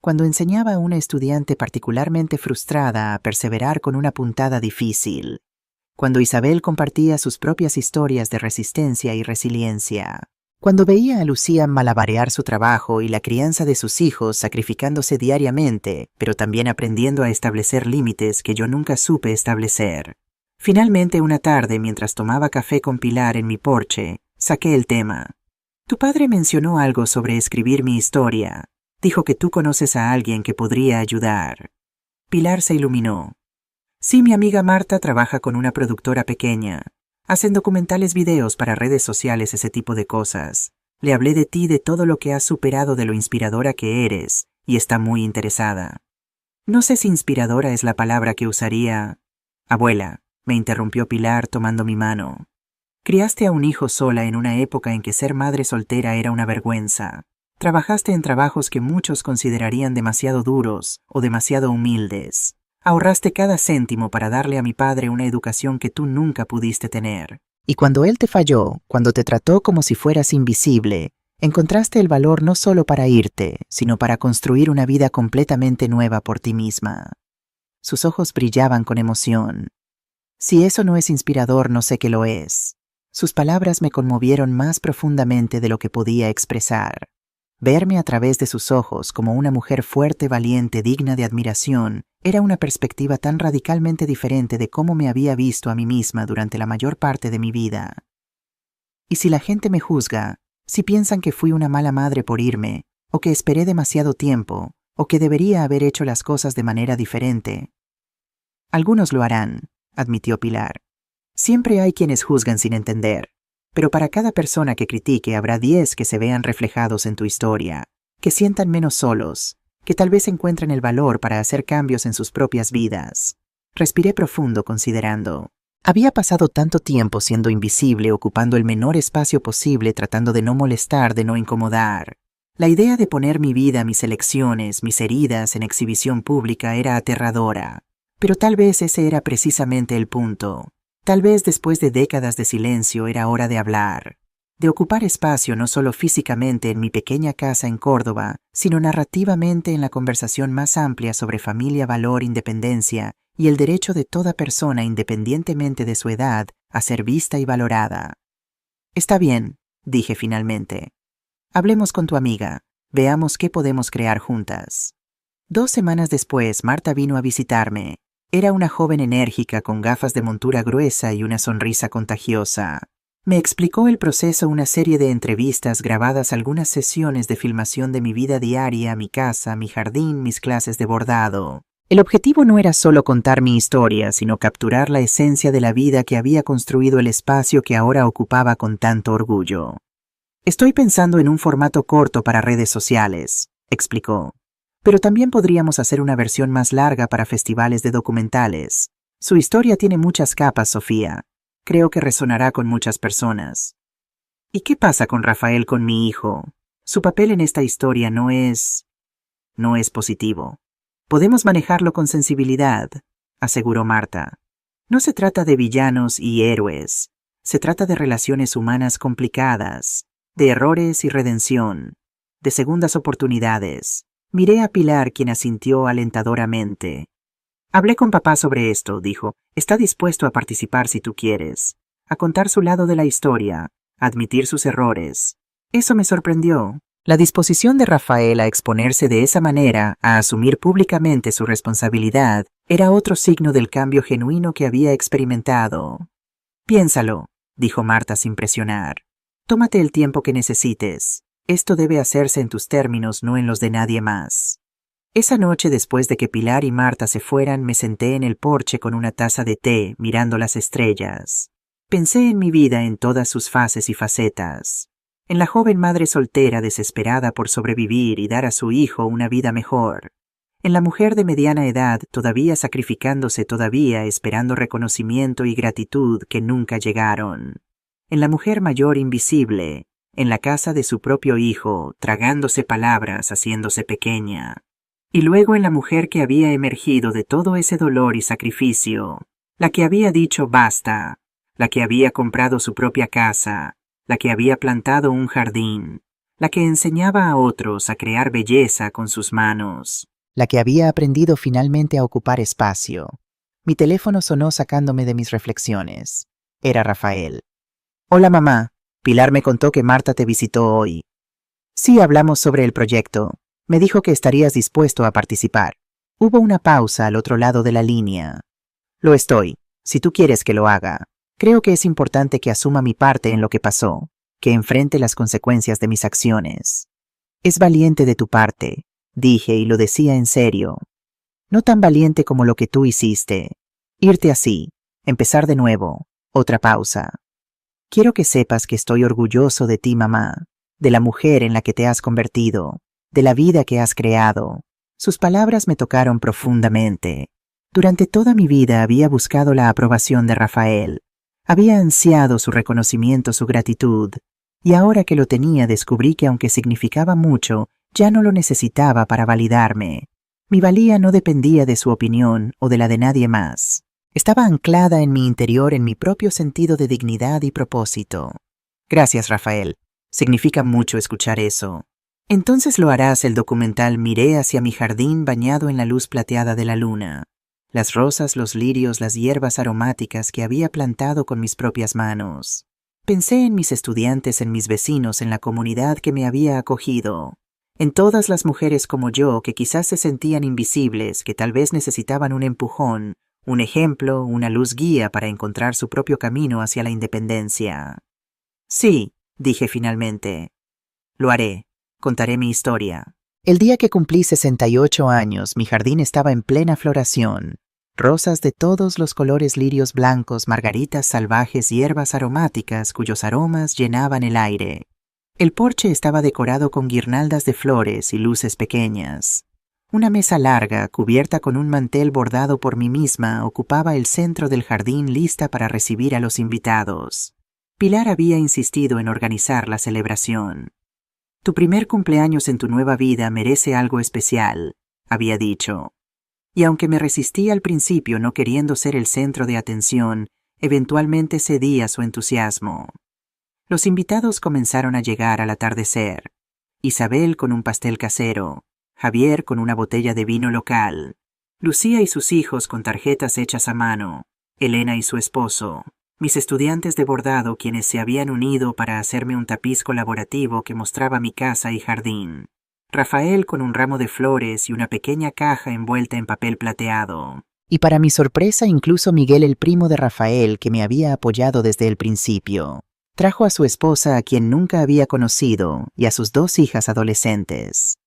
Cuando enseñaba a una estudiante particularmente frustrada a perseverar con una puntada difícil. Cuando Isabel compartía sus propias historias de resistencia y resiliencia. Cuando veía a Lucía malabarear su trabajo y la crianza de sus hijos, sacrificándose diariamente, pero también aprendiendo a establecer límites que yo nunca supe establecer. Finalmente, una tarde, mientras tomaba café con Pilar en mi porche, saqué el tema. «Tu padre mencionó algo sobre escribir mi historia. Dijo que tú conoces a alguien que podría ayudar». Pilar se iluminó. «Sí, mi amiga Marta trabaja con una productora pequeña. Hacen documentales, videos para redes sociales, ese tipo de cosas. Le hablé de ti, de todo lo que has superado, de lo inspiradora que eres, y está muy interesada». No sé si inspiradora es la palabra que usaría. «Abuela», me interrumpió Pilar tomando mi mano. «Criaste a un hijo sola en una época en que ser madre soltera era una vergüenza. Trabajaste en trabajos que muchos considerarían demasiado duros o demasiado humildes. Ahorraste cada céntimo para darle a mi padre una educación que tú nunca pudiste tener. Y cuando él te falló, cuando te trató como si fueras invisible, encontraste el valor no solo para irte, sino para construir una vida completamente nueva por ti misma». Sus ojos brillaban con emoción. Si eso no es inspirador, no sé qué lo es. Sus palabras me conmovieron más profundamente de lo que podía expresar. Verme a través de sus ojos como una mujer fuerte, valiente, digna de admiración, era una perspectiva tan radicalmente diferente de cómo me había visto a mí misma durante la mayor parte de mi vida. Y si la gente me juzga, si piensan que fui una mala madre por irme, o que esperé demasiado tiempo, o que debería haber hecho las cosas de manera diferente. «Algunos lo harán», admitió Pilar. «Siempre hay quienes juzgan sin entender. Pero para cada persona que critique habrá 10 que se vean reflejados en tu historia. que sientan menos solos, que tal vez encuentren el valor para hacer cambios en sus propias vidas. Respiré profundo considerando. Había pasado tanto tiempo siendo invisible, ocupando el menor espacio posible, tratando de no molestar, de no incomodar. La idea de poner mi vida, mis elecciones, mis heridas en exhibición pública era aterradora. Pero tal vez ese era precisamente el punto. Tal vez después de décadas de silencio era hora de hablar. De ocupar espacio no solo físicamente en mi pequeña casa en Córdoba, sino narrativamente en la conversación más amplia sobre familia, valor, independencia y el derecho de toda persona, independientemente de su edad, a ser vista y valorada. Está bien, dije finalmente. Hablemos con tu amiga, veamos qué podemos crear juntas. 2 semanas después, Marta vino a visitarme. Era una joven enérgica con gafas de montura gruesa y una sonrisa contagiosa. Me explicó el proceso, una serie de entrevistas grabadas, algunas sesiones de filmación de mi vida diaria, mi casa, mi jardín, mis clases de bordado. El objetivo no era solo contar mi historia, sino capturar la esencia de la vida que había construido el espacio que ahora ocupaba con tanto orgullo. Estoy pensando en un formato corto para redes sociales, explicó. Pero también podríamos hacer una versión más larga para festivales de documentales. Su historia tiene muchas capas, Sofía. Creo que resonará con muchas personas. ¿Y qué pasa con Rafael, con mi hijo? Su papel en esta historia no es positivo. Podemos manejarlo con sensibilidad, aseguró Marta. No se trata de villanos y héroes. Se trata de relaciones humanas complicadas, de errores y redención, de segundas oportunidades. Miré a Pilar, quien asintió alentadoramente. Hablé con papá sobre esto, dijo. Está dispuesto a participar si tú quieres, a contar su lado de la historia, a admitir sus errores. Eso me sorprendió. La disposición de Rafael a exponerse de esa manera, a asumir públicamente su responsabilidad, era otro signo del cambio genuino que había experimentado. Piénsalo, dijo Marta sin presionar. Tómate el tiempo que necesites. Esto debe hacerse en tus términos, no en los de nadie más. Esa noche, después de que Pilar y Marta se fueran, me senté en el porche con una taza de té, mirando las estrellas. Pensé en mi vida en todas sus fases y facetas. En la joven madre soltera desesperada por sobrevivir y dar a su hijo una vida mejor. En la mujer de mediana edad, todavía sacrificándose, todavía esperando reconocimiento y gratitud que nunca llegaron. En la mujer mayor invisible, en la casa de su propio hijo, tragándose palabras, haciéndose pequeña. Y luego en la mujer que había emergido de todo ese dolor y sacrificio, la que había dicho basta, la que había comprado su propia casa, la que había plantado un jardín, la que enseñaba a otros a crear belleza con sus manos, la que había aprendido finalmente a ocupar espacio. Mi teléfono sonó sacándome de mis reflexiones. Era Rafael. Hola mamá, Pilar me contó que Marta te visitó hoy. Sí, hablamos sobre el proyecto. Me dijo que estarías dispuesto a participar. Hubo una pausa al otro lado de la línea. Lo estoy, si tú quieres que lo haga. Creo que es importante que asuma mi parte en lo que pasó, que enfrente las consecuencias de mis acciones. Es valiente de tu parte, dije y lo decía en serio. No tan valiente como lo que tú hiciste. Irte así, empezar de nuevo, otra pausa. Quiero que sepas que estoy orgulloso de ti, mamá, de la mujer en la que te has convertido, de la vida que has creado. Sus palabras me tocaron profundamente. Durante toda mi vida había buscado la aprobación de Rafael. Había ansiado su reconocimiento, su gratitud. Y ahora que lo tenía, descubrí que aunque significaba mucho, ya no lo necesitaba para validarme. Mi valía no dependía de su opinión o de la de nadie más. Estaba anclada en mi interior, en mi propio sentido de dignidad y propósito. Gracias, Rafael. Significa mucho escuchar eso. Entonces lo harás. El documental. Miré hacia mi jardín bañado en la luz plateada de la luna. Las rosas, los lirios, las hierbas aromáticas que había plantado con mis propias manos. Pensé en mis estudiantes, en mis vecinos, en la comunidad que me había acogido. En todas las mujeres como yo que quizás se sentían invisibles, que tal vez necesitaban un empujón, un ejemplo, una luz guía para encontrar su propio camino hacia la independencia. Sí, dije finalmente. Lo haré. Contaré mi historia. El día que cumplí 68 años, mi jardín estaba en plena floración. Rosas de todos los colores, lirios blancos, margaritas salvajes, hierbas aromáticas cuyos aromas llenaban el aire. El porche estaba decorado con guirnaldas de flores y luces pequeñas. Una mesa larga, cubierta con un mantel bordado por mí misma, ocupaba el centro del jardín lista para recibir a los invitados. Pilar había insistido en organizar la celebración. Tu primer cumpleaños en tu nueva vida merece algo especial, había dicho. Y aunque me resistí al principio no queriendo ser el centro de atención, eventualmente cedí a su entusiasmo. Los invitados comenzaron a llegar al atardecer. Isabel con un pastel casero, Javier con una botella de vino local, Lucía y sus hijos con tarjetas hechas a mano, Elena y su esposo, mis estudiantes de bordado quienes se habían unido para hacerme un tapiz colaborativo que mostraba mi casa y jardín, Rafael con un ramo de flores y una pequeña caja envuelta en papel plateado. Y para mi sorpresa, incluso Miguel, el primo de Rafael, que me había apoyado desde el principio, trajo a su esposa, a quien nunca había conocido, y a sus 2 hijas adolescentes.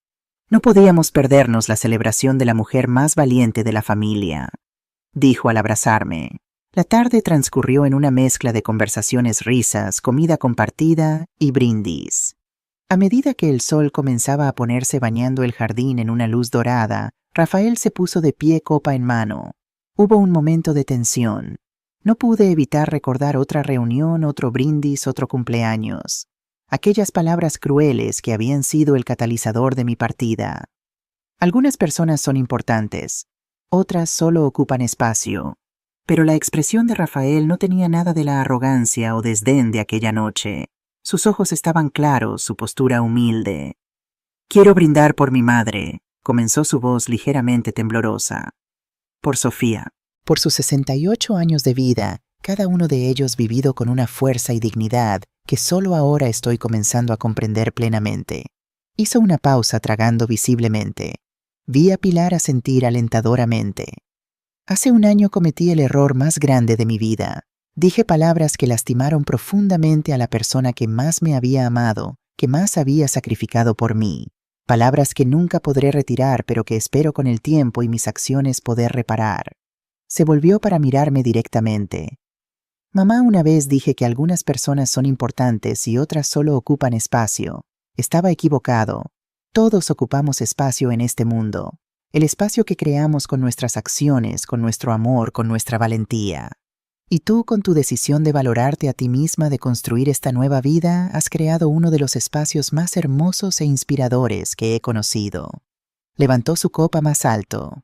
No podíamos perdernos la celebración de la mujer más valiente de la familia, dijo al abrazarme. La tarde transcurrió en una mezcla de conversaciones, risas, comida compartida y brindis. A medida que el sol comenzaba a ponerse bañando el jardín en una luz dorada, Rafael se puso de pie, copa en mano. Hubo un momento de tensión. No pude evitar recordar otra reunión, otro brindis, otro cumpleaños. Aquellas palabras crueles que habían sido el catalizador de mi partida. Algunas personas son importantes, otras solo ocupan espacio. Pero la expresión de Rafael no tenía nada de la arrogancia o desdén de aquella noche. Sus ojos estaban claros, su postura humilde. Quiero brindar por mi madre, comenzó su voz ligeramente temblorosa. Por Sofía. Por sus 68 años de vida, cada uno de ellos vivido con una fuerza y dignidad que solo ahora estoy comenzando a comprender plenamente. Hizo una pausa tragando visiblemente. Vi a Pilar asentir alentadoramente. Hace un año cometí el error más grande de mi vida. Dije palabras que lastimaron profundamente a la persona que más me había amado, que más había sacrificado por mí. Palabras que nunca podré retirar, pero que espero con el tiempo y mis acciones poder reparar. Se volvió para mirarme directamente. Mamá, una vez dije que algunas personas son importantes y otras solo ocupan espacio. Estaba equivocado. Todos ocupamos espacio en este mundo. El espacio que creamos con nuestras acciones, con nuestro amor, con nuestra valentía. Y tú, con tu decisión de valorarte a ti misma, de construir esta nueva vida, has creado uno de los espacios más hermosos e inspiradores que he conocido. Levantó su copa más alto.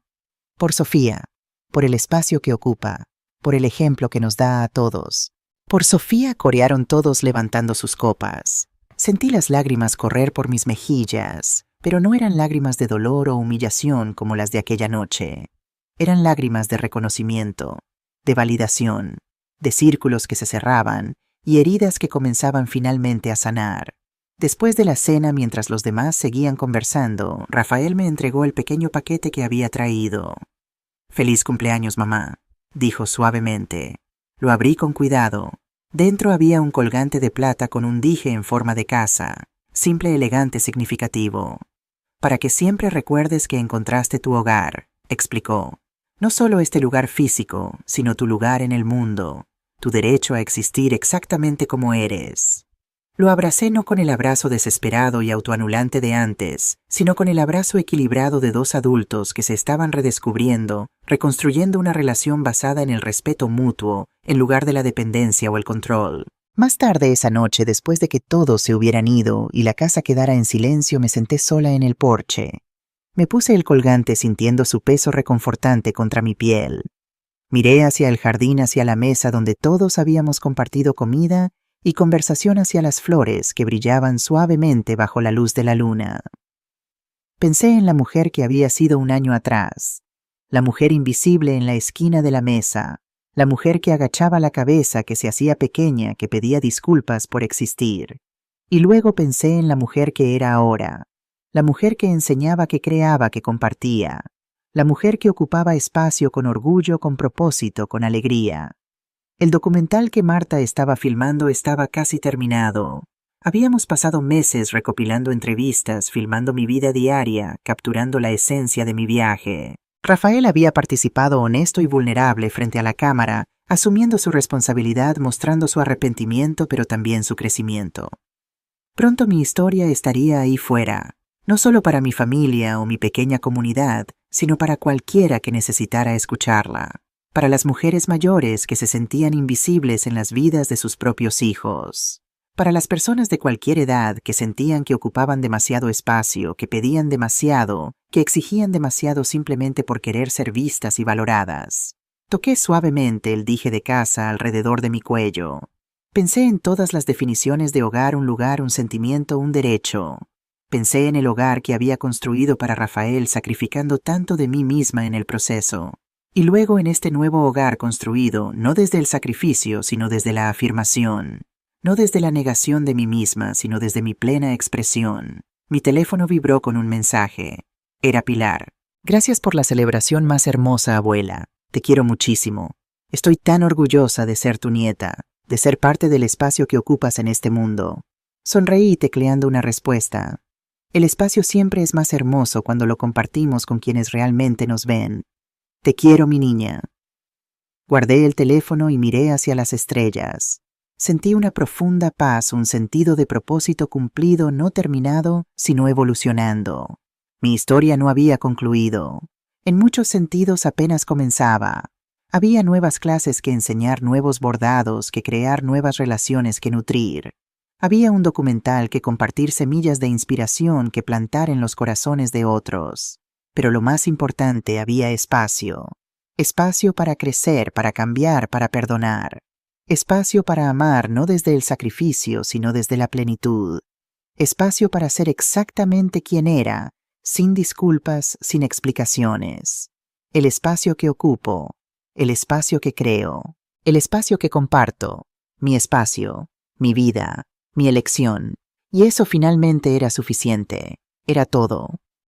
Por Sofía, por el espacio que ocupa, por el ejemplo que nos da a todos. Por Sofía, corearon todos levantando sus copas. Sentí las lágrimas correr por mis mejillas, pero no eran lágrimas de dolor o humillación como las de aquella noche. Eran lágrimas de reconocimiento, de validación, de círculos que se cerraban y heridas que comenzaban finalmente a sanar. Después de la cena, mientras los demás seguían conversando, Rafael me entregó el pequeño paquete que había traído. «Feliz cumpleaños, mamá», dijo suavemente. Lo abrí con cuidado. Dentro había un colgante de plata con un dije en forma de casa, simple, elegante, significativo. «Para que siempre recuerdes que encontraste tu hogar», explicó. «No solo este lugar físico, sino tu lugar en el mundo, tu derecho a existir exactamente como eres». Lo abracé no con el abrazo desesperado y autoanulante de antes, sino con el abrazo equilibrado de 2 adultos que se estaban redescubriendo, reconstruyendo una relación basada en el respeto mutuo, en lugar de la dependencia o el control. Más tarde esa noche, después de que todos se hubieran ido y la casa quedara en silencio, me senté sola en el porche. Me puse el colgante sintiendo su peso reconfortante contra mi piel. Miré hacia el jardín, hacia la mesa donde todos habíamos compartido comida y conversación, hacia las flores que brillaban suavemente bajo la luz de la luna. Pensé en la mujer que había sido un año atrás, la mujer invisible en la esquina de la mesa, la mujer que agachaba la cabeza, que se hacía pequeña, que pedía disculpas por existir. Y luego pensé en la mujer que era ahora, la mujer que enseñaba, que creaba, que compartía, la mujer que ocupaba espacio con orgullo, con propósito, con alegría. El documental que Marta estaba filmando estaba casi terminado. Habíamos pasado meses recopilando entrevistas, filmando mi vida diaria, capturando la esencia de mi viaje. Rafael había participado honesto y vulnerable frente a la cámara, asumiendo su responsabilidad, mostrando su arrepentimiento, pero también su crecimiento. Pronto mi historia estaría ahí fuera, no solo para mi familia o mi pequeña comunidad, sino para cualquiera que necesitara escucharla, para las mujeres mayores que se sentían invisibles en las vidas de sus propios hijos, para las personas de cualquier edad que sentían que ocupaban demasiado espacio, que pedían demasiado, que exigían demasiado simplemente por querer ser vistas y valoradas. Toqué suavemente el dije de casa alrededor de mi cuello. Pensé en todas las definiciones de hogar, un lugar, un sentimiento, un derecho. Pensé en el hogar que había construido para Rafael, sacrificando tanto de mí misma en el proceso. Y luego en este nuevo hogar construido, no desde el sacrificio, sino desde la afirmación. No desde la negación de mí misma, sino desde mi plena expresión. Mi teléfono vibró con un mensaje. Era Pilar. Gracias por la celebración más hermosa, abuela. Te quiero muchísimo. Estoy tan orgullosa de ser tu nieta, de ser parte del espacio que ocupas en este mundo. Sonreí tecleando una respuesta. El espacio siempre es más hermoso cuando lo compartimos con quienes realmente nos ven. Te quiero, mi niña. Guardé el teléfono y miré hacia las estrellas. Sentí una profunda paz, un sentido de propósito cumplido, no terminado, sino evolucionando. Mi historia no había concluido. En muchos sentidos apenas comenzaba. Había nuevas clases que enseñar, nuevos bordados, que crear nuevas relaciones que nutrir. Había un documental que compartir, semillas de inspiración que plantar en los corazones de otros. Pero lo más importante, había espacio. Espacio para crecer, para cambiar, para perdonar. Espacio para amar no desde el sacrificio, sino desde la plenitud. Espacio para ser exactamente quien era, sin disculpas, sin explicaciones. El espacio que ocupo, el espacio que creo, el espacio que comparto, mi espacio, mi vida, mi elección. Y eso finalmente era suficiente, era todo.